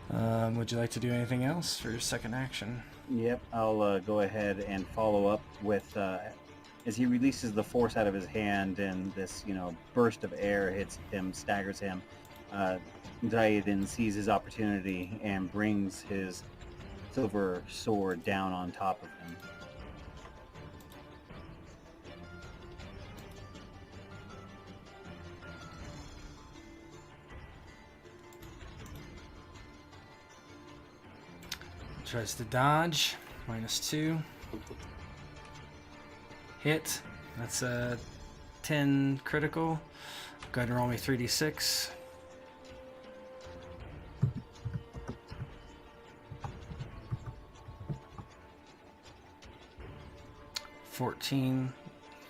Would you like to do anything else for your second action? Yep, I'll go ahead and follow up with, as he releases the force out of his hand and this, burst of air hits him, staggers him, Dryden sees his opportunity and brings his silver sword down on top of him. Tries to dodge. -2. Hit. That's a 10 critical. Go ahead and roll me 3d6.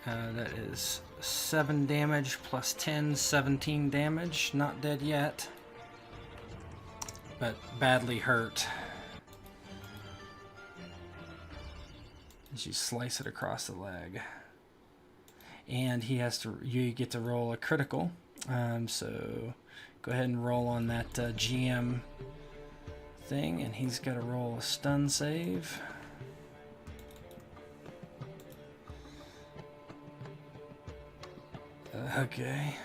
That is 7 damage plus 10, 17 damage. Not dead yet, but badly hurt. As you slice it across the leg. And you get to roll a critical. So go ahead and roll on that GM thing, and he's got to roll a stun save. Okay.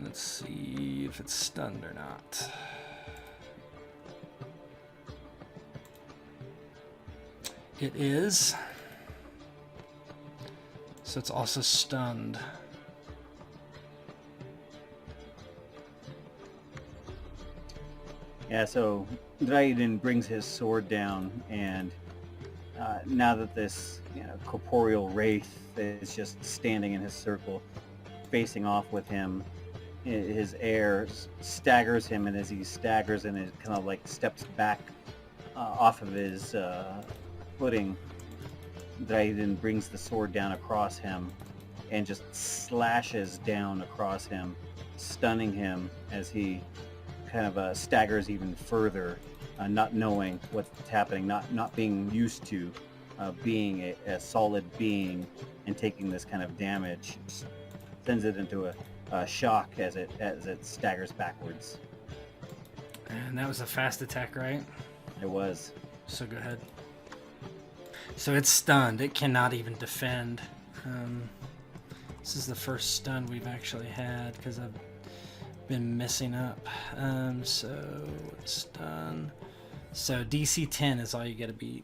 Let's see if it's stunned or not. It is. So it's also stunned. Yeah, so Dryden brings his sword down, and now that this corporeal wraith is just standing in his circle, facing off with him, his air staggers him, and as he staggers and it kind of like steps back off of his footing, Dryden brings the sword down across him and just slashes down across him, stunning him as he kind of staggers even further, not knowing what's happening, not being used to being a solid being and taking this kind of damage sends it into a shock as it staggers backwards. And that was a fast attack, right? It was. So go ahead. So it's stunned. It cannot even defend. This is the first stun we've actually had because I've been messing up. So it's done. So DC 10 is all you got to beat.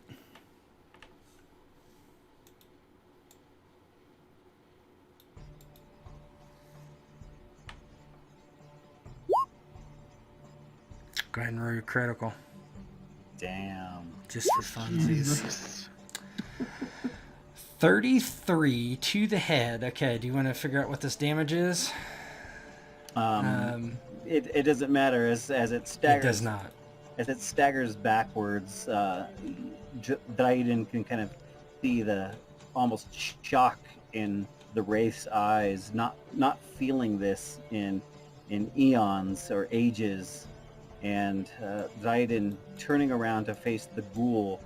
Go ahead and roll your critical. Damn. Just for funsies. 33 to the head. Okay, do you want to figure out what this damage is? It doesn't matter as it staggers. It does not. As it staggers backwards, Dryden can kind of see the almost shock in the Wraith's eyes, not feeling this in eons or ages, and Dryden turning around to face the ghoul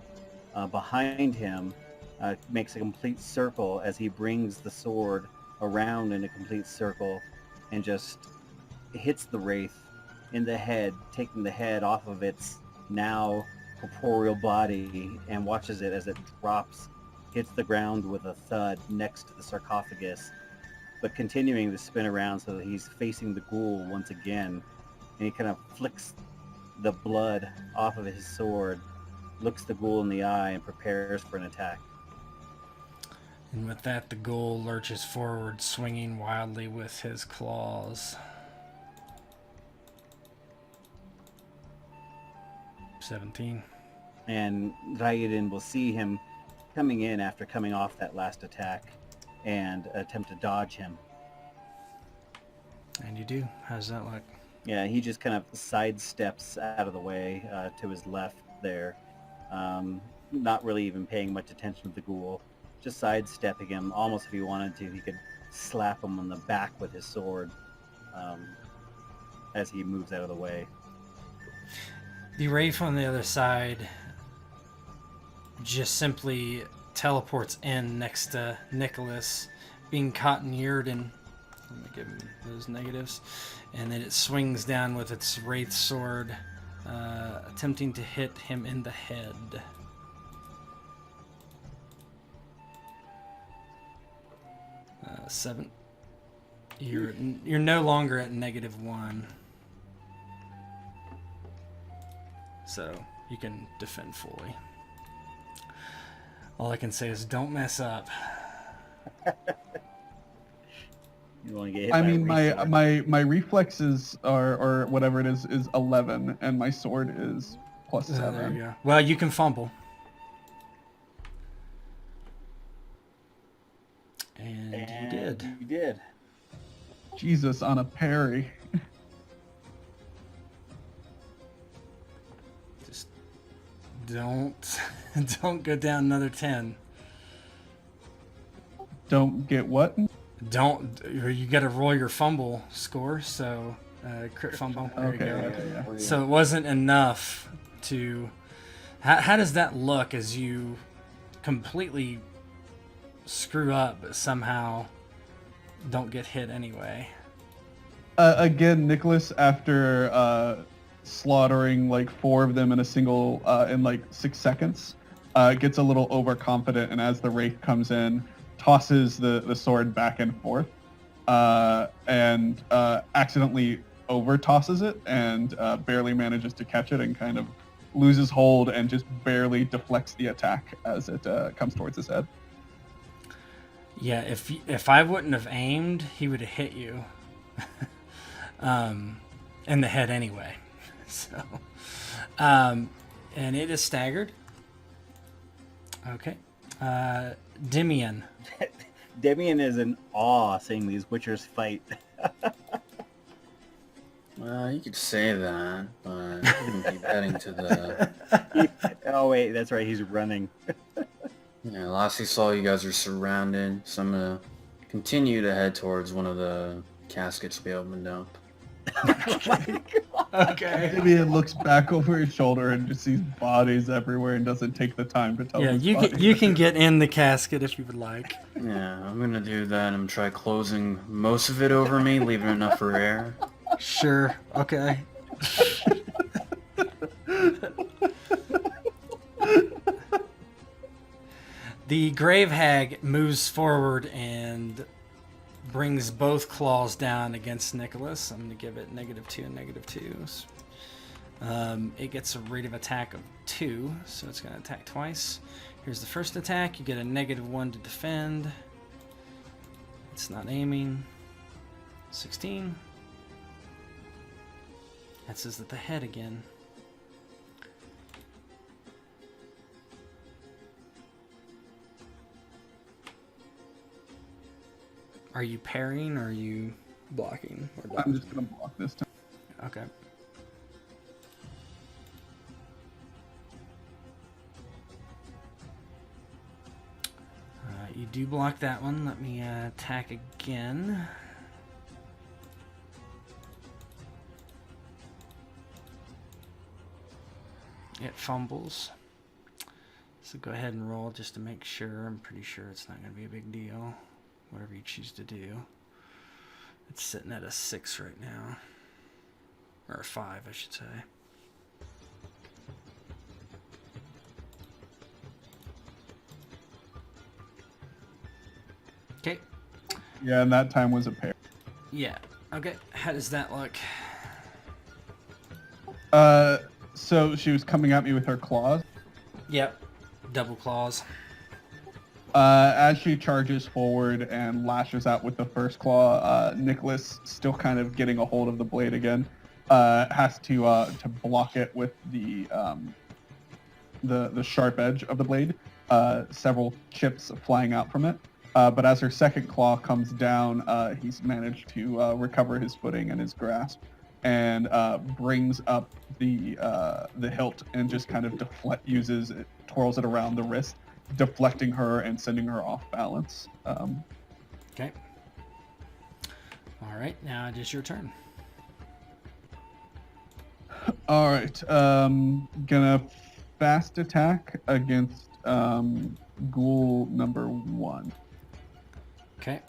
behind him makes a complete circle as he brings the sword around in a complete circle and just hits the Wraith in the head, taking the head off of its now corporeal body, and watches it as it drops, hits the ground with a thud next to the sarcophagus, but continuing to spin around so that he's facing the ghoul once again, and he kind of flicks the blood off of his sword, looks the ghoul in the eye, and prepares for an attack. And with that, the ghoul lurches forward, swinging wildly with his claws. 17. And Raiden will see him coming in after coming off that last attack and attempt to dodge him. And you do. How's that look? Yeah, he just kind of sidesteps out of the way to his left there, not really even paying much attention to the ghoul. Just sidestepping him, almost if he wanted to, he could slap him on the back with his sword as he moves out of the way. The Wraith on the other side just simply teleports in next to Nicholas, being caught in Yrden. Let me give him those negatives. And then it swings down with its Wraith sword, attempting to hit him in the head. Seven. You're no longer at -1. So you can defend fully. All I can say is don't mess up. You want to get hit I by a mean, Wraith sword? my reflexes are, or whatever it is 11, and my sword is +7. There you go. Well, you can fumble. And you did. You did. Jesus, on a parry. Just don't go down another 10. Don't get what? You got to roll your fumble score, so crit fumble. There Okay, you go. yeah. So it wasn't enough to. How does that look as you completely screw up, but somehow don't get hit anyway? Again, Nicholas, after slaughtering like 4 of them in a single, in like 6 seconds, gets a little overconfident, and as the Wraith comes in, tosses the sword back and forth, and accidentally over tosses it, and barely manages to catch it, and kind of loses hold and just barely deflects the attack as it comes towards his head. Yeah, if I wouldn't have aimed, he would have hit you in the head anyway. So, and it is staggered. Okay. Demian. Demian is in awe seeing these Witchers fight. Well, you could say that, but I wouldn't be heading to the... Oh wait, that's right, he's running. Yeah, last he saw, you guys are surrounded, so I'm gonna continue to head towards one of the caskets we opened up. Oh my God. Okay. Vivian looks back over his shoulder and just sees bodies everywhere and doesn't take the time to tell Yeah, his you body. can, you can get in the casket if you would like. Yeah, I'm gonna do that and try closing most of it over me, leaving enough for air. Sure. Okay. The grave hag moves forward and brings both claws down against Nicholas. I'm going to give it -2 and -2. It gets a rate of attack of 2, so it's going to attack twice. Here's the first attack. You get a -1 to defend. It's not aiming. 16. That says at the head again. Are you parrying or are you blocking? Or I'm just gonna block this time. Okay. You do block that one. Let me attack again. It fumbles. So go ahead and roll just to make sure. I'm pretty sure it's not going to be a big deal. Whatever you choose to do. It's sitting at a 6 right now. Or a 5, I should say. Okay. Yeah, and that time was a pair. Yeah. Okay. How does that look? So she was coming at me with her claws. Yep. Double claws. As she charges forward and lashes out with the first claw, Nicholas, still kind of getting a hold of the blade again, has to block it with the sharp edge of the blade. Several chips flying out from it. But as her second claw comes down, he's managed to recover his footing and his grasp, and brings up the hilt and just kind of uses it, twirls it around the wrist, deflecting her and sending her off balance. Okay. All right, now it is your turn. All right, gonna fast attack against ghoul number 1. Okay.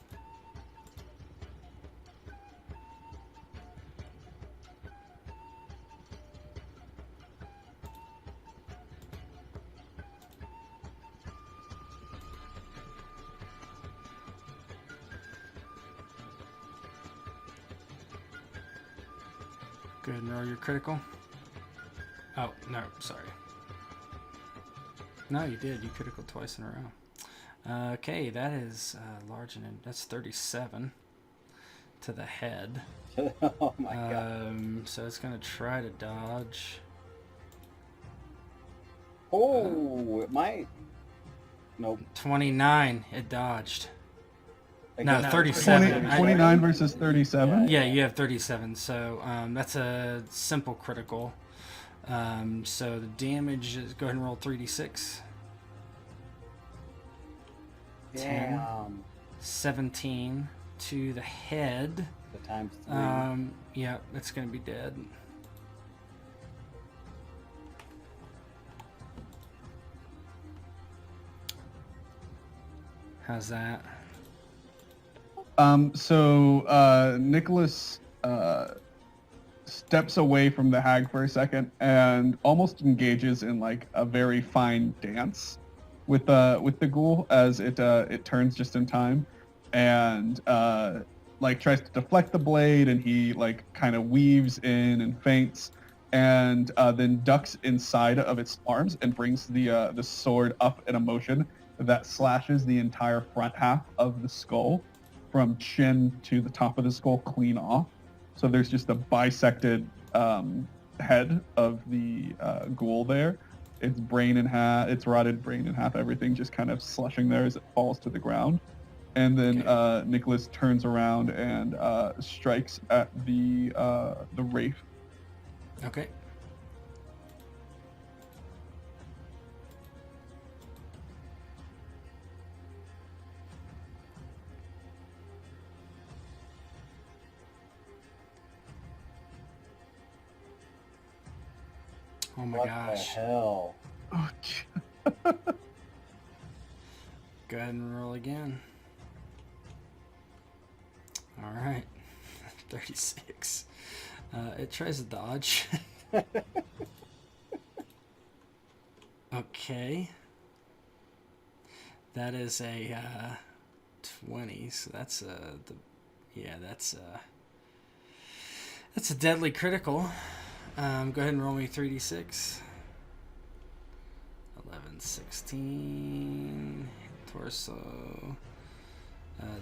Go ahead and roll your critical. Oh, no, sorry. No, you did. You critical twice in a row. Okay, that is large, and that's 37 to the head. Oh my god. So it's going to try to dodge. Oh, it might. Nope. 29, it dodged. No, Against 37. 29 versus 37? Yeah, you have 37, so that's a simple critical. So the damage is, go ahead and roll 3d6. 10, Damn. 17 to the head. The times 3. Yeah, that's going to be dead. How's that? So Nicholas steps away from the hag for a second and almost engages in like a very fine dance with the ghoul as it turns just in time, and like tries to deflect the blade, and he like kind of weaves in and feints, and then ducks inside of its arms and brings the sword up in a motion that slashes the entire front half of the skull from chin to the top of the skull clean off. So there's just a bisected head of the ghoul there. Its brain in half, its rotted brain in half, everything just kind of slushing there as it falls to the ground. And then Nicholas turns around and strikes at the wraith. Okay. Oh my What gosh. the hell? Oh, Go ahead and roll again. Alright. 36. It tries to dodge. Okay. That is a 20, so that's that's a deadly critical. Go ahead and roll me 3d6. 11, 16, torso.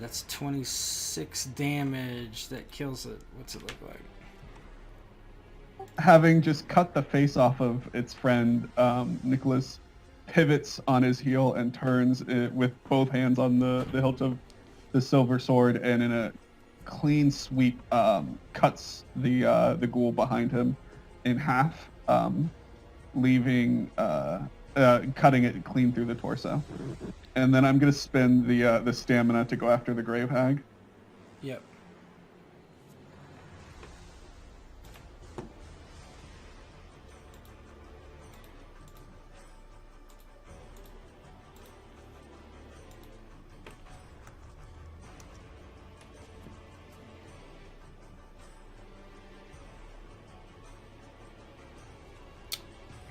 That's 26 damage. That kills it. What's it look like? having just cut the face off of its friend, Nicholas pivots on his heel and turns it with both hands on the hilt of the silver sword, and in a clean sweep cuts the ghoul behind him in half, leaving cutting it clean through the torso. And then I'm gonna spend the stamina to go after the grave hag. Yep.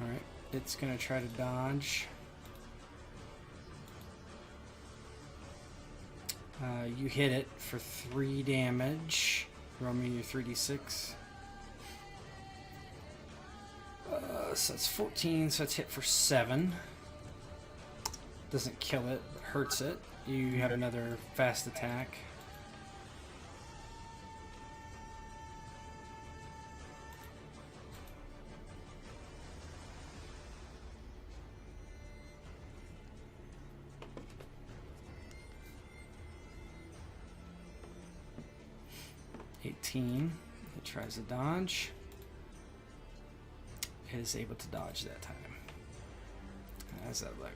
Alright, it's gonna try to dodge. You hit it for 3 damage. Roll me your 3d6. So that's 14, so it's hit for 7. Doesn't kill it, but hurts it. You have another fast attack. It tries to dodge. It is able to dodge that time. How's that look?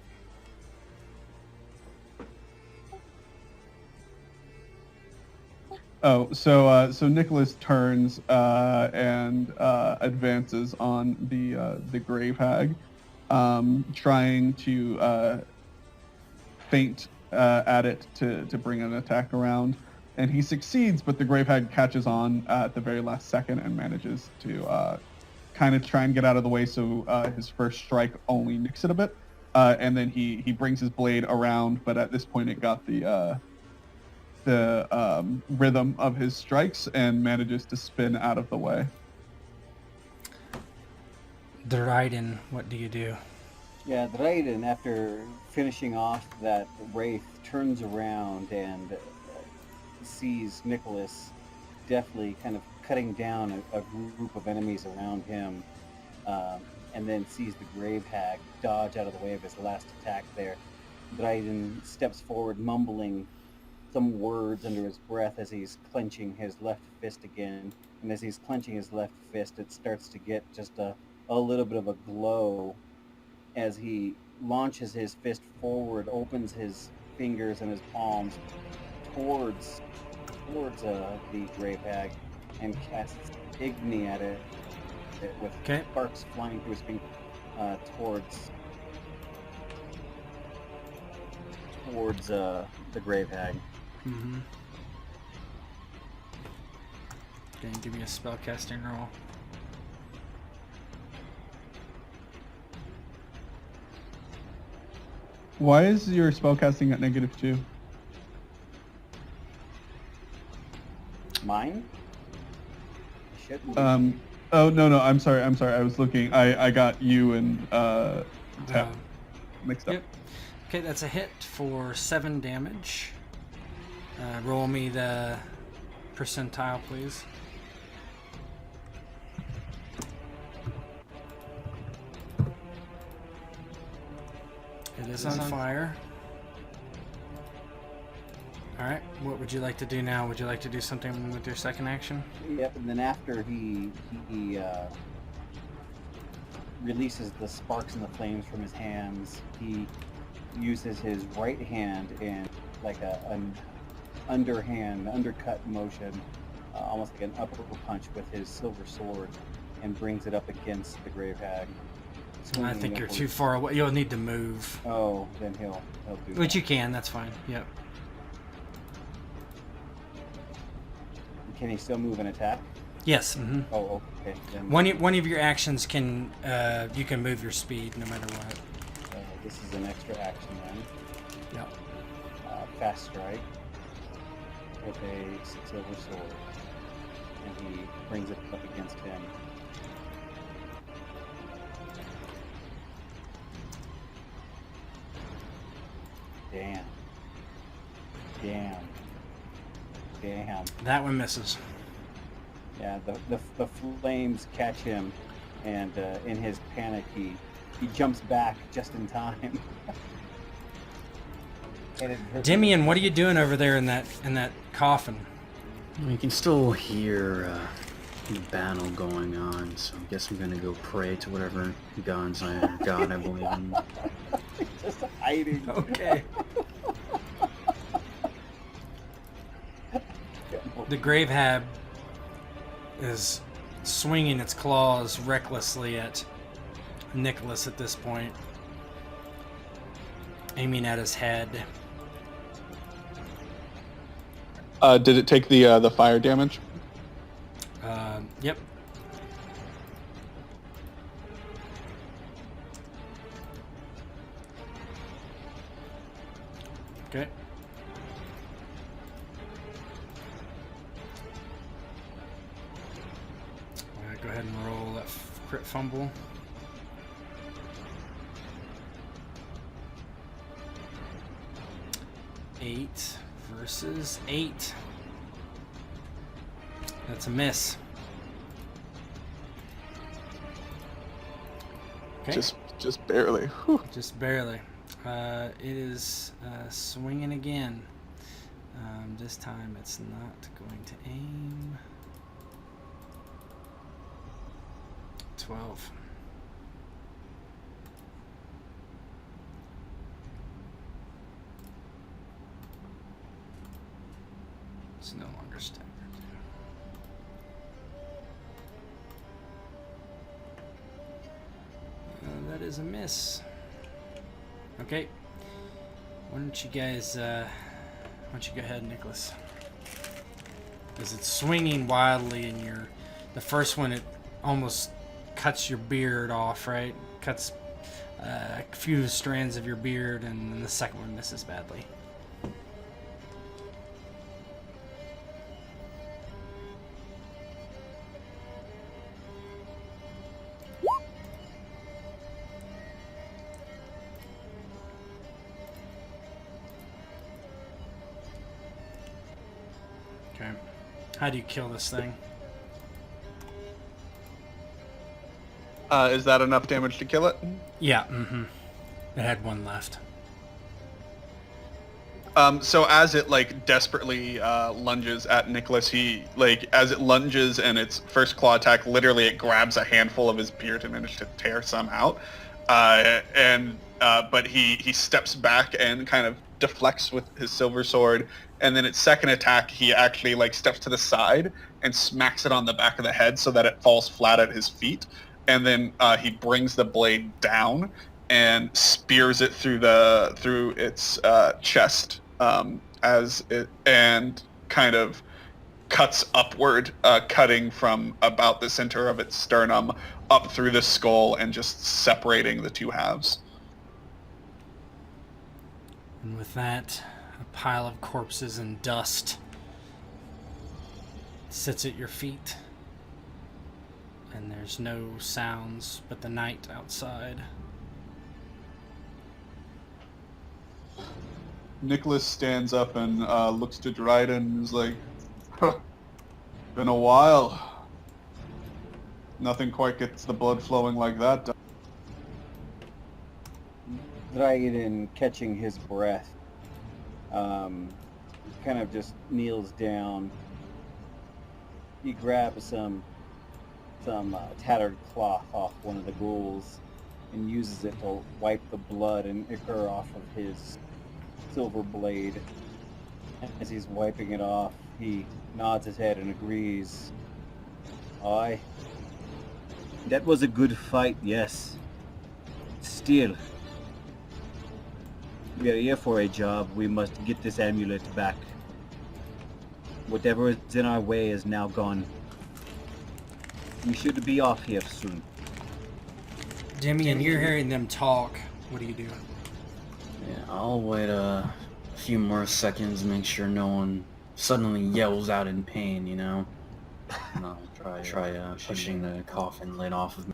Oh, so Nicholas turns and advances on the grave hag, trying to feint at it to bring an attack around. And he succeeds, but the grave hag catches on at the very last second and manages to kind of try and get out of the way, so his first strike only nicks it a bit. And then he brings his blade around, but at this point it got the rhythm of his strikes and manages to spin out of the way. Dryden, what do you do? Yeah, Dryden, after finishing off that wraith, turns around and sees Nicholas deftly kind of cutting down a group of enemies around him, and then sees the grave hag dodge out of the way of his last attack there. Dryden steps forward, mumbling some words under his breath as he's clenching his left fist again. And as he's clenching his left fist, it starts to get just a little bit of a glow as he launches his fist forward, opens his fingers and his palms towards the grave hag, and casts Igni at it with sparks flying through his fingers towards the grave hag. Mm-hmm. Okay, give me a spellcasting roll. Why is your spellcasting at -2? Mine? Shouldn't be. Oh no, I'm sorry. I was looking. I got you and Tap mixed up. Yep. Okay, that's a hit for 7 damage. Roll me the percentile, please. It is on fire. Alright, what would you like to do now? Would you like to do something with your second action? Yep, and then after he releases the sparks and the flames from his hands, he uses his right hand in like an undercut motion, almost like an upper punch with his silver sword, and brings it up against the grave hag. I Swinging think you're upwards. too far away. You'll need to move. Oh, then he'll do Which that. you can, that's fine. Yep. Can he still move and attack? Yes. Mm-hmm. Oh, okay. Then, One of your actions can you can move your speed no matter what. this is an extra action then. Yep. Fast strike with a silver sword, and he brings it up against him. Damn. That one misses. Yeah, the flames catch him, and in his panic, he jumps back just in time. And it hurts him. Demian, what are you doing over there in that coffin? You can still hear the battle going on, so I guess I'm gonna go pray to whatever God I believe in. Just hiding. Okay. The grave hab is swinging its claws recklessly at Nicholas at this point, aiming at his head. Did it take the fire damage? Yep. Okay. Go ahead and roll that crit fumble. Eight versus 8. That's a miss. Okay. Just barely. Whew. Just barely. It is swinging again. This time it's not going to aim. 12. It's no longer staggered. That is a miss. Okay. Why don't you guys, why don't you go ahead, Nicholas? Because it's swinging wildly, and the first one, it almost cuts your beard off, right? Cuts a few strands of your beard, and then the second one misses badly. Okay. How do you kill this thing? Is that enough damage to kill it? Yeah, mm-hmm. It had one left. So as it desperately lunges at Nicholas, he as it lunges and its first claw attack, literally it grabs a handful of his beard and manages to tear some out. But he steps back and kind of deflects with his silver sword, and then its second attack, he actually steps to the side and smacks it on the back of the head so that it falls flat at his feet, and then he brings the blade down and spears it through its chest and kind of cuts upward, cutting from about the center of its sternum up through the skull and just separating the two halves. And with that, a pile of corpses and dust sits at your feet. And there's no sounds but the night outside. Nicholas stands up and looks to Dryden and is like, huh, been a while. Nothing quite gets the blood flowing like that. Dryden, catching his breath, kind of just kneels down. He grabs some tattered cloth off one of the ghouls and uses it to wipe the blood and ichor off of his silver blade. As he's wiping it off, he nods his head and agrees. Aye, That was a good fight, yes. Still, we are here for a job. We must get this amulet back. Whatever is in our way is now gone. We should be off here soon. Demian, you're hearing them talk. What do you do? Yeah, I'll wait a few more seconds, make sure no one suddenly yells out in pain, you know? And I'll try pushing the coffin lid off of me.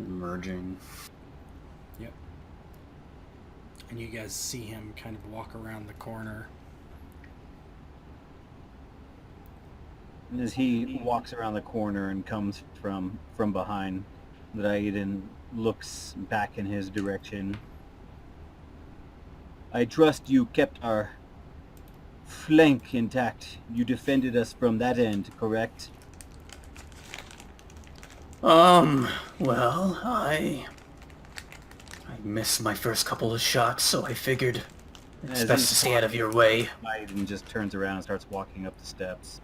Emerging. Yep. And you guys see him kind of walk around the corner. And as he walks around the corner and comes from behind, Raiden looks back in his direction. I trust you kept our flank intact. You defended us from that end, correct? Well, I missed my first couple of shots, so I figured it's As best he's to stay out of your way. Raiden just turns around and starts walking up the steps.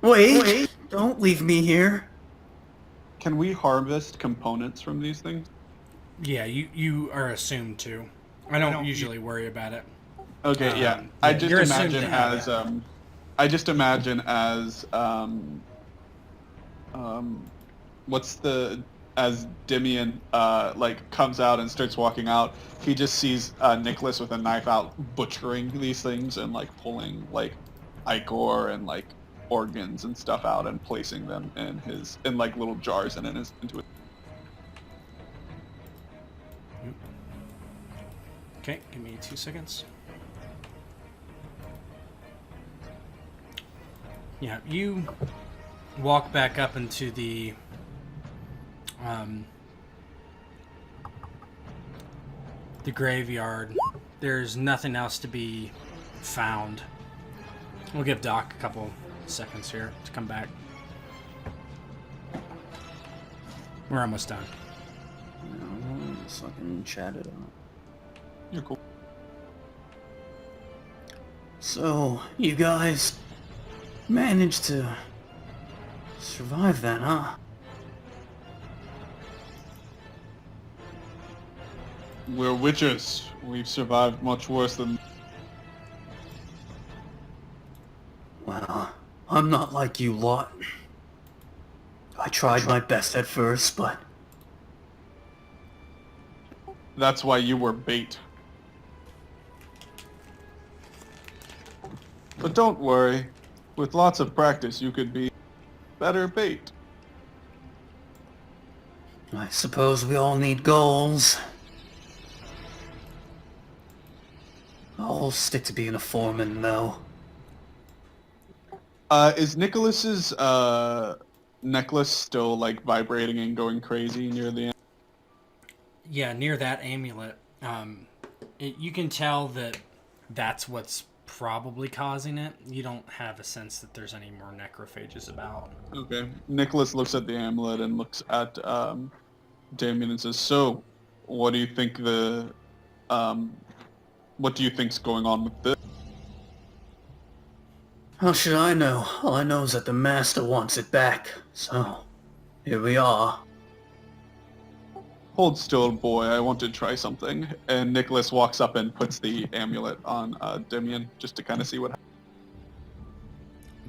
Wait! Don't leave me here. Can we harvest components from these things? Yeah, you are assumed to. I don't usually worry about it. Okay, yeah. I just you're assumed imagine to have as that. I just imagine as what's the as Demian like comes out and starts walking out, he just sees Nicholas with a knife out butchering these things and like pulling like ichor and like organs and stuff out and placing them in like little jars and into it. Okay, give me 2 seconds. Yeah, you walk back up into the graveyard. There's nothing else to be found. We'll give Doc a couple seconds here to come back. We're almost done. So I can chat it up. You're cool. So, you guys managed to survive that, huh? We're witches. We've survived much worse than. Well, I'm not like you lot. I tried my best at first, but That's why you were bait. But don't worry. With lots of practice, you could be better bait. I suppose we all need goals. I'll stick to being a foreman, though. Is Nicholas's necklace still like vibrating and going crazy near the end? Yeah, near that amulet. You can tell that that's what's probably causing it. You don't have a sense that there's any more necrophages about. Okay. Nicholas looks at the amulet and looks at Damien and says, "So, what do you think what do you think's going on with this?" How should I know? All I know is that the Master wants it back. So, here we are. Hold still, boy. I want to try something. And Nicholas walks up and puts the amulet on Damien just to kind of see what happens.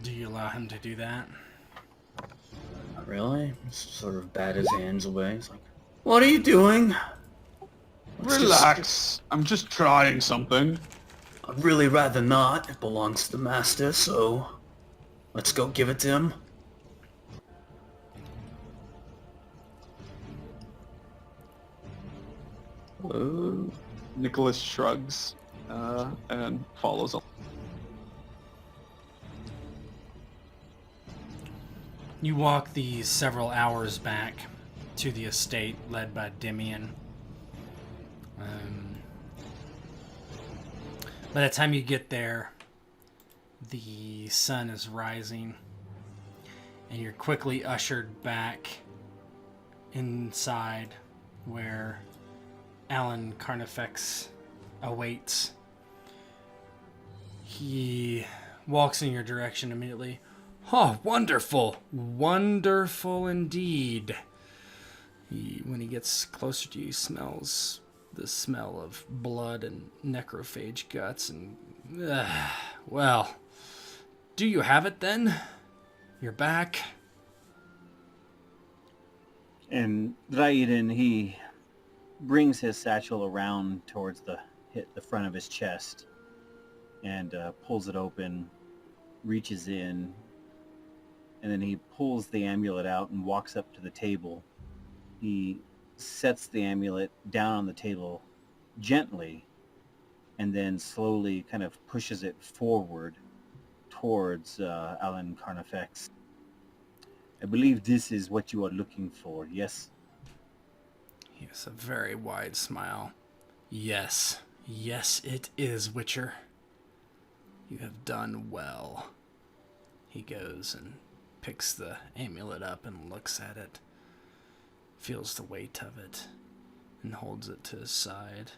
Do you allow him to do that? Not really. Sort of bat his hands away. It's like, What are you doing? Relax. I'm just trying something. I'd really rather not. It belongs to the Master, so let's go give it to him. Nicholas shrugs and follows along. You walk the several hours back to the estate led by Demian. By the time you get there, the sun is rising, and you're quickly ushered back inside where Alan Carnifex awaits. He walks in your direction immediately. Oh, wonderful. Wonderful indeed. When he gets closer to you, he smells the smell of blood and necrophage guts and... well, do you have it then? You're back? And Dryden, he brings his satchel around towards the front of his chest and pulls it open, reaches in, and then he pulls the amulet out and walks up to the table. He sets the amulet down on the table gently and then slowly kind of pushes it forward towards Alan Carnifex. I believe this is what you are looking for, yes? He has a very wide smile. Yes. Yes, it is, Witcher. You have done well. He goes and picks the amulet up and looks at it, feels the weight of it, and holds it to his side.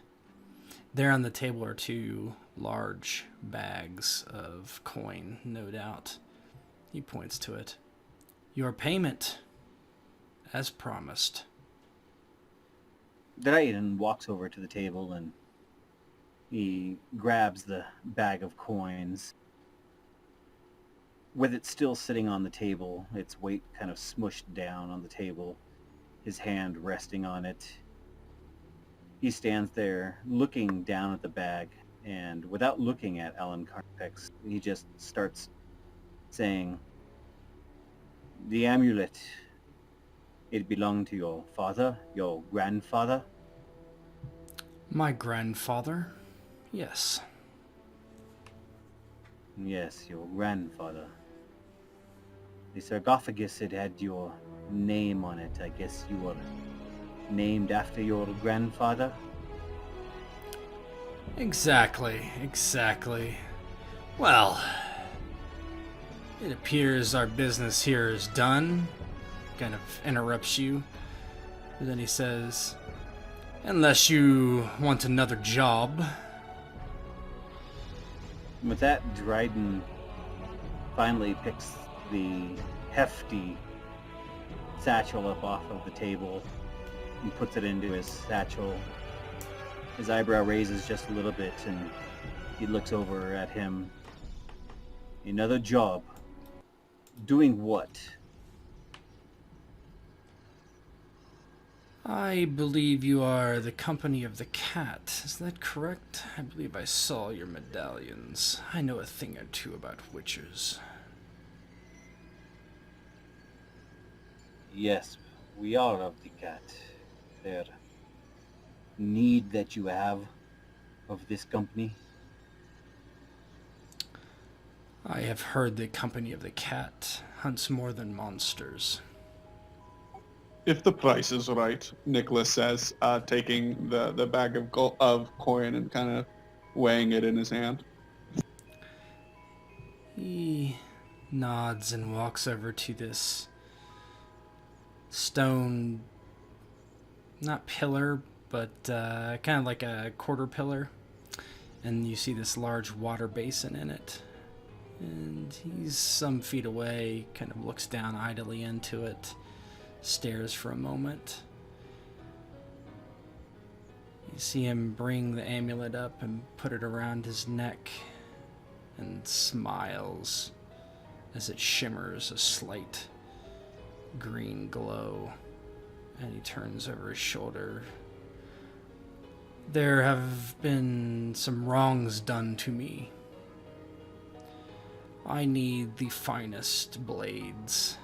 There on the table are two large bags of coin, no doubt. He points to it. Your payment, as promised. Dryden walks over to the table and he grabs the bag of coins. With it still sitting on the table, its weight kind of smushed down on the table, his hand resting on it. He stands there looking down at the bag, and without looking at Alan Carpex, he just starts saying, "The amulet, it belonged to your father, your grandfather?" My grandfather? Yes. "Yes, your grandfather. The sarcophagus, it had your name on it. I guess you were named after your grandfather?" Exactly. Well, it appears our business here is done. Kind of interrupts you. But then he says, unless you want another job. With that, Dryden finally picks the hefty satchel up off of the table and puts it into his satchel. His eyebrow raises just a little bit and he looks over at him. "Another job? Doing what?" I believe you are the company of the cat. Is that correct? I believe I saw your medallions. I know a thing or two about witchers. "Yes, we are of the cat. There need that you have of this company?" I have heard the company of the cat hunts more than monsters. If the price is right, Nicholas says, taking the bag of coin and kind of weighing it in his hand. He nods and walks over to this stone, not pillar, but kind of like a quarter pillar. And you see this large water basin in it. And he's some feet away, kind of looks down idly into it, stares for a moment. You see him bring the amulet up and put it around his neck and smiles as it shimmers a slight green glow, and he turns over his shoulder. There have been some wrongs done to me. I need the finest blades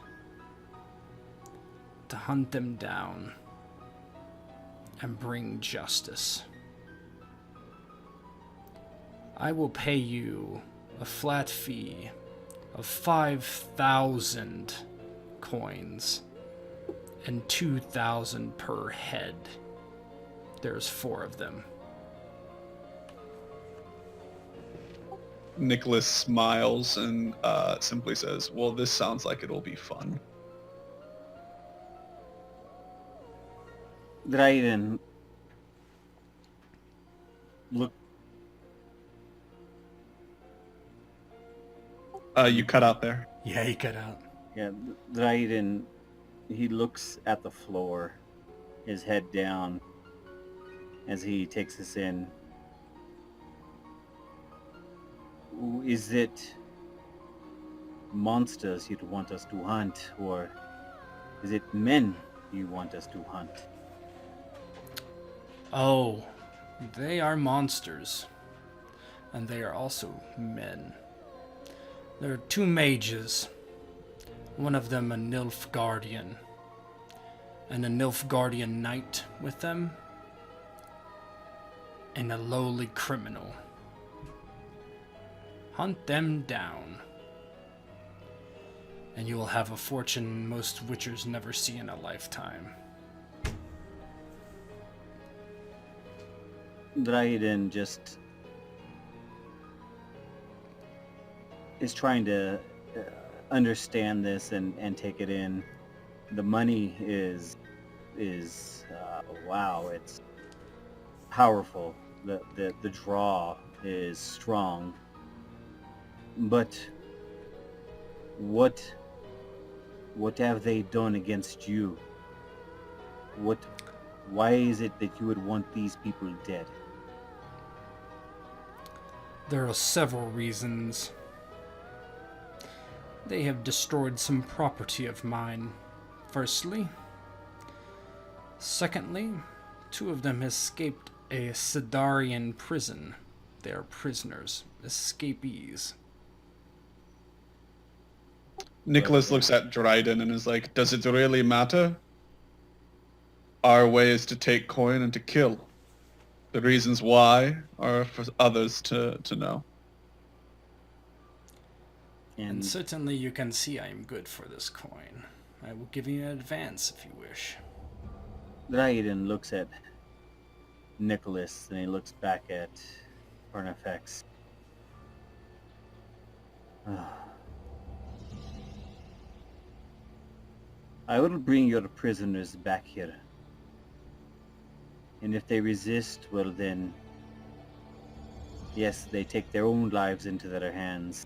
to hunt them down and bring justice. I will pay you a flat fee of 5,000 coins and 2,000 per head. There's 4 of them. Nicholas smiles and simply says, well, this sounds like it'll be fun. Dryden look. You cut out there. Yeah, he cut out. Yeah, Dryden, he looks at the floor, his head down, as he takes this in. Is it monsters you'd want us to hunt, or is it men you want us to hunt? Oh, they are monsters. And they are also men. There are two mages. One of them a Nilfgaardian. And a Nilfgaardian knight with them. And a lowly criminal. Hunt them down. And you will have a fortune most witchers never see in a lifetime. Dryden just is trying to understand this and take it in. The money is wow, it's powerful. The draw is strong. But what have they done against you? Why is it that you would want these people dead? There are several reasons. They have destroyed some property of mine, firstly. Secondly, two of them escaped a Sidarian prison. They are prisoners, escapees. Nicholas looks at Dryden and is like, does it really matter? Our way is to take coin and to kill. The reasons why are for others to know. And certainly you can see I am good for this coin. I will give you an advance if you wish. Dryden looks at Nicholas and he looks back at Carnifex. I will bring your prisoners back here. And if they resist, well then, yes, they take their own lives into their hands.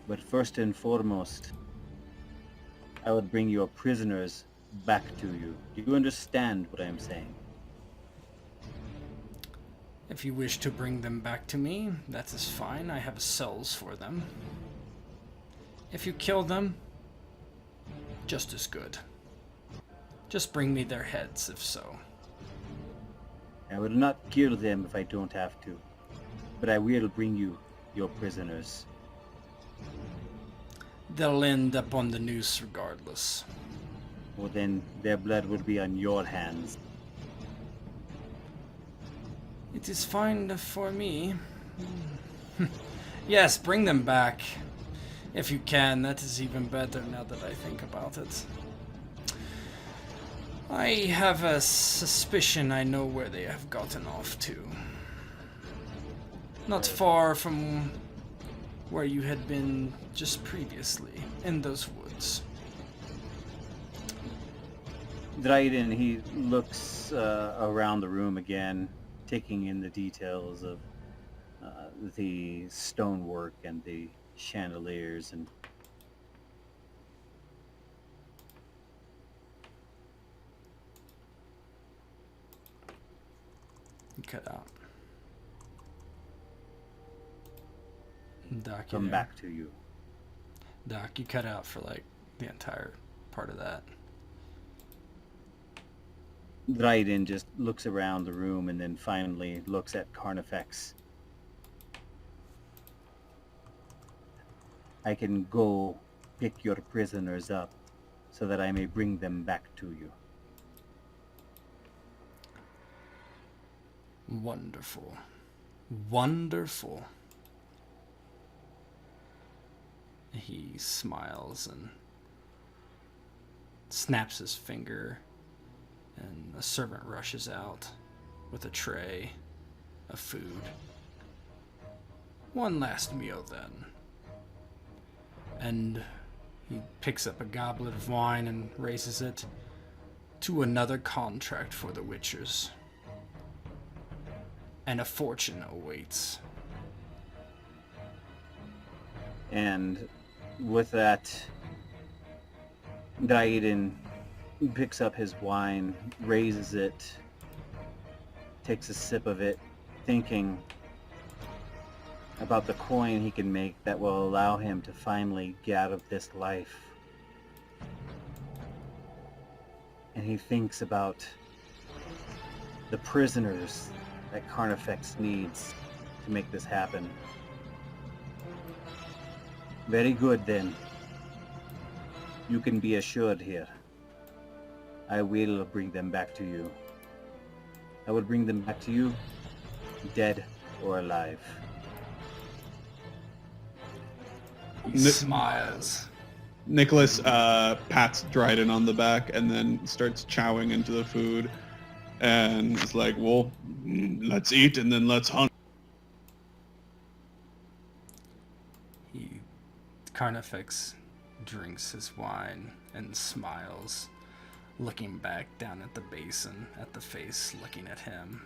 But first and foremost, I would bring your prisoners back to you. Do you understand what I am saying? If you wish to bring them back to me, that is fine. I have cells for them. If you kill them, just as good. Just bring me their heads, if so. I will not kill them if I don't have to, but I will bring you your prisoners. They'll end up on the noose regardless. Well then, their blood will be on your hands. It is fine for me. Yes, bring them back. If you can, that is even better now that I think about it. I have a suspicion I know where they have gotten off to. Not far from where you had been just previously, in those woods. Dryden, he looks around the room again, taking in the details of the stonework and the chandeliers and cut out. Doc, come back to you. Doc, you cut out for like the entire part of that. Dryden just looks around the room and then finally looks at Carnifex. I can go pick your prisoners up so that I may bring them back to you. Wonderful. Wonderful. He smiles and snaps his finger, and a servant rushes out with a tray of food. One last meal then. And he picks up a goblet of wine and raises it to another contract for the Witchers. And a fortune awaits. And with that, Dryden picks up his wine, raises it, takes a sip of it, thinking about the coin he can make that will allow him to finally get out of this life. And he thinks about the prisoners that Carnifex needs to make this happen. Very good then. You can be assured here. I will bring them back to you. I will bring them back to you, dead or alive. He smiles. Nicholas pats Dryden on the back and then starts chowing into the food and is like, well, let's eat and then let's hunt. Carnifex drinks his wine and smiles, looking back down at the basin, at the face looking at him,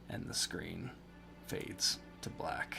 and the screen fades to black.